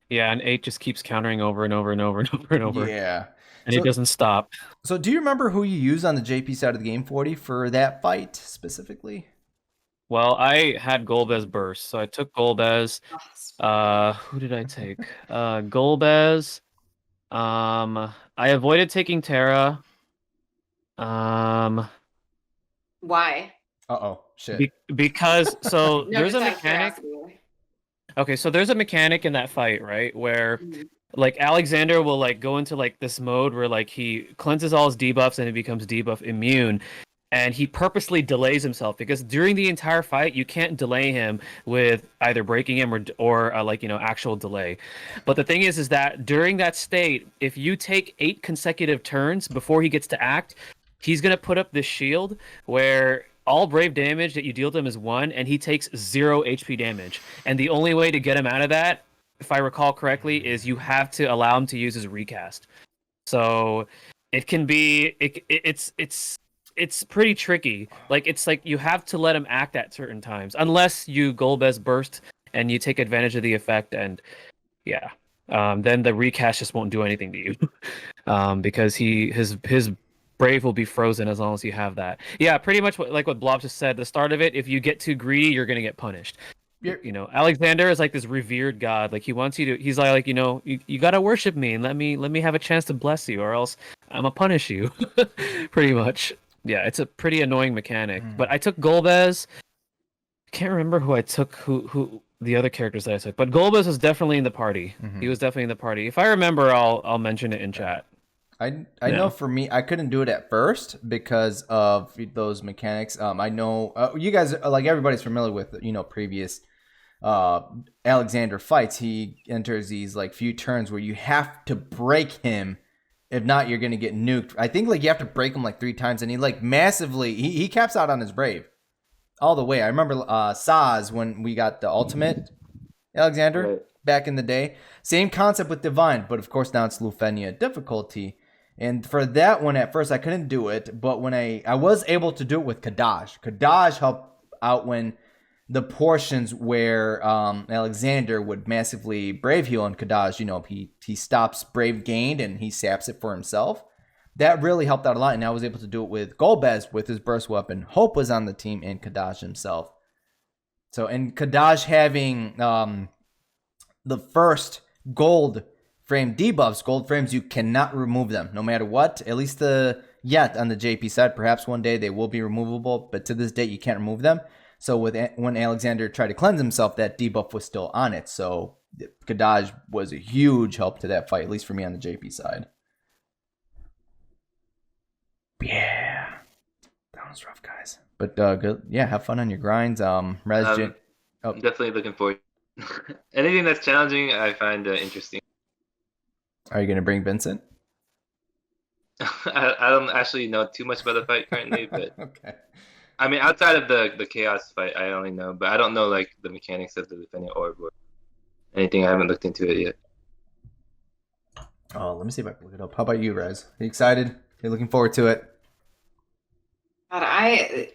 Yeah, and 8 just keeps countering over and over and over and over and over. Yeah, and it doesn't stop. So do you remember who you used on the JP side of the game, 40, for that fight specifically? Well, I had Golbez burst, so I took Golbez. Who did I take? Golbez. I avoided taking Terra. Why? Shit. Because so No, there's a mechanic. Okay, so there's a mechanic in that fight, right, where like Alexander will like go into like this mode where like he cleanses all his debuffs and he becomes debuff immune. And he purposely delays himself because during the entire fight you can't delay him with either breaking him or like, you know, actual delay. But the thing is that during that state, if you take 8 consecutive turns before he gets to act, he's gonna put up this shield where all brave damage that you deal to him is 1, and he takes 0 HP damage. And the only way to get him out of that, if I recall correctly, is you have to allow him to use his recast. So it can be it's pretty tricky. Like it's like you have to let him act at certain times, unless you Golbez burst and you take advantage of the effect, and yeah, then the recast just won't do anything to you, because his brave will be frozen as long as you have that. Yeah, pretty much like what Blob just said. The start of it, if you get too greedy, you're gonna get punished. You know, Alexander is like this revered god. Like he wants you to. He's like, you know, you gotta worship me and let me have a chance to bless you, or else I'm gonna punish you. Pretty much. Yeah, it's a pretty annoying mechanic. But I took Golbez. Can't remember who I took. Who the other characters that I took. But Golbez was definitely in the party. He was definitely in the party. If I remember, I'll mention it in chat. I know for me, I couldn't do it at first because of those mechanics. I know you guys, like everybody's familiar with, you know, previous Alexander fights. He enters these like few turns where you have to break him. If not, you're gonna get nuked. I think like you have to break him like 3 times, and he like massively he caps out on his brave all the way. I remember Saz when we got the ultimate Alexander back in the day. Same concept with Divine, but of course now it's Lufenia difficulty. And for that one, at first I couldn't do it, but when I was able to do it with Kadaj. Kadaj helped out when the portions where Alexander would massively brave heal, and Kadaj, you know, he stops brave gained and he saps it for himself. That really helped out a lot, and I was able to do it with Golbez with his burst weapon. Hope was on the team, and Kadaj himself. So, and Kadaj having the first gold frame debuffs, gold frames, you cannot remove them no matter what. At least yet on the JP side, perhaps one day they will be removable, but to this date you can't remove them. So when Alexander tried to cleanse himself, that debuff was still on it. So Kadaj was a huge help to that fight, at least for me on the JP side. Yeah, that was rough, guys. But good, yeah. Have fun on your grinds. I'm definitely looking forward. Anything that's challenging, I find interesting. Are you gonna bring Vincent? I don't actually know too much about the fight currently, but okay. I mean, outside of the chaos fight, I only know, but I don't know like the mechanics of the defending orb or anything. I haven't looked into it yet. Oh, let me see if I can look it up. How about you, Rez? Are you excited? You're looking forward to it? God, I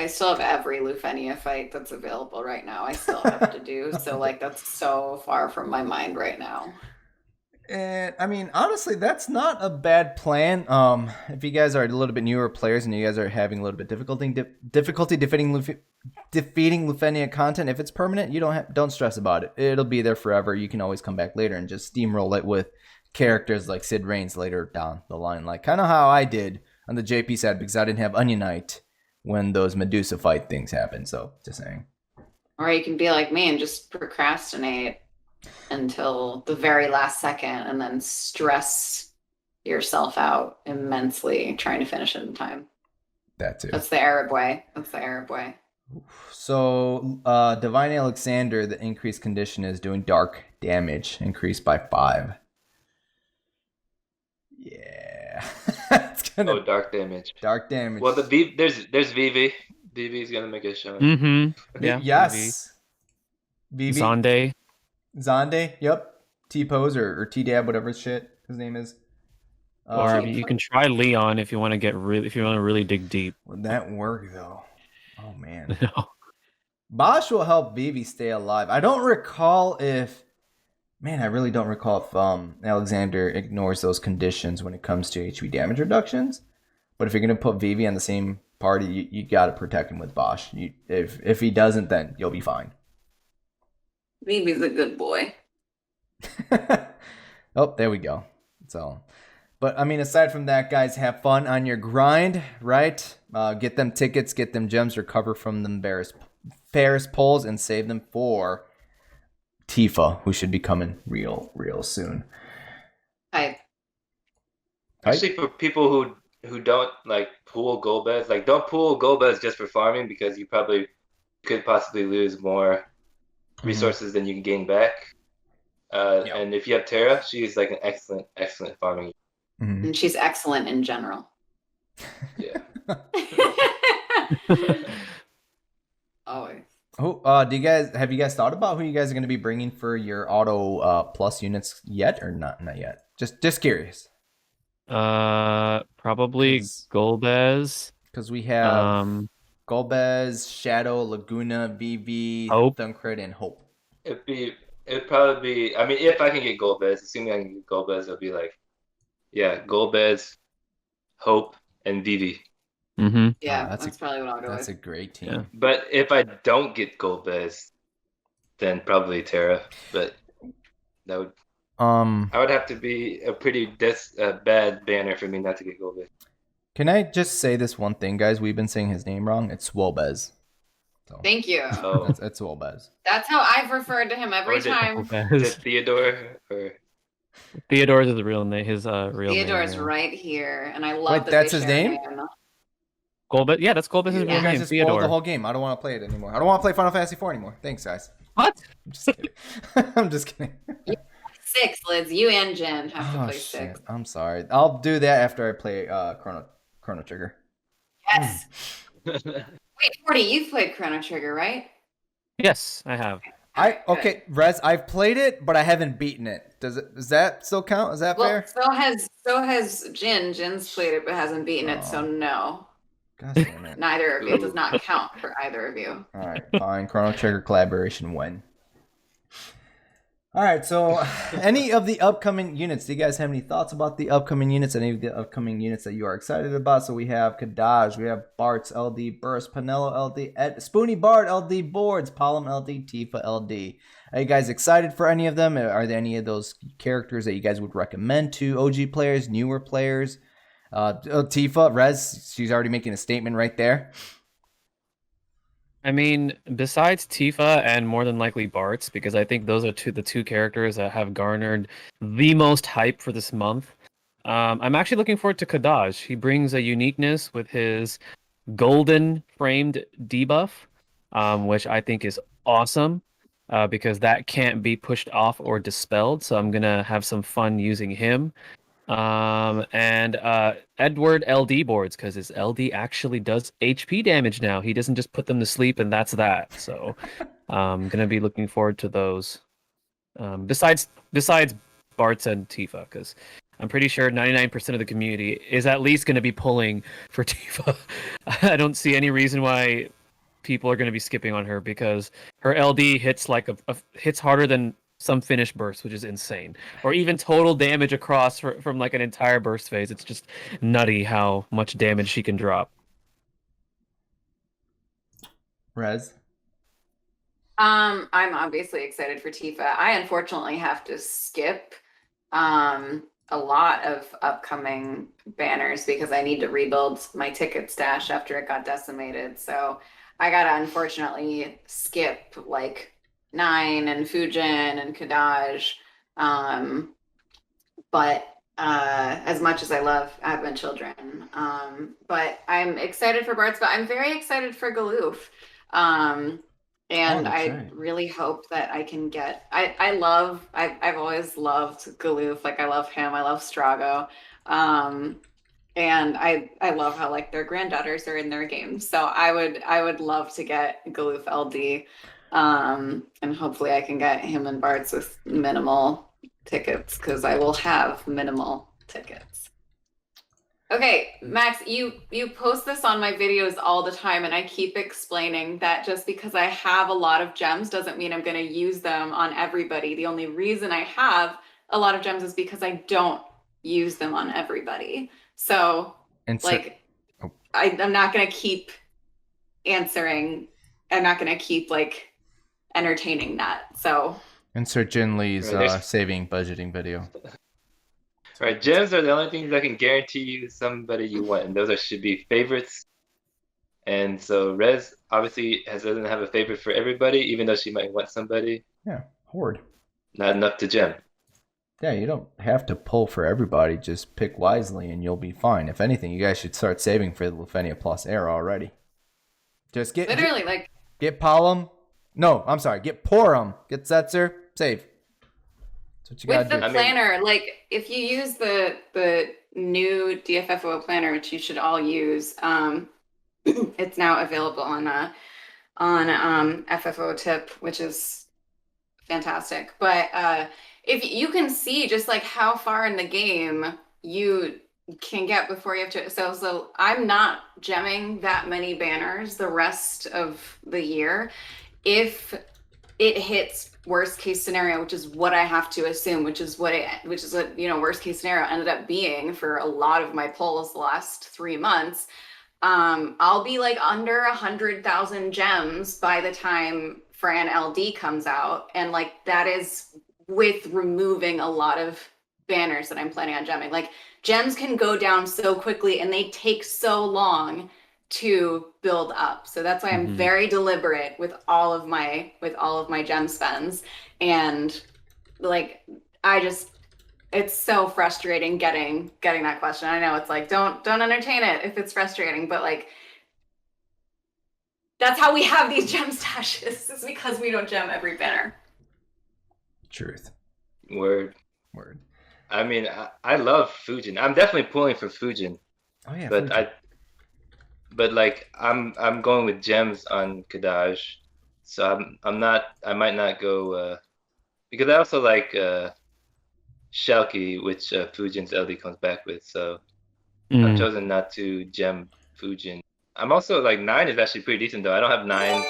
still have every Lufenia fight that's available right now. I still have to do, so like that's so far from my mind right now. And I mean, honestly, that's not a bad plan. If you guys are a little bit newer players and you guys are having a little bit difficulty defeating Lufenia content, if it's permanent, you don't stress about it. It'll be there forever. You can always come back later and just steamroll it with characters like Sid Reigns later down the line, like kind of how I did on the JP side because I didn't have Onion Knight when those Medusa fight things happened. So just saying. Or you can be like me and just procrastinate until the very last second and then stress yourself out immensely trying to finish it in time. That too. That's the Arab way. So Divine Alexander, the increased condition is doing dark damage, increased by 5. Yeah. It's gonna dark damage. Dark damage. Well, there's Vivi. Vivi's gonna make a shot. Mm-hmm. Yeah. Yes. Vivi. Zonde. Yep. T-Pose or T-Dab, whatever shit his name is. Or you can try Leon if you want to really dig deep. Would that work though? Oh man. No. Bosch will help Vivi stay alive. I don't recall if I really don't recall if Alexander ignores those conditions when it comes to HP damage reductions. But if you're gonna put Vivi on the same party, you gotta protect him with Bosch. If he doesn't, then you'll be fine. Vivi's a good boy. Oh, there we go. So, but I mean, aside from that, guys, have fun on your grind, right? Get them tickets, get them gems, recover from them Ferris pulls, and save them for Tifa, who should be coming real soon. Actually, for people who don't like pool Golbez, like don't pool Golbez just for farming because you probably could possibly lose more resources than you can gain back. And if you have Terra, she's like an excellent farming. Mm-hmm. And she's excellent in general. Yeah. Always. Oh, have you guys thought about who you guys are going to be bringing for your auto plus units yet or not? Not yet. Just curious. Probably Golbez. Because we have Golbez, Shadow, Laguna, VV, Hope, Thunkred, and Hope. It'd probably be. I mean, if I can get Golbez, assuming I can get Golbez, it'll be like, Golbez, Hope, and Vivi. Mm-hmm. Yeah, that's probably what I'll go with. That's a great team. Yeah. But if I don't get Golbez, then probably Terra. But that would. I would have to be a pretty bad banner for me not to get Golbez. Can I just say this one thing, guys? We've been saying his name wrong. It's Swolbez. So, Thank you. Oh. It's Swolbez. That's how I've referred to him every time. Is it Theodore or? Theodore's is the real name. His real name. Theodore's right here, and I love that that's they his share name? Golbez. Yeah, that's Golbez's You real guys name. just spoiled Theodore. the whole game. I don't want to play it anymore. I don't want to play Final Fantasy 4 anymore. Thanks, guys. What? I'm just kidding. I'm just kidding. 6, Liz. You and Jen have to play 6. I'm sorry. I'll do that after I play Chrono Trigger. Yes. Wait, 40, you've played Chrono Trigger, right? Yes, I have. Okay, Rez, I've played it, but I haven't beaten it. Does that still count? Is that fair? So has Jin. Jin's played it but hasn't beaten it, so no. God damn it. Neither of you. It does not count for either of you. All right, fine. Chrono Trigger collaboration when? All right, so any of the upcoming units, do you guys have any thoughts about the upcoming units? Any of the upcoming units that you are excited about? So we have Kadaj, we have Bartz LD, Burst, Panello LD, Spoonie Bard LD, Boards, Palom LD, Tifa LD. Are you guys excited for any of them? Are there any of those characters that you guys would recommend to OG players, newer players? Tifa, Rez, she's already making a statement right there. I mean, besides Tifa and more than likely Bartz, because I think those are the two characters that have garnered the most hype for this month. I'm actually looking forward to Kadaj. He brings a uniqueness with his golden framed debuff, which I think is awesome, because that can't be pushed off or dispelled. So I'm gonna have some fun using him. And Edward LD boards, because his LD actually does HP damage now. He doesn't just put them to sleep and that's that. So I'm gonna be looking forward to those. Besides Bartz and Tifa, because I'm pretty sure 99% of the community is at least gonna be pulling for Tifa. I don't see any reason why people are gonna be skipping on her, because her LD hits hits harder than some finished burst, which is insane, or even total damage across from like an entire burst phase. It's just nutty how much damage she can drop. Rez? I'm obviously excited for Tifa. I unfortunately have to skip a lot of upcoming banners because I need to rebuild my ticket stash after it got decimated. So I gotta unfortunately skip like Nine and Fujin and Kadaj. But as much as I love Advent Children, but I'm excited for Bart's, but I'm very excited for Galoof. And I right. really hope that I can get. I've always loved Galoof. Like I love him. I love Strago. And I love how like their granddaughters are in their games. So I would love to get Galoof LD. And hopefully I can get him and Bart's with minimal tickets because I will have minimal tickets. Okay, Max, you post this on my videos all the time, and I keep explaining that just because I have a lot of gems doesn't mean I'm going to use them on everybody. The only reason I have a lot of gems is because I don't use them on everybody. So, like, I'm not going to keep answering. I'm not going to keep, like, entertaining that. So... Insert Jin Lee's saving budgeting video. Right, gems are the only things that can guarantee you somebody you want, and those should be favorites. And so Rez obviously doesn't have a favorite for everybody, even though she might want somebody. Yeah, Horde. Not enough to gem. Yeah, you don't have to pull for everybody. Just pick wisely, and you'll be fine. If anything, you guys should start saving for the Lufenia Plus era already. Just get get Palom. No, I'm sorry. Get Porum. Get Setzer. Save. That's what you with the planner, like if you use the new DFFOO planner, which you should all use, it's now available on FFO tip, which is fantastic. But if you can see just like how far in the game you can get before you have to, so I'm not gemming that many banners the rest of the year. If it hits worst case scenario, which is what I have to assume, which is what worst case scenario ended up being for a lot of my polls the last 3 months. I'll be like under 100,000 gems by the time Fran LD comes out, and like that is with removing a lot of banners that I'm planning on gemming. Like gems can go down so quickly, and they take so long to build up. So that's why I'm very deliberate with all of my gem spends. And like it's so frustrating getting that question. I know it's like don't entertain it if it's frustrating, but like that's how we have these gem stashes. It's because we don't gem every banner. Truth. Word. I mean, I love Fujin. I'm definitely pulling for Fujin. Oh yeah, but Fujin. But like I'm going with gems on Kadaj, so I might not go because I also like Shelky, which Fujin's LD comes back with. So I've chosen not to gem Fujin. I'm also like 9 is actually pretty decent though. I don't have 9's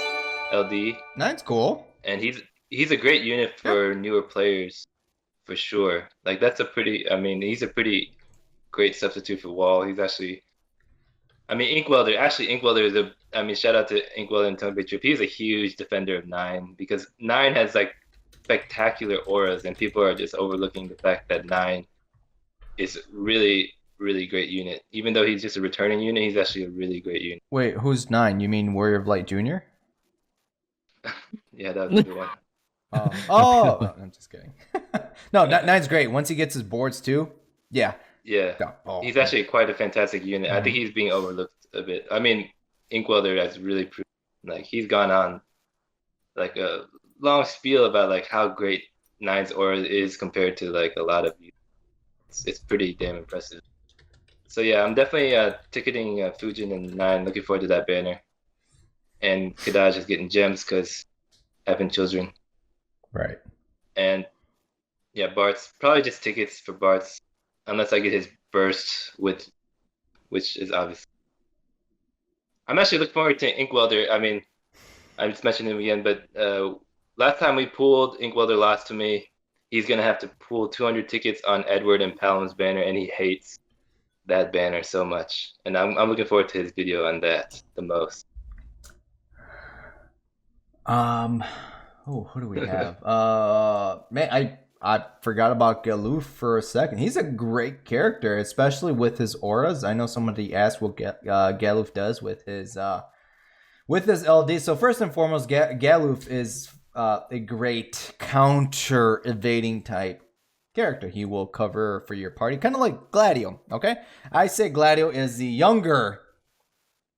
LD. 9's cool, and he's a great unit for newer players for sure. Like he's a pretty great substitute for Wall. He's actually. Inkwelder is shout out to Inkwelder and Tone Trip. He's a huge defender of 9 because 9 has like spectacular auras, and people are just overlooking the fact that 9 is really, really great unit. Even though he's just a returning unit, he's actually a really great unit. Wait, who's 9? You mean Warrior of Light Jr.? Yeah, that was the one. Oh, I'm just kidding. No, 9's great. Once he gets his boards too, yeah. Yeah, he's actually quite a fantastic unit. I think he's being overlooked a bit. Inkwelder has really proved, like he's gone on like a long spiel about like how great 9's aura is compared to like a lot of units. It's pretty damn impressive. So yeah, I'm definitely ticketing Fujin and 9. Looking forward to that banner. And Kadaj is getting gems because having children. Right. And yeah, Bart's probably just tickets for Bart's. Unless I get his burst which is obvious. I'm actually looking forward to Inkwelder. I just mentioned him again, but last time we pulled Inkwelder lost to me. He's gonna have to pull 200 tickets on Edward and Palom's banner, and he hates that banner so much. And I'm looking forward to his video on that the most. Who do we have? Man, I forgot about Galoof for a second. He's a great character, especially with his auras. I know somebody asked what Galoof does with his LD. So first and foremost, Galoof is a great counter evading type character. He will cover for your party, kind of like Gladio. Okay, I say Gladio is the younger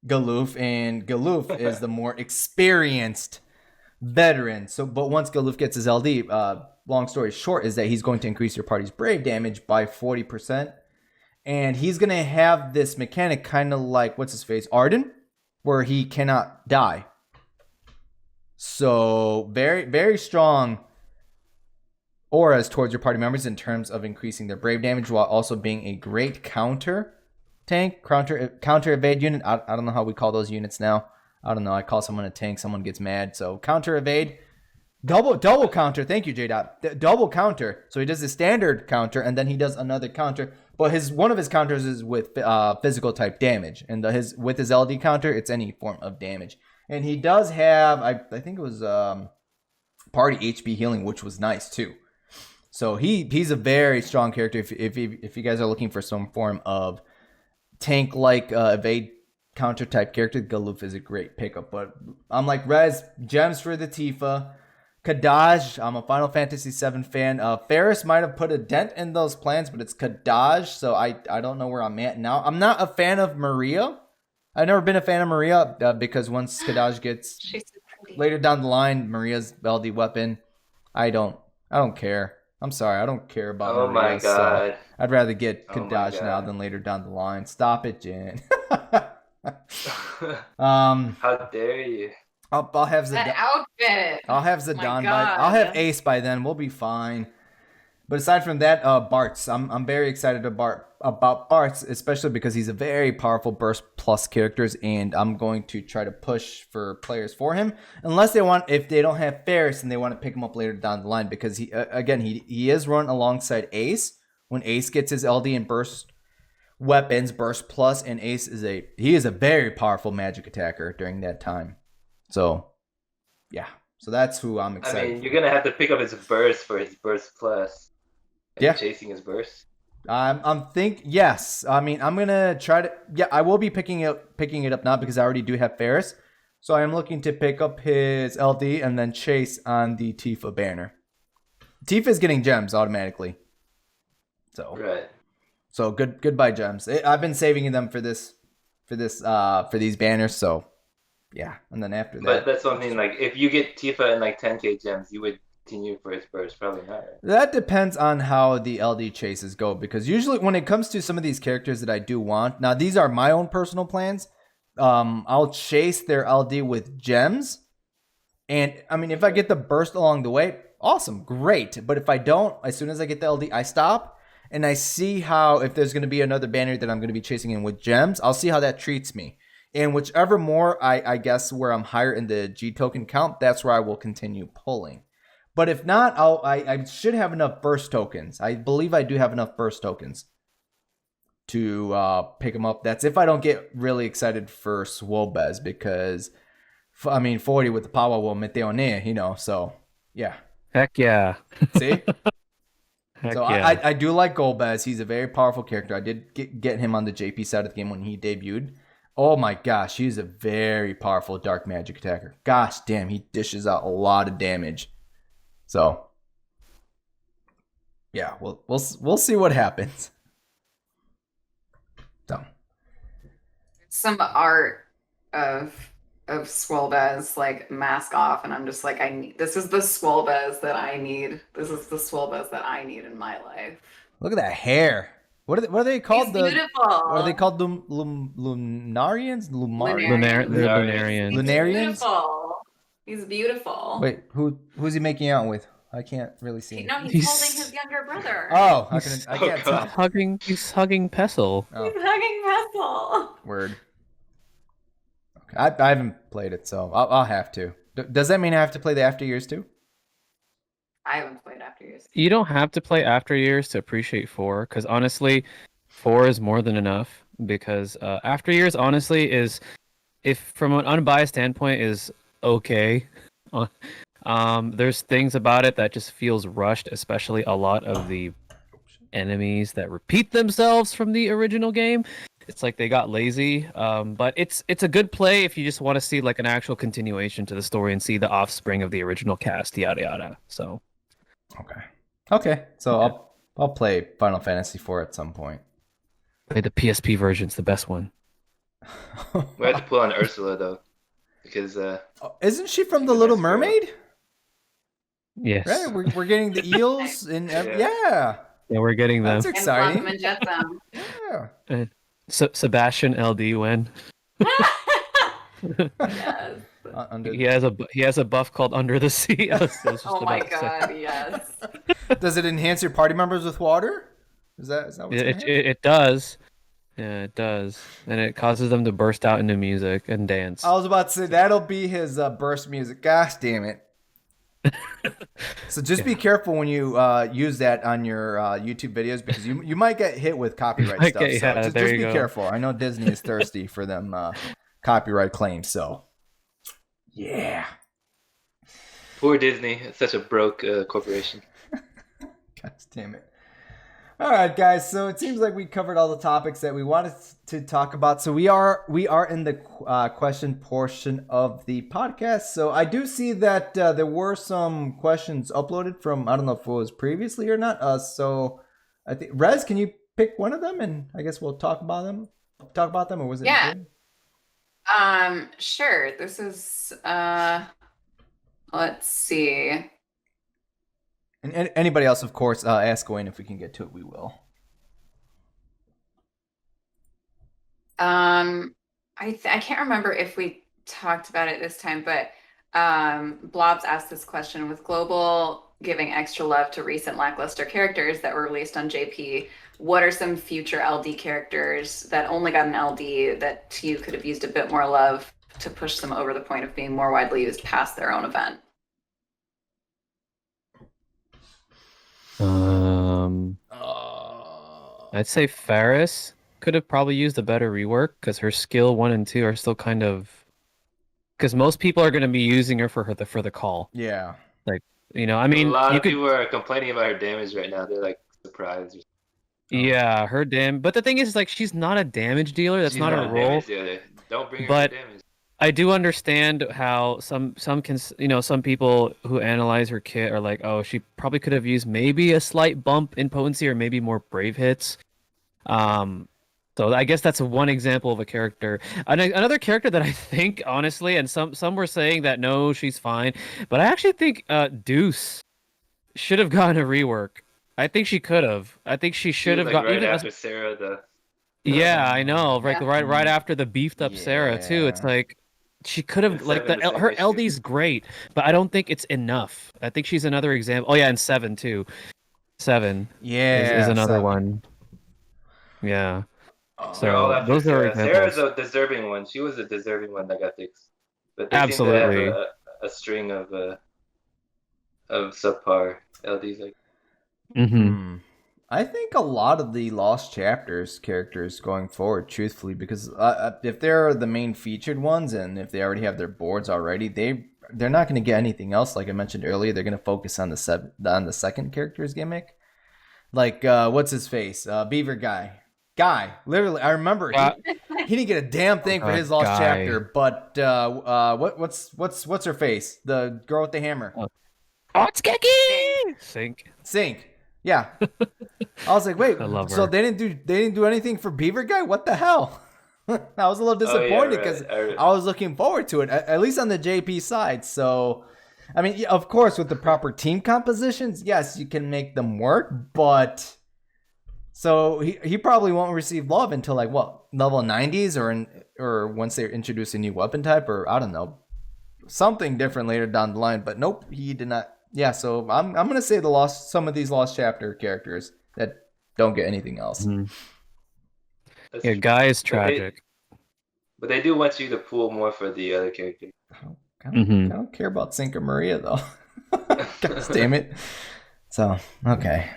Galoof, and Galoof is the more experienced veteran. So, but once Galoof gets his LD, long story short, is that he's going to increase your party's brave damage by 40%, and he's gonna have this mechanic, kind of like what's his face, Arden, where he cannot die. So very, very strong auras towards your party members in terms of increasing their brave damage, while also being a great counter tank, counter evade unit. I don't know how we call those units now. I don't know. I call someone a tank, someone gets mad. So counter evade, double counter. Thank you, J-Dot. Double counter. So he does the standard counter, and then he does another counter. But one of his counters is with physical type damage, and with his LD counter, it's any form of damage. And he does have, I think it was party HP healing, which was nice too. So he's a very strong character. If you guys are looking for some form of tank like evade counter type character, Galoof is a great pickup. But I'm like Rez, gems for the Tifa. Kadaj, I'm a Final Fantasy VII fan. Ferris might have put a dent in those plans, but it's Kadaj, so I don't know where I'm at now. I'm not a fan of Maria. I've never been a fan of Maria because once Kadaj gets later down the line, Maria's LD weapon, I don't care. I'm sorry, I don't care about Maria. Oh my god. So I'd rather get Kadaj now than later down the line. Stop it, Jen. How dare you? I'll have Zidane. That outfit. I'll have Zidane I'll have Ace by then. We'll be fine. But aside from that, Bartz. I'm very excited about Bartz, especially because he's a very powerful burst plus characters, and I'm going to try to push for players for him, if they don't have Ferris and they want to pick him up later down the line, because he is run alongside Ace. When Ace gets his LD and burst weapons, burst plus, and Ace is a very powerful magic attacker during that time. So, yeah. So that's who I'm excited. I mean, you're gonna have to pick up his burst for his burst plus. Yeah. Chasing his burst. Yes. I mean, I'm gonna try to. Yeah, I will be picking it up now because I already do have Ferris. So I am looking to pick up his LD and then chase on the Tifa banner. Tifa is getting gems automatically. So right. So goodbye gems. I've been saving them for these banners. So. Yeah, and then after that. But that's what I mean. Like, if you get Tifa and like 10k gems, you would continue for his burst, probably not. Right? That depends on how the LD chases go, because usually when it comes to some of these characters that I do want, now these are my own personal plans. I'll chase their LD with gems, and I mean, if I get the burst along the way, awesome, great. But if I don't, as soon as I get the LD, I stop and I see how, if there's going to be another banner that I'm going to be chasing in with gems, I'll see how that treats me. And whichever more I guess where I'm higher in the G token count, that's where I will continue pulling. But if not, I should have enough burst tokens. I believe I do have enough burst tokens to pick them up. That's if I don't get really excited for Swobez, because I mean 40 with the power will meteo, so yeah. Heck yeah. See? Heck so yeah. I do like Golbez. He's a very powerful character. I did get him on the JP side of the game when he debuted. Oh my gosh, he's a very powerful dark magic attacker. Gosh damn, he dishes out a lot of damage. So, yeah, we'll see what happens. So, some art of Swolbez like mask off, and I'm just like, this is the Swolbez that I need. This is the Swolbez that I need in my life. Look at that hair. What are they called? He's beautiful. What are they called? Lunarians? Lunarians. Lunarians? He's beautiful. Wait, who's he making out with? I can't really see. No, he's holding his younger brother. Oh, I can't tell. He's hugging Pestle. Oh. He's hugging Pestle. Word. Okay. I haven't played it, so I'll have to. Does that mean I have to play the after years too? I haven't played After Years. You don't have to play After Years to appreciate 4, because honestly, 4 is more than enough. Because After Years, honestly, is, if from an unbiased standpoint, is okay. There's things about it that just feels rushed, especially a lot of the enemies that repeat themselves from the original game. It's like they got lazy. But it's a good play if you just want to see like an actual continuation to the story and see the offspring of the original cast, yada yada. So okay. So I'll play Final Fantasy 4 at some point. play the PSP version's the best one. We have to pull on Ursula though, because Isn't she from The Little Mermaid? Yes. Right, we're getting the eels and yeah. Yeah, we're getting them. That's exciting. And Jetsam. Yeah. Sebastian LD when Yes. Under... he has a buff called Under the Sea. Oh my god, yes. Does it enhance your party members with water? Is that what's gonna happen? It does. Yeah, it does, and it causes them to burst out into music and dance. I was about to say that'll be his burst music. Gosh damn it! So just be careful when you use that on your YouTube videos, because you might get hit with copyright stuff. Okay, So yeah, just be careful. I know Disney is thirsty for them copyright claims. So yeah. poor Disney, it's such a broke corporation. God damn it. All right, guys. So it seems like we covered all the topics that we wanted to talk about. So we are in the question portion of the podcast. So I do see that there were some questions uploaded from, I don't know if it was previously or not. So I think Rez, can you pick one of them, and I guess we'll talk about them. Or was it? Yeah. Good? Sure. This is let's see. And anybody else, of course, ask away, and if we can get to it, we will. I can't remember if we talked about it this time, but Blobs asked this question: with Global giving extra love to recent lackluster characters that were released on JP, what are some future LD characters that only got an LD that TU could have used a bit more love to push them over the point of being more widely used past their own event? I'd say Faris could have probably used a better rework, because her skill 1 and 2 are still kind of, because most people are going to be using her for the call. Yeah. Like, I mean, a lot of people are complaining about her damage right now. They're like surprised. Yeah, her but the thing is, like, she's not a damage dealer. That's not her role. Don't bring her But damage. I do understand how some people who analyze her kit are like, oh, she probably could have used maybe a slight bump in potency or maybe more brave hits. So I guess that's one example of a character. Another character that I think, honestly, and some were saying that no, she's fine, but I actually think Deuce should have gotten a rework. I think she could have. I think she should have gotten right after Sarah. Yeah, I know. Like Yeah. right after the beefed up Sarah too. It's like she could have, like, her LD's great, but I don't think it's enough. I think she's another example. Oh yeah, and 7 too. 7 is another 7. one. Yeah. They're all So after those are Sarah. examples. Sarah's a deserving one. She was a deserving one that got fixed. But they Absolutely. seem to have a string of subpar LDs. Like, I think a lot of the Lost Chapters characters going forward, truthfully, because if they're the main featured ones and if they already have their boards already, they're not going to get anything else. Like I mentioned earlier, they're going to focus on the second character's gimmick. Like what's his face? Beaver guy. Literally, I remember he didn't get a damn thing for his Lost Chapter. But what's her face? The girl with the hammer. Sink. Yeah. I was like, wait, I love so her. they didn't do anything for Beaver Guy? What the hell? I was a little disappointed because I was looking forward to it, at least on the JP side. So, I mean, of course, with the proper team compositions, yes, you can make them work, but so he probably won't receive love until like what, level 90s or once they introduce a new weapon type, or I don't know, something different later down the line. But nope, he did not. Yeah, so I'm gonna say some of these Lost Chapter characters that don't get anything else. Yeah, Guy is tragic. But they do want you to pull more for the other character. I don't care about Cinco Maria though. God damn it. So, okay.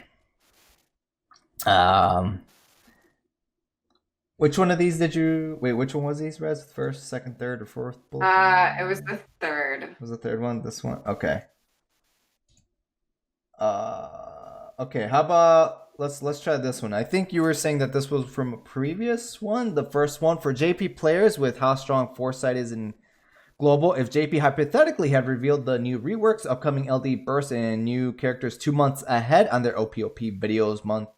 Which one of these did you wait? Which one was these, Rez? First, second, third, or fourth? It was the third. Was the third one? This one? Okay. Okay. How about let's try this one. I think you were saying that this was from a previous one, the first one for JP players with how strong Foresight is in global. If JP hypothetically had revealed the new reworks, upcoming LD bursts, and new characters 2 months ahead on their OPOP videos month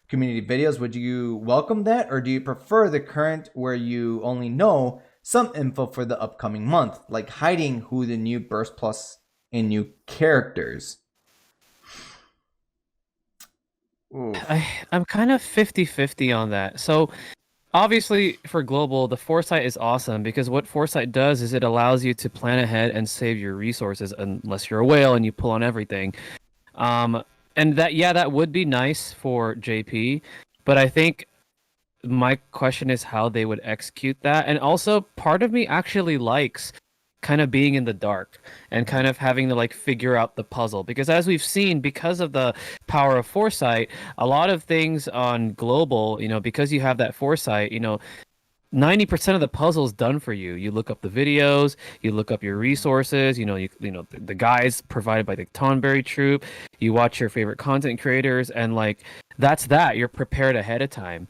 community videos, would you welcome that, or do you prefer the current where you only know some info for the upcoming month, like hiding who the new burst plus and new characters? I'm kind of 50-50 on that. So obviously for global, the Foresight is awesome because what Foresight does is it allows you to plan ahead and save your resources unless you're a whale and you pull on everything. And that would be nice for JP, but I think my question is how they would execute that. And also part of me actually likes kind of being in the dark and kind of having to like figure out the puzzle, because as we've seen, because of the power of Foresight, a lot of things on global, because you have that Foresight, 90% of the puzzle's done for you. You look up the videos, you look up your resources, the guides provided by the Tonberry Troop, you watch your favorite content creators, and like that you're prepared ahead of time.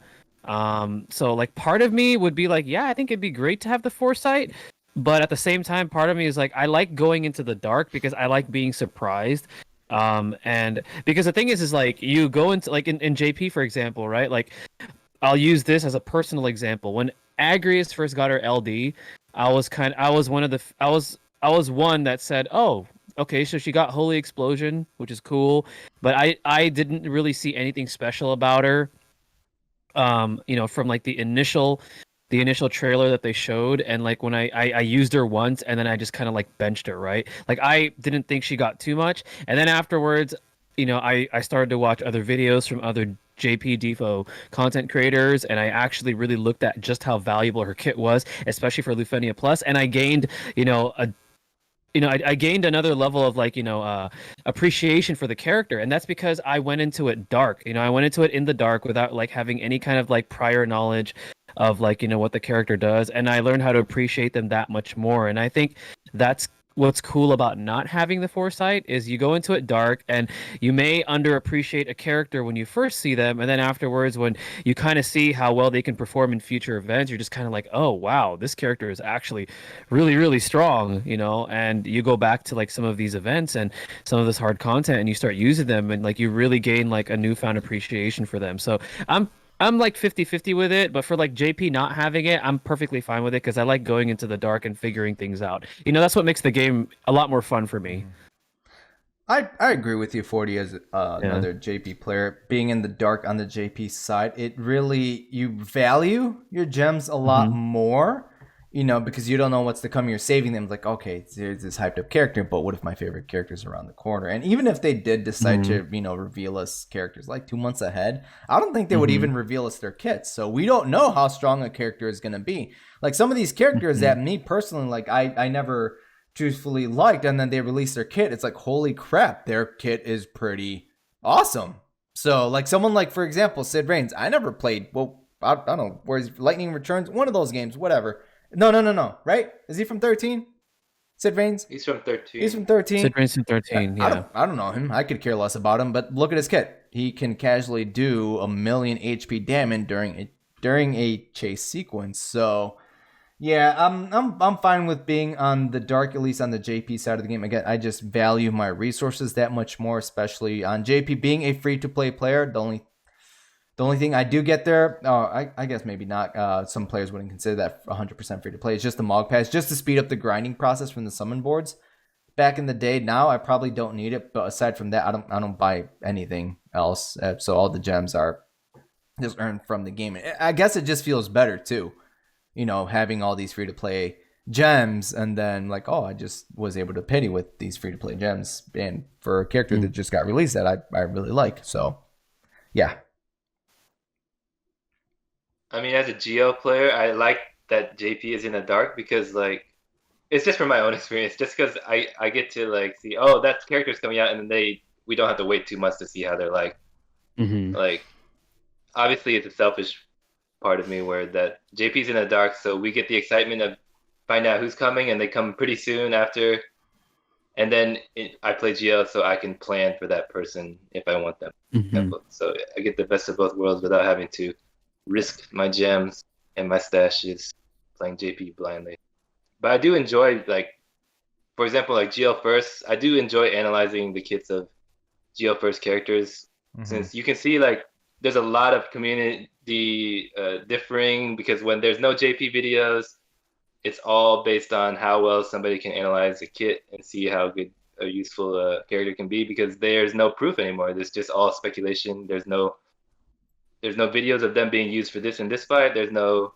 So like part of me would be like, yeah, I think it'd be great to have the Foresight, but at the same time, part of me is like, I like going into the dark because I like being surprised. And because the thing is like you go into like in JP, for example, right? Like I'll use this as a personal example. When Agrius first got her LD, I was one that said, "Oh, okay, so she got Holy Explosion, which is cool," but I didn't really see anything special about her. From like the initial trailer that they showed, and like when I used her once and then I just kind of like benched her, right? Like I didn't think she got too much, and then afterwards, I started to watch other videos from other JP DFFOO content creators, and I actually really looked at just how valuable her kit was, especially for Lufenia Plus, and I gained, I gained another level of like, appreciation for the character, and that's because I went into it dark. I went into it in the dark without like having any kind of like prior knowledge of like, what the character does, and I learned how to appreciate them that much more. And I think that's what's cool about not having the Foresight, is you go into it dark and you may underappreciate a character when you first see them, and then afterwards when you kind of see how well they can perform in future events, you're just kind of like, oh wow, this character is actually really, really strong, and you go back to like some of these events and some of this hard content and you start using them, and like you really gain like a newfound appreciation for them. So I'm like 50-50 with it, but for like JP not having it, I'm perfectly fine with it because I like going into the dark and figuring things out. That's what makes the game a lot more fun for me. I agree with you, 40, as another JP player. Being in the dark on the JP side, it really, you value your gems a lot more, because you don't know what's to come. You're saving them like, okay, there's this hyped up character, but what if my favorite character's around the corner? And even if they did decide to, reveal us characters like 2 months ahead, I don't think they would even reveal us their kits. So we don't know how strong a character is going to be. Like some of these characters that me personally, like I never truthfully liked, and then they release their kit, it's like, holy crap, their kit is pretty awesome. So like someone like, for example, Sid Reigns, I never played, well, I don't know, where's Lightning Returns, one of those games, whatever. No, right? Is he from 13? Sid Reigns? He's from 13. He's from 13. Sid Reigns from 13, yeah. I don't know him. I could care less about him, but look at his kit. He can casually do 1,000,000 HP damage during a chase sequence. So, yeah, I'm fine with being on the dark, at least on the JP side of the game. Again, I just value my resources that much more, especially on JP being a free-to-play player. The only thing I do get there, I guess maybe not, some players wouldn't consider that 100% free to play. It's just the Mog Pass, just to speed up the grinding process from the summon boards. Back in the day, now I probably don't need it, but aside from that, I don't buy anything else. So all the gems are just earned from the game. I guess it just feels better too, having all these free to play gems, and then like, oh, I just was able to pity with these free to play gems, and for a character that just got released that I really like. So yeah. I mean, as a Geo player, I like that JP is in the dark because, like, it's just from my own experience. Just because I get to like see, oh, that character's coming out, and then we don't have to wait too much to see how they're like. Mm-hmm. Like, obviously, it's a selfish part of me where that JP's in the dark, so we get the excitement of finding out who's coming, and they come pretty soon after. And then I play GL, so I can plan for that person if I want them. Mm-hmm. So I get the best of both worlds without having to risk my gems and my stashes playing JP blindly. But I do enjoy, like, for example, like GL first. I do enjoy analyzing the kits of GL first characters, since you can see like there's a lot of community differing, because when there's no JP videos, it's all based on how well somebody can analyze a kit and see how good a useful character can be, because there's no proof anymore. There's just all speculation. There's no videos of them being used for this and this fight. There's no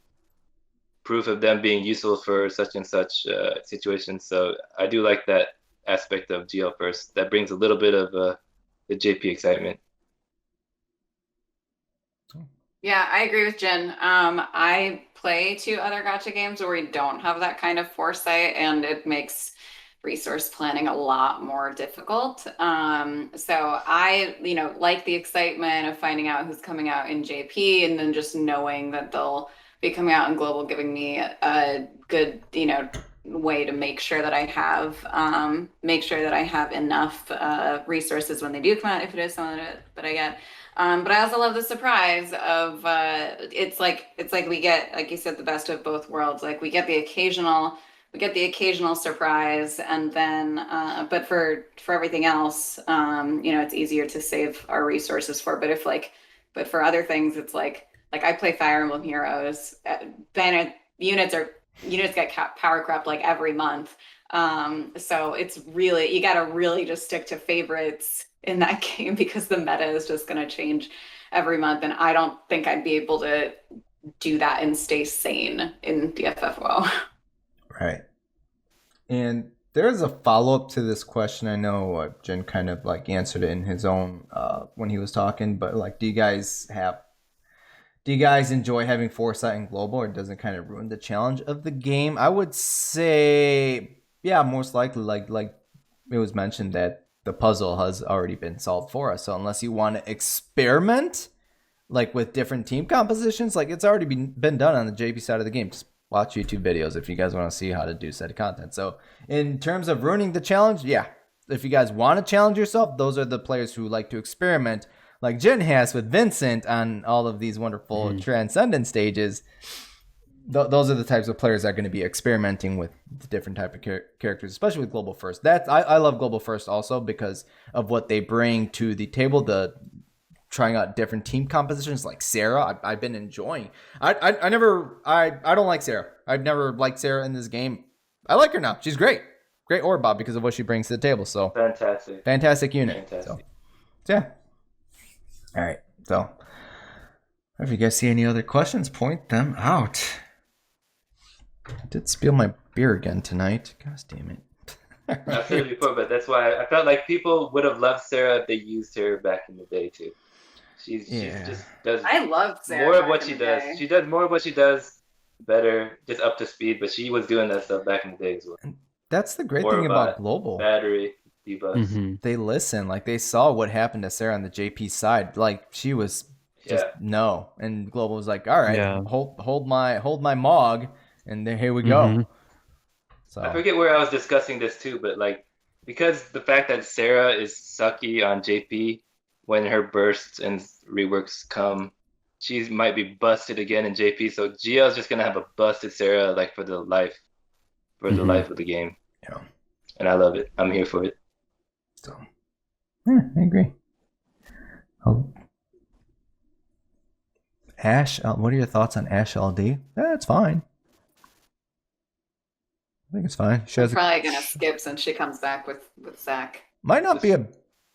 proof of them being useful for such and such situations. So I do like that aspect of GL first. That brings a little bit of the JP excitement. Yeah, I agree with Jin. I play 2 other gacha games where we don't have that kind of foresight, and it makes resource planning a lot more difficult. So I, like the excitement of finding out who's coming out in JP, and then just knowing that they'll be coming out in global, giving me a good, way to make sure that I have enough resources when they do come out, if it is something that I get. But I also love the surprise of it's like we get, like you said, the best of both worlds. Like we get the occasional surprise, and then but for everything else, it's easier to save our resources for. But for other things, it's like I play Fire Emblem Heroes. Banner units get power crept like every month. So it's really, you gotta really just stick to favorites in that game, because the meta is just going to change every month, and I don't think I'd be able to do that and stay sane in DFFOO. Right. And there's a follow-up to this question. I know Jin kind of like answered it in his own when he was talking, but like, do you guys enjoy having foresight in global, or does it kind of ruin the challenge of the game? I would say, yeah, most likely, like it was mentioned that the puzzle has already been solved for us. So unless you want to experiment, like with different team compositions, like it's already been done on the JP side of the game. Just watch YouTube videos if you guys want to see how to do set content. So in terms of ruining the challenge, yeah, if you guys want to challenge yourself, those are the players who like to experiment, like Jin has with Vincent on all of these wonderful Transcendence stages. Those are the types of players that are going to be experimenting with the different type of characters, especially with Global First. I love Global First also because of what they bring to the table, the trying out different team compositions like Sarah. I've been enjoying. I don't like Sarah. I've never liked Sarah in this game. I like her now. She's great. Great Orbob because of what she brings to the table. So fantastic unit. Fantastic. So yeah. All right. So if you guys see any other questions, point them out. I did spill my beer again tonight. Gosh damn it. I've said it before, but that's why I felt like people would have loved Sarah if they used her back in the day too. She's just does. I love Sarah. More of what she does. She does more of what she does better, just up to speed. But she was doing that stuff back in the day as well. And that's the great thing about Global. Battery debuffs. Mm-hmm. They listen. Like they saw what happened to Sarah on the JP side. Like she was just no, and Global was like, all right, hold my Mog. And then here we go. Mm-hmm. So I forget where I was discussing this too, but like because the fact that Sarah is sucky on JP, when her bursts and reworks come, she might be busted again in JP. So GL is just gonna have a busted Sarah like for the life of the game. Yeah, and I love it. I'm here for it. So yeah, I agree. Ash, what are your thoughts on Ash LD? It's fine. I think it's fine. I'm probably gonna skip since she comes back with Zach. Might not be a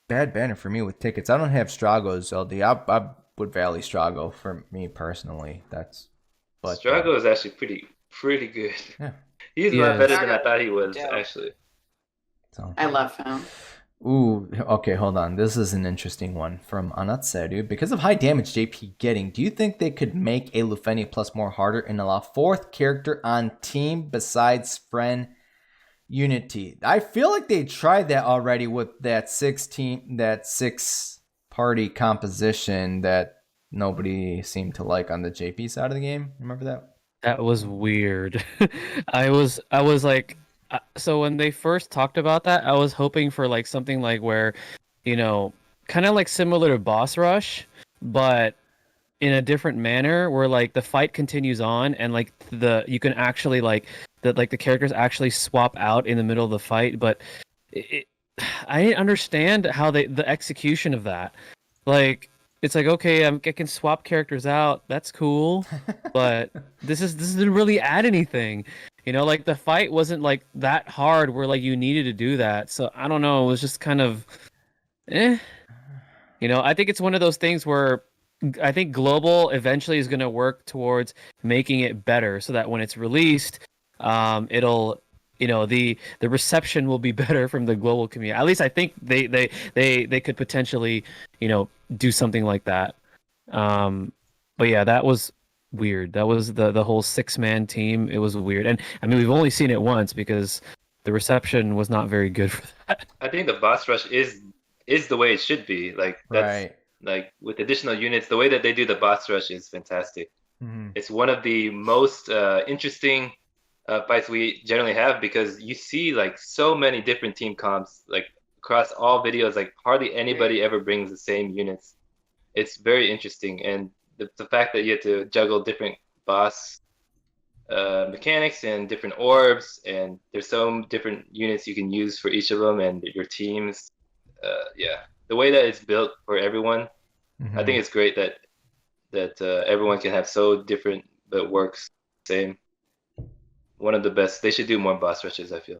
bad banner for me with tickets. I don't have Strago's LD. I would value Strago for me personally. Strago is actually pretty good. Yeah. He's a lot better than I thought he was, actually. So I love him. Ooh, okay, hold on. This is an interesting one from Anatseru. Because of high damage JP getting, do you think they could make a Lufenia plus more harder and allow 4th character on team besides friend unity. I feel like they tried that already with that 6-party composition that nobody seemed to like on the JP side of the game. Remember that? That was weird. I was like, so when they first talked about that, I was hoping for like something like where, kind of like similar to Boss Rush, but in a different manner, where like the fight continues on and like you can actually the characters actually swap out in the middle of the fight. But I didn't understand how the execution of that, like. It's like, okay, I can swap characters out. That's cool, but this didn't really add anything. Like the fight wasn't like that hard where like you needed to do that. So I don't know. It was just kind of, I think it's one of those things where I think Global eventually is going to work towards making it better so that when it's released, it'll. The reception will be better from the global community. At least I think they could potentially, do something like that. But yeah, that was weird. That was the whole 6-man team. It was weird. And I mean, we've only seen it once because the reception was not very good for that. I think the boss rush is the way it should be. Like that's Right. like with additional units, the way that they do the boss rush is fantastic. Mm-hmm. It's one of the most interesting fights we generally have because you see like so many different team comps like across all videos. Like hardly anybody ever brings the same units. It's very interesting, and the fact that you have to juggle different boss mechanics and different orbs, and there's so different units you can use for each of them and your teams. Yeah, the way that it's built for everyone, Mm-hmm. I think it's great that everyone can have so different but works same. One of the best. They should do more boss rushes, I feel.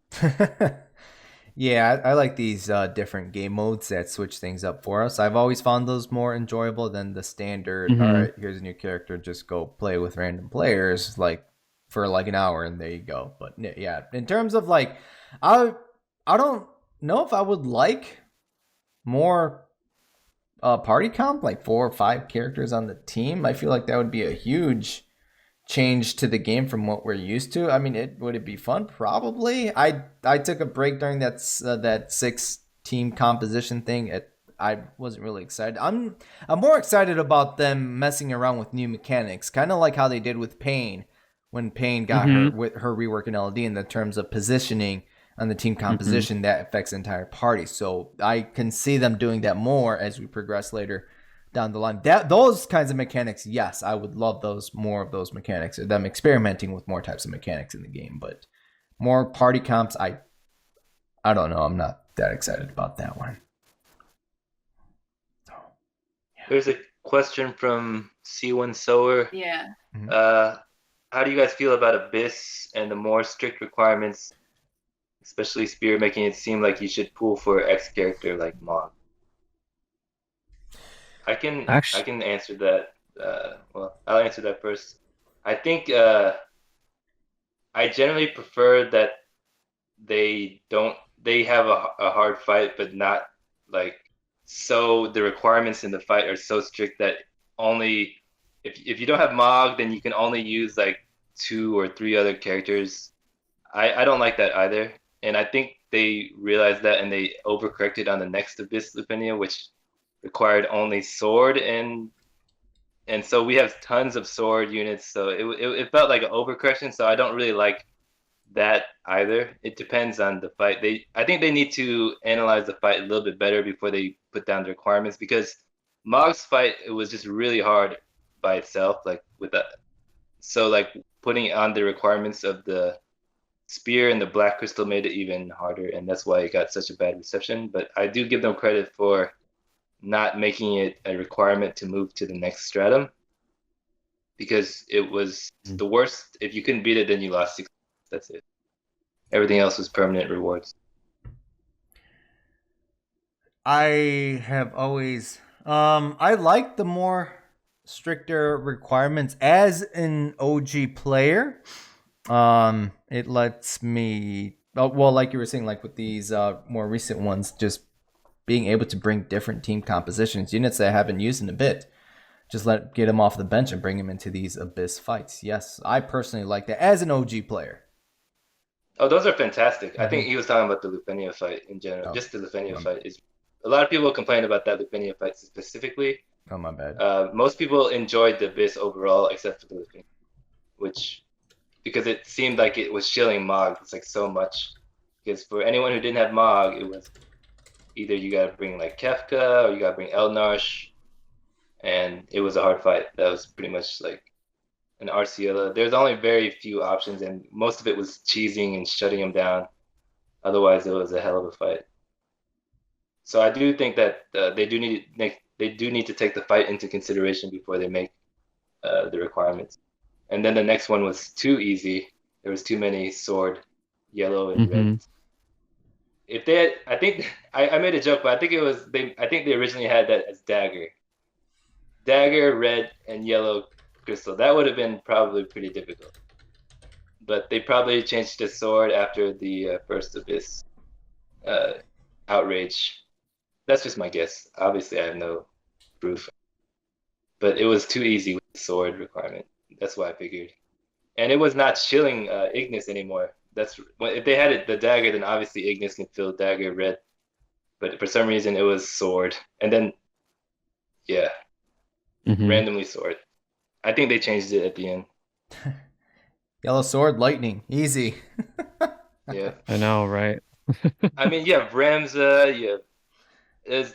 Yeah, I like these different game modes that switch things up for us. I've always found those more enjoyable than the standard. Mhm. All right, here's a new character. Just go play with random players like for like an hour, and there you go. But yeah, in terms of like, I don't know if I would like more party comp, like 4 or 5 characters on the team. I feel like that would be a huge change to the game from what we're used to. I mean, would it be fun? Probably. I took a break during that 6-team composition thing. I wasn't really excited. I'm more excited about them messing around with new mechanics, kind of like how they did with Pain when Pain got her with her rework in LD in the terms of positioning on the team composition that affects the entire party. So I can see them doing that more as we progress later down the line. Those kinds of mechanics, yes, I would love more of those mechanics, or them experimenting with more types of mechanics in the game. But more party comps, I don't know. I'm not that excited about that one. So, yeah. There's a question from C1 Sower. Yeah. How do you guys feel about Abyss and the more strict requirements, especially Spear, making it seem like you should pull for X character like Mog? I can answer that. Well, I'll answer that first. I think I generally prefer that they have a hard fight, but not like so the requirements in the fight are so strict that only if you don't have Mog, then you can only use like 2 or 3 other characters. I don't like that either, and I think they realized that and they overcorrected on the next Abyss Lupinia, which required only sword, and so we have tons of sword units, so it felt like an overcorrection. So I don't really like that either. It depends on the fight. I think they need to analyze the fight a little bit better before they put down the requirements, because Mog's fight, it was just really hard by itself, like with that. So like putting on the requirements of the Spear and the Black Crystal made it even harder, and that's why it got such a bad reception. But I do give them credit for not making it a requirement to move to the next stratum, because it was the worst. If you couldn't beat it, then you lost 6. That's it. Everything else was permanent rewards. I have always I like the more stricter requirements as an OG player. It lets me, well, like you were saying, like with these more recent ones, just being able to bring different team compositions, units that I haven't used in a bit, just get them off the bench and bring them into these Abyss fights. Yes, I personally like that as an OG player. Oh, those are fantastic. I think he was talking about the Lufenia fight in general. Oh, Just the Lufenia my- fight is. A lot of people complain about that Lufenia fight specifically. oh, my bad. Most people enjoyed the Abyss overall, except for the Lufenia, which because it seemed like it was shilling Mog. It's like so much. Because for anyone who didn't have Mog, it was either you gotta bring like Kefka or you gotta bring Elnarsh, and it was a hard fight. That was pretty much like an Arceala. There's only very few options, and most of it was cheesing and shutting him down. Otherwise, it was a hell of a fight. So I do think that they do need to take the fight into consideration before they make the requirements. And then the next one was too easy. There was too many sword, yellow and red. If they had, I think I made a joke, but I think it was I think they originally had that as dagger, red and yellow crystal. That would have been probably pretty difficult. But they probably changed the sword after the first Abyss outrage. That's just my guess. Obviously, I have no proof. But it was too easy with the sword requirement. That's what I figured. And it was not shilling Ignis anymore. If they had the dagger, then obviously Ignis can fill dagger red. But for some reason, it was sword. And then, yeah, randomly sword. I think they changed it at the end. Yellow sword, lightning, easy. Yeah. I know, right? I mean, you have Ramza, there's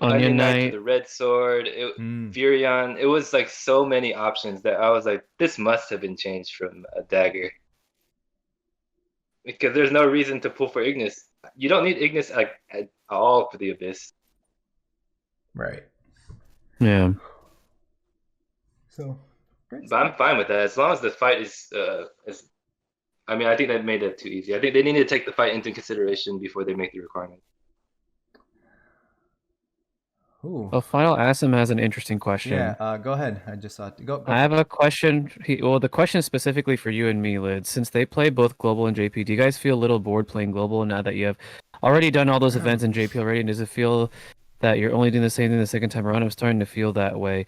Onion Knight, the red sword, Furion. It was like so many options that I was like, this must have been changed from a dagger. Because there's no reason to pull for Ignis. You don't need Ignis like at all for the Abyss. Right. Yeah. So, but I'm fine with that as long as the fight is. I mean, I think that made that too easy. I think they need to take the fight into consideration before they make the requirement. ooh. Well, Final Asim has an interesting question. Yeah, go ahead. I just thought go. I have a question. The question is specifically for you and me, Lid. Since they play both Global and JP, do you guys feel a little bored playing Global now that you have already done all those events in JP already? And does it feel that you're only doing the same thing the second time around? I'm starting to feel that way.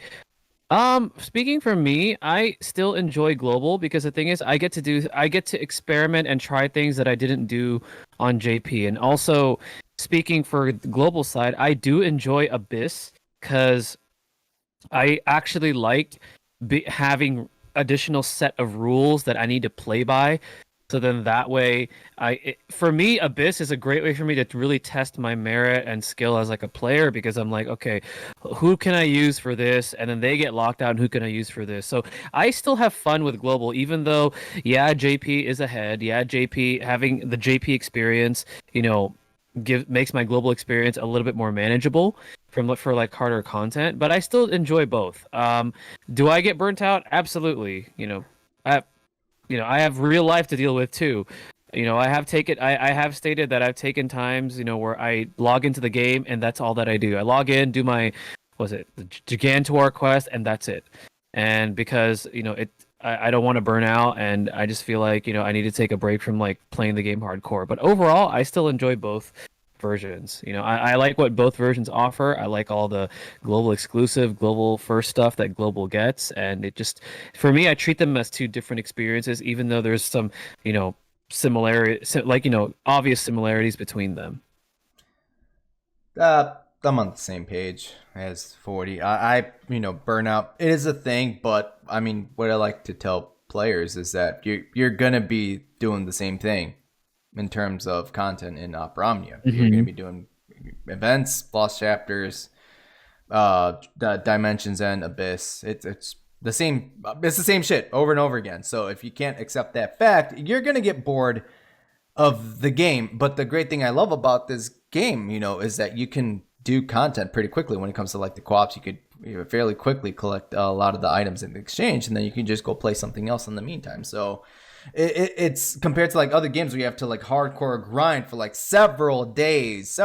Speaking for me, I still enjoy Global because the thing is I get to experiment and try things that I didn't do on JP. And also, speaking for the Global side, I do enjoy Abyss because I actually liked having additional set of rules that I need to play by. So then that way, for me, Abyss is a great way for me to really test my merit and skill as like a player because I'm like, okay, who can I use for this? And then they get locked out, and who can I use for this? So I still have fun with Global, even though, yeah, JP is ahead. Yeah, JP, having the JP experience, makes my Global experience a little bit more manageable for like harder content, but I still enjoy both. Do I get burnt out? Absolutely. I have real life to deal with too. I have stated that I've taken times, where I log into the game and that's all that I do. I log in, do the Gigantor quest, and that's it. And because, I don't want to burn out, and I just feel like, I need to take a break from like playing the game hardcore. But overall, I still enjoy both versions. I like what both versions offer. I like all the global exclusive, global first stuff that global gets, and it just, for me, I treat them as two different experiences, even though there's some, obvious similarities between them. I'm on the same page as 40. I burnout, it is a thing, but I mean, what I like to tell players is that you're gonna be doing the same thing in terms of content in Opera Omnia. You're gonna be doing events, lost chapters, the Dimensions and Abyss. It's the same. It's the same shit over and over again. So if you can't accept that fact, you're gonna get bored of the game. But the great thing I love about this game, is that you can do content pretty quickly. When it comes to like the co-ops, you could fairly quickly collect a lot of the items in the exchange, and then you can just go play something else in the meantime. So it's compared to like other games where you have to like hardcore grind for like several days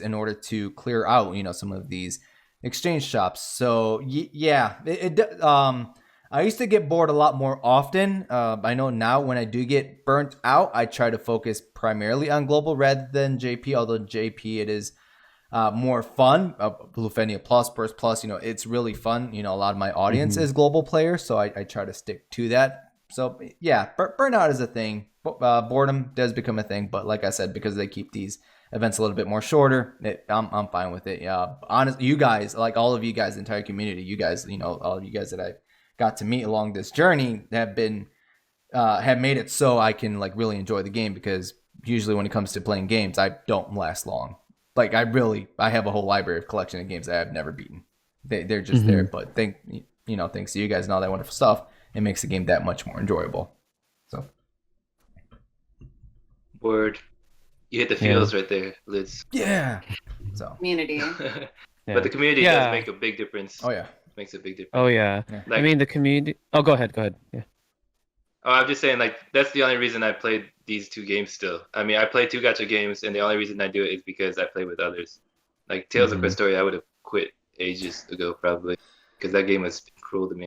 in order to clear out some of these exchange shops. So yeah, I used to get bored a lot more often. I know now when I do get burnt out, I try to focus primarily on global rather than JP, although JP it is more fun. Lufenia Plus, Burst Plus, it's really fun. A lot of my audience is global players, so I try to stick to that. So yeah, burnout is a thing. boredom does become a thing, but like I said, because they keep these events a little bit more shorter, I'm fine with it. Yeah, honestly, you guys, like all of you guys, the entire community, you guys, all of you guys that I got to meet along this journey have made it so I can like really enjoy the game, because usually when it comes to playing games, I don't last long. Like I have a whole library of collection of games that I've never beaten. They're just there, but thanks to you guys and all that wonderful stuff, it makes the game that much more enjoyable. So, Word. You hit the feels right there, Liz. Yeah. So Community. But the community does make a big difference. Oh yeah. Makes a big difference. Oh yeah. Like, I mean the community. Oh, go ahead. Yeah. Oh, I'm just saying, like, that's the only reason I played these two games still. I mean, I played two gacha games, and the only reason I do it is because I play with others. Like, Tales of Questoria, I would have quit ages ago, probably, because that game was cruel to me.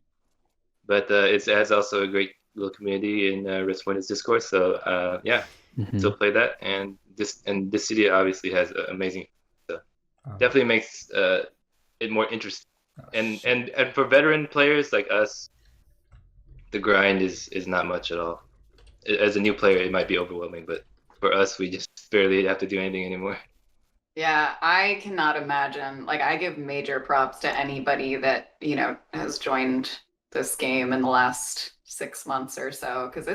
But it has also a great little community in Resplendent's Discourse, so, yeah, still play that. And this city obviously has amazing stuff. Definitely makes it more interesting. And for veteran players like us, the grind is not much at all. As a new player, it might be overwhelming, but for us, we just barely have to do anything anymore. Yeah, I cannot imagine. Like, I give major props to anybody that, has joined this game in the last 6 months or so, because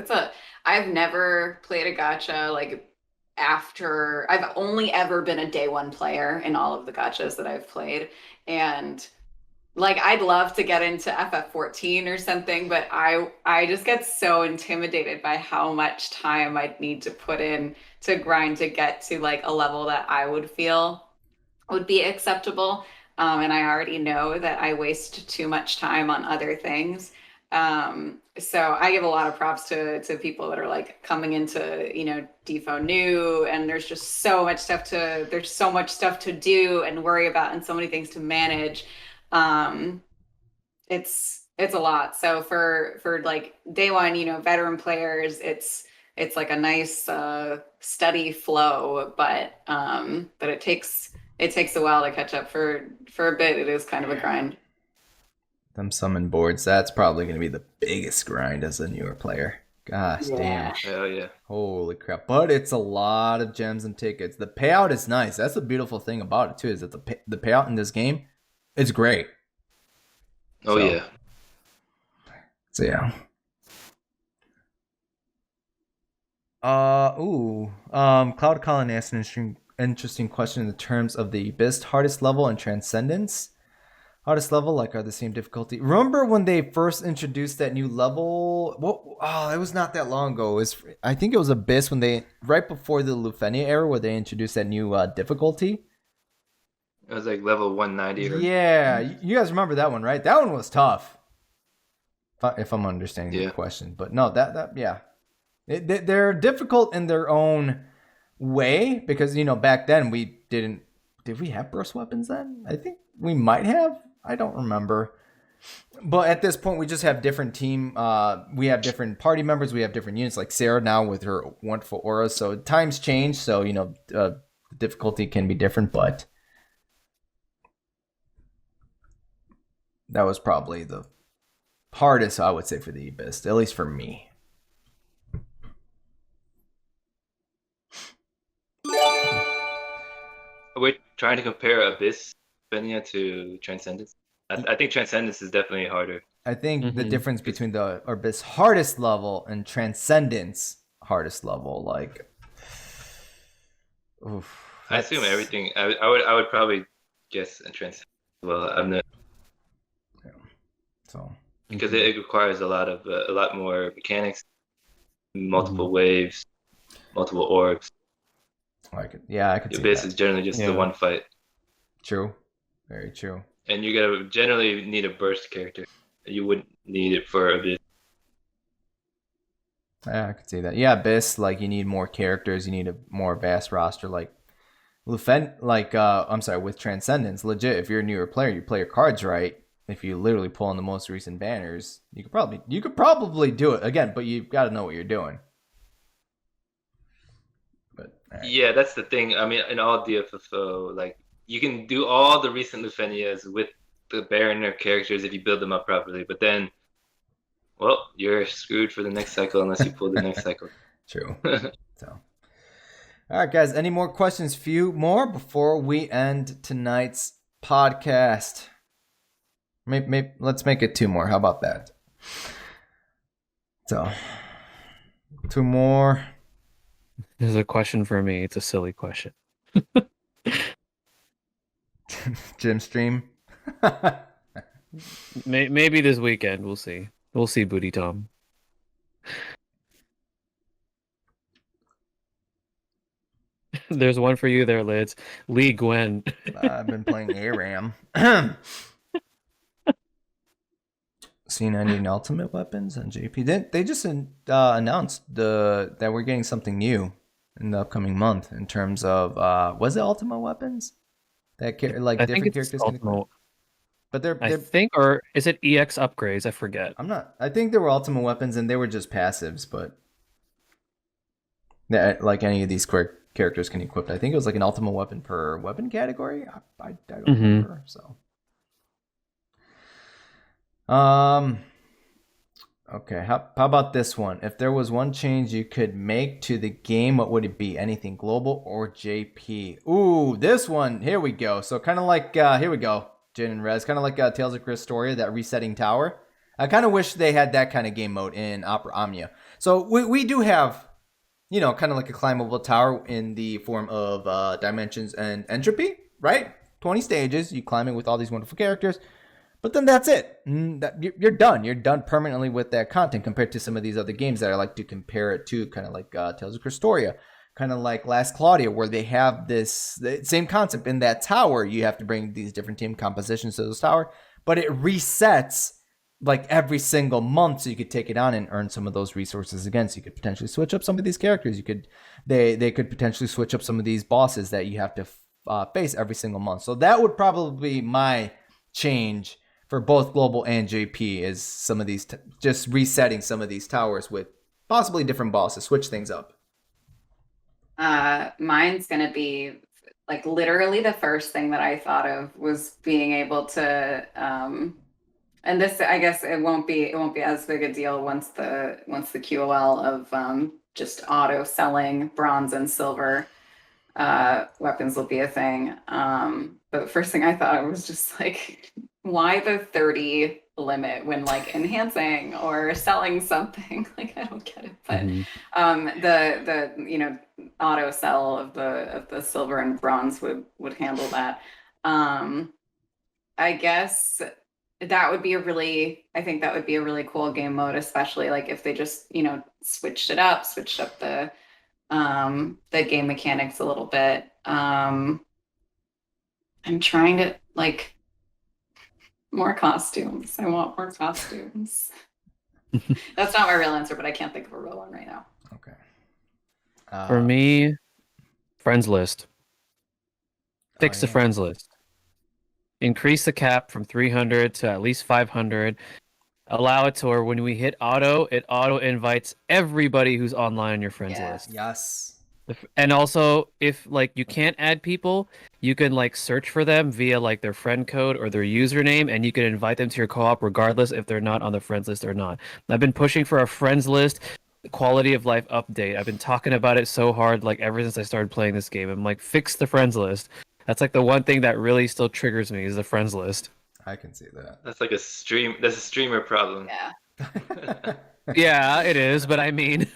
I've never played a gacha like after. I've only ever been a day one player in all of the gachas that I've played, and like, I'd love to get into FF14 or something, but I just get so intimidated by how much time I'd need to put in to grind to get to like a level that I would feel would be acceptable. And I already know that I waste too much time on other things. So I give a lot of props to people that are like coming into, DFO new, and there's just so much stuff to do and worry about, and so many things to manage. It's a lot. So for like day one, veteran players, it's like a nice steady flow, but it takes a while to catch up. For a bit, it is kind of a grind. Them summon boards, that's probably going to be the biggest grind as a newer player. Gosh damn. Hell yeah. Holy crap. But it's a lot of gems and tickets. The payout is nice. That's the beautiful thing about it too, is that the payout in this game, it's great. Oh, yeah. So, yeah. Cloud Colin asked an interesting question in the terms of the Abyss hardest level and Transcendence. Hardest level, like, are the same difficulty. Remember when they first introduced that new level? It was not that long ago. I think it was Abyss right before the Lufenia era, where they introduced that new difficulty. It was like level 190. Yeah, you guys remember that one, right? That one was tough. If I'm understanding the question, but no, yeah, they're difficult in their own way, because back then did we have burst weapons then? I think we might have. I don't remember. But at this point, we just have different team. We have different party members. We have different units, like Sarah now with her wonderful aura. So times change. So the difficulty can be different, but that was probably the hardest, I would say, for the Abyss, at least for me. We're trying to compare Abyss Benia to Transcendence. I think Transcendence is definitely harder. I think the difference between the Abyss hardest level and Transcendence hardest level, like, I assume everything. I would probably guess Transcendence. Well, I'm not. Yeah. So. Because it requires a lot more mechanics, multiple waves, multiple orbs. I could see that. Abyss is generally just the one fight. True. Very true. And you're gonna generally need a burst character. You wouldn't need it for Abyss. Yeah, I could see that. Yeah, Abyss, like, you need more characters. You need a more vast roster. Like with Transcendence, legit. If you're a newer player, you play your cards right. If you literally pull in the most recent banners, you could probably do it again. But you've got to know what you're doing. But yeah, that's the thing. I mean, in all DFFO, like, you can do all the recent Lufenias with the Baroner characters if you build them up properly. But then, well, you're screwed for the next cycle unless you pull the next cycle. True. So, all right, guys. Any more questions? Few more before we end tonight's podcast. Maybe let's make it 2 more. How about that? So, 2 more. There's a question for me. It's a silly question. Gym stream. Maybe this weekend. We'll see. We'll see, Booty Tom. There's one for you there, Lidz. Lee Gwen. I've been playing ARAM. Seen any ultimate weapons on JP? They just announced that we're getting something new in the upcoming month in terms of was it ultimate weapons? That like I different think characters it's can equip? ultimate. But they're I think, or is it EX upgrades? I forget. I think they were ultimate weapons and they were just passives, but that like any of these characters can equip. I think it was like an ultimate weapon per weapon category. I don't remember. So okay, how about this one? If there was one change you could make to the game, what would it be? Anything global or JP? Ooh, this one. Here we go. So kind of like here we go. Jin and Rez, kind of like Tales of Cristoria, that resetting tower. I kind of wish they had that kind of game mode in Opera Omnia. So we do have, you know, kind of like a climbable tower in the form of dimensions and entropy, right? 20 stages, you climb it with all these wonderful characters. But then that's it. You're done. You're done permanently with that content compared to some of these other games that I like to compare it to, kind of like Tales of Cristoria, kind of like Last Claudia, where they have the same concept in that tower. You have to bring these different team compositions to this tower, but it resets like every single month, so you could take it on and earn some of those resources again. So you could potentially switch up some of these characters. They could potentially switch up some of these bosses that you have to face every single month. So that would probably be my change for both global and JP, is some of these just resetting some of these towers with possibly different bosses, switch things up. Mine's gonna be like literally the first thing that I thought of was being able to and this, I guess it won't be as big a deal once the QOL of just auto selling bronze and silver weapons will be a thing. But first thing I thought of was just like, why the 30 limit when like enhancing or selling something? Like, I don't get it. But the you know, auto sell of the silver and bronze would handle that. I guess that would be I think that would be a really cool game mode, especially like if they just, you know, switched up the game mechanics a little bit. I'm trying to like more costumes. I want more costumes. That's not my real answer, but I can't think of a real one right now. Okay. For me, friends list. Fix the friends list. Increase the cap from 300 to at least 500. Allow it to where when we hit auto, it auto invites everybody who's online on your friends list. Yes. And also, if like you can't add people, you can like search for them via like their friend code or their username, and you can invite them to your co-op regardless if they're not on the friends list or not. I've been pushing for a friends list quality of life update. I've been talking about it so hard like ever since I started playing this game. I'm like, fix the friends list. That's like the one thing that really still triggers me, is the friends list. I can see that. That's like that's a streamer problem. Yeah. Yeah, it is, but I mean,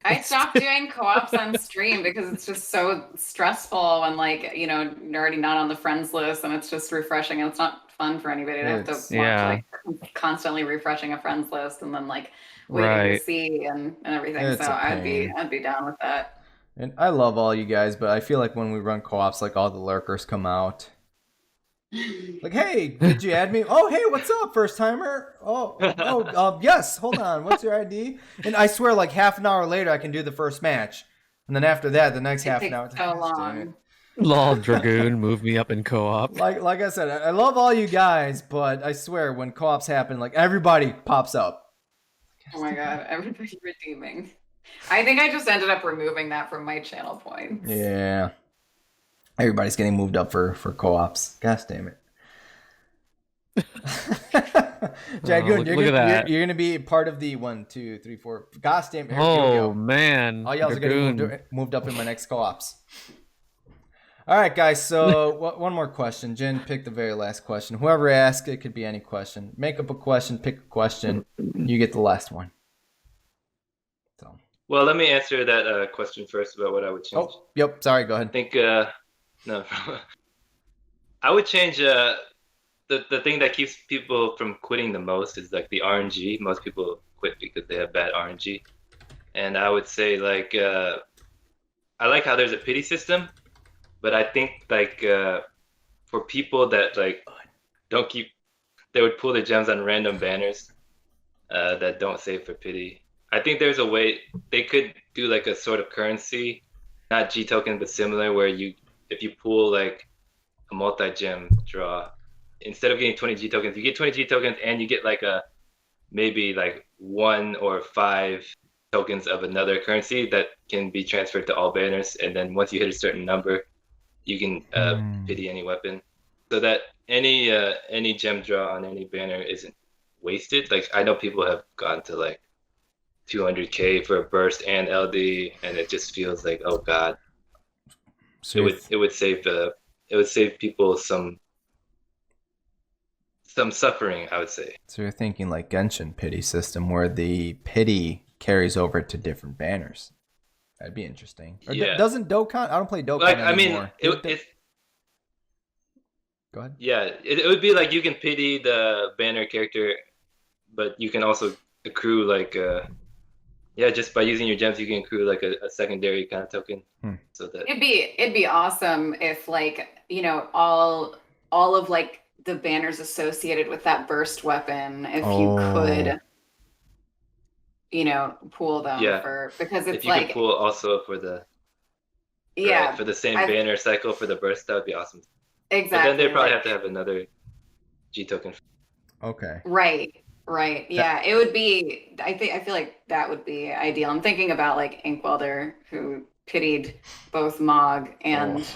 I stopped doing co-ops on stream because it's just so stressful when, like, you know, you're already not on the friends list and it's just refreshing, and it's not fun for anybody to have to watch like constantly refreshing a friends list and then like waiting to see and everything. It's so a pain. I'd be down with that. And I love all you guys, but I feel like when we run co-ops, like all the lurkers come out. Like, hey, did you add me? Oh, hey, what's up, first timer? Yes. Hold on, what's your ID? And I swear, like half an hour later, I can do the first match, and then after that, the next half an hour. It takes so long. lol, Dragoon, move me up in co-op. Like I said, I love all you guys, but I swear, when co-ops happen, like everybody pops up. Oh my god, everybody redeeming. I think I just ended up removing that from my channel points. Yeah. Everybody's getting moved up for co-ops. Gosh damn it. Dragoon, look at that. you're gonna be part of the 1, 2, 3, 4. Gosh damn! Here we Oh go. man. All y'all are getting Dragoon. moved up in my next co-ops. All right, guys. So one more question. Jen, pick the very last question. Whoever asks, it could be any question. Make up a question. Pick a question. You get the last one. So. Well, let me answer that question first about what I would change. Oh, yep. Sorry. Go I ahead. think no, I would change the thing that keeps people from quitting the most is like the RNG. Most people quit because they have bad RNG, and I would say like I like how there's a pity system, but I think like for people that like don't keep, they would pull their gems on random banners that don't save for pity. I think there's a way they could do like a sort of currency, not G token, but similar, where if you pull like a multi-gem draw, instead of getting 20 G tokens, you get 20 G tokens and you get like maybe like 1 or 5 tokens of another currency that can be transferred to all banners. And then once you hit a certain number, you can pity any weapon, so that any gem draw on any banner isn't wasted. Like I know people have gone to like 200k for a burst and LD, and it just feels like, oh god. So it would save people some suffering, I would say. So you're thinking like Genshin pity system, where the pity carries over to different banners. That'd be interesting. Or Yeah. Doesn't Dokkan? I don't play Dokkan Like anymore. I mean, it's Go ahead. yeah, it would be like you can pity the banner character, but you can also accrue like just by using your gems you can accrue like a secondary kind of token. So that It'd be awesome if like, all of like the banners associated with that burst weapon, if you could pool them because it's if you like could pool also for the for the same banner cycle for the burst, that would be awesome. Exactly. But then they probably have to have another G token. Okay. Right. Yeah, it would be. I feel like that would be ideal. I'm thinking about like Inkwelder, who pitied both Mog and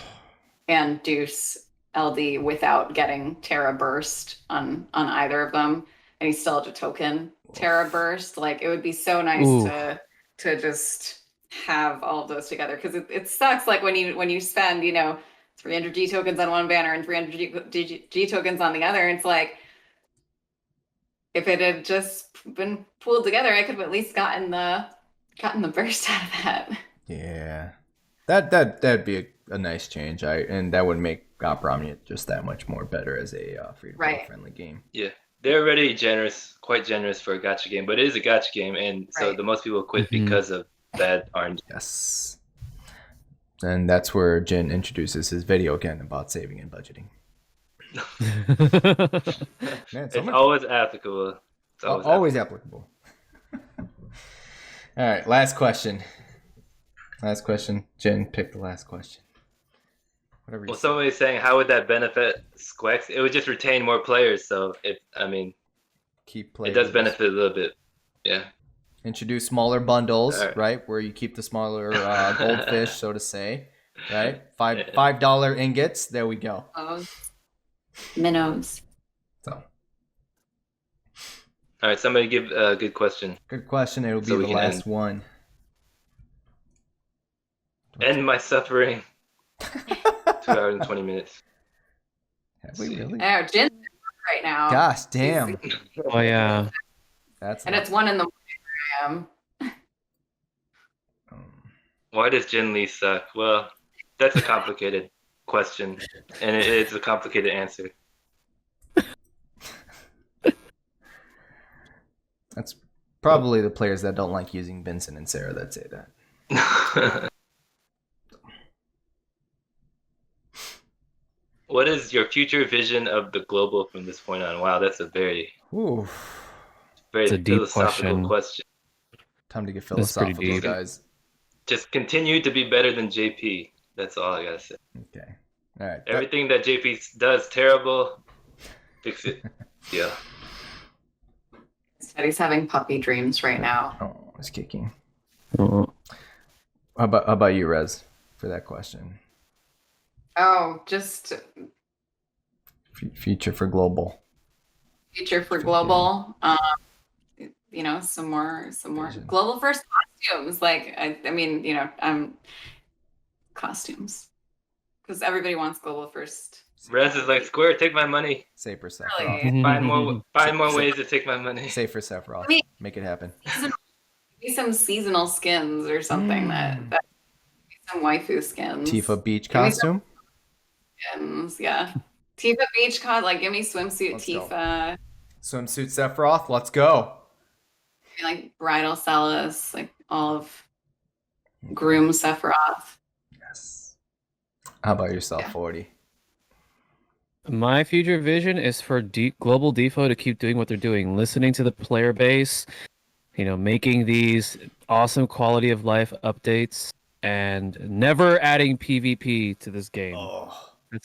Deuce LD without getting Terra Burst on either of them, and he still had a token Terra Burst. Like it would be so nice to just have all of those together, because it sucks like when you spend 300 G tokens on one banner and 300 G tokens on the other. It's like, if it had just been pulled together, I could have at least gotten the burst out of that. Yeah, that'd be a nice change. And that would make Omnium just that much more better as a free-to-play friendly game. Yeah, they're already quite generous for a gacha game, but it is a gacha game, and so the most people quit because of bad RNG. Yes. And that's where Jin introduces his video again about saving and budgeting. Man, it's always applicable. It's always applicable. All right, last question. Jin, pick the last question. Whatever. Well, somebody's saying, how would that benefit SQUEX? It would just retain more players. So keep playing. It does benefit a little bit. Yeah. Introduce smaller bundles, right? Where you keep the smaller goldfish, so to say, right? $5 ingots. There we go. Minnows. So. All right, somebody give a good question. Good question. It will be the last one. End my suffering. 2 hours and 20 minutes. Have we really? Oh, Jin's right now. Gosh, damn. Oh yeah. It's 1 in the morning. Why does Jin Lee suck? Well, that's a complicated question, and it's a complicated answer. That's probably the players that don't like using Vincent and Sarah that say that. What is your future vision of the global from this point on? Wow, that's a very deep philosophical question. Time to get philosophical, guys. Just continue to be better than JP. That's all I gotta say. Okay. All right. Everything that JP does terrible, fix it. Yeah. He's having puppy dreams right now. Oh, it's kicking. Uh-oh. How about you, Rez, for that question? Oh, just future for global. future for global. You know, some more global first costumes. Like, I mean, you know, costumes, because everybody wants global first. Rez is like, Square, take my money. Say for Sephiroth. Really? Find more ways to take my money. Say for Sephiroth. Make it happen. Maybe some seasonal skins or something that some waifu skins. Tifa Beach costume. Skins, yeah. Tifa Beach like give me swimsuit Let's Tifa. Swimsuit Sephiroth. Let's go. Like bridal Celis, like all of groom Sephiroth. Yes. How about yourself, 40? My future vision is for global DFO to keep doing what they're doing, listening to the player base, you know, making these awesome quality of life updates, and never adding PvP to this game. Oh,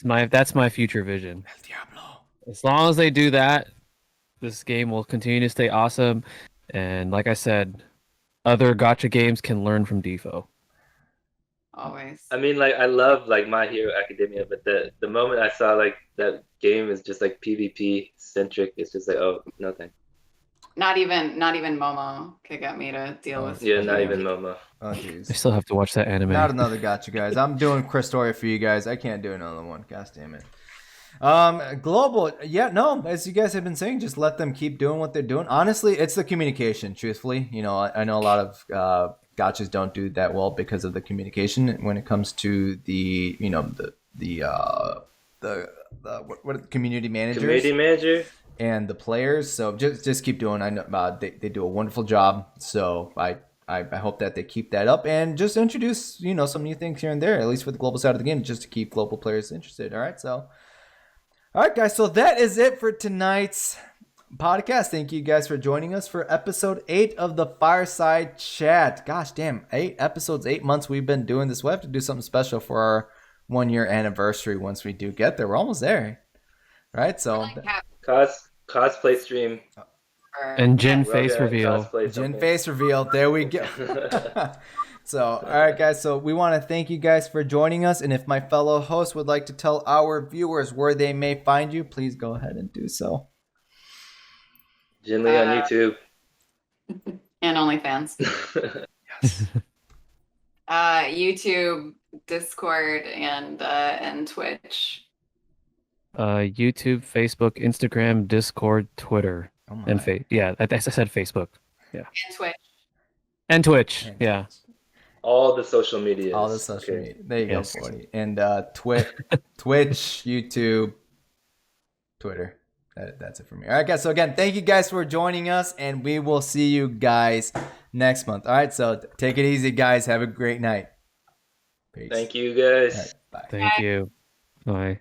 That's my future vision. El Diablo. As long as they do that, this game will continue to stay awesome. And like I said, other gacha games can learn from DFO. Always. I mean, like, I love like My Hero Academia, but the moment I saw like that game is just like PvP centric, it's just like, oh, nothing. Not even Momo could get me to deal with. Yeah, not even Momo. Oh, jeez. I still have to watch that anime. Not another gacha, guys. I'm doing Christoria for you guys. I can't do another one. Gosh damn it. Global, yeah, no, as you guys have been saying, just let them keep doing what they're doing. Honestly, it's the communication, truthfully. You know, I know a lot of gachas don't do that well because of the communication when it comes to the, you know, what community managers. Community manager? And the players. So just keep doing. I know they do a wonderful job. So I hope that they keep that up and just introduce, you know, some new things here and there, at least for the global side of the game, just to keep global players interested. All right, so. All right, guys. So that is it for tonight's podcast. Thank you guys for joining us for episode 8 of the Fireside Chat. Gosh damn, 8 episodes, 8 months we've been doing this. We'll have to do something special for our 1-year anniversary once we do get there. We're almost there, right? So cosplay stream. And Jin face reveal. Jin face reveal. There we go. So, all right, guys. So we want to thank you guys for joining us. And if my fellow hosts would like to tell our viewers where they may find you, please go ahead and do so. Jin Lee on YouTube. And OnlyFans. Yes. YouTube, Discord, and Twitch. YouTube, Facebook, Instagram, Discord, Twitter, and I said Facebook. Yeah. And Twitch. And Twitch. Yeah. All the social media. All the social media. There you go, 40. And Twitch, YouTube, Twitter. That's it for me. All right, guys. So again, thank you guys for joining us, and we will see you guys next month. All right. So take it easy, guys. Have a great night. Peace. Thank you, guys. Right, bye. Thank you. Bye.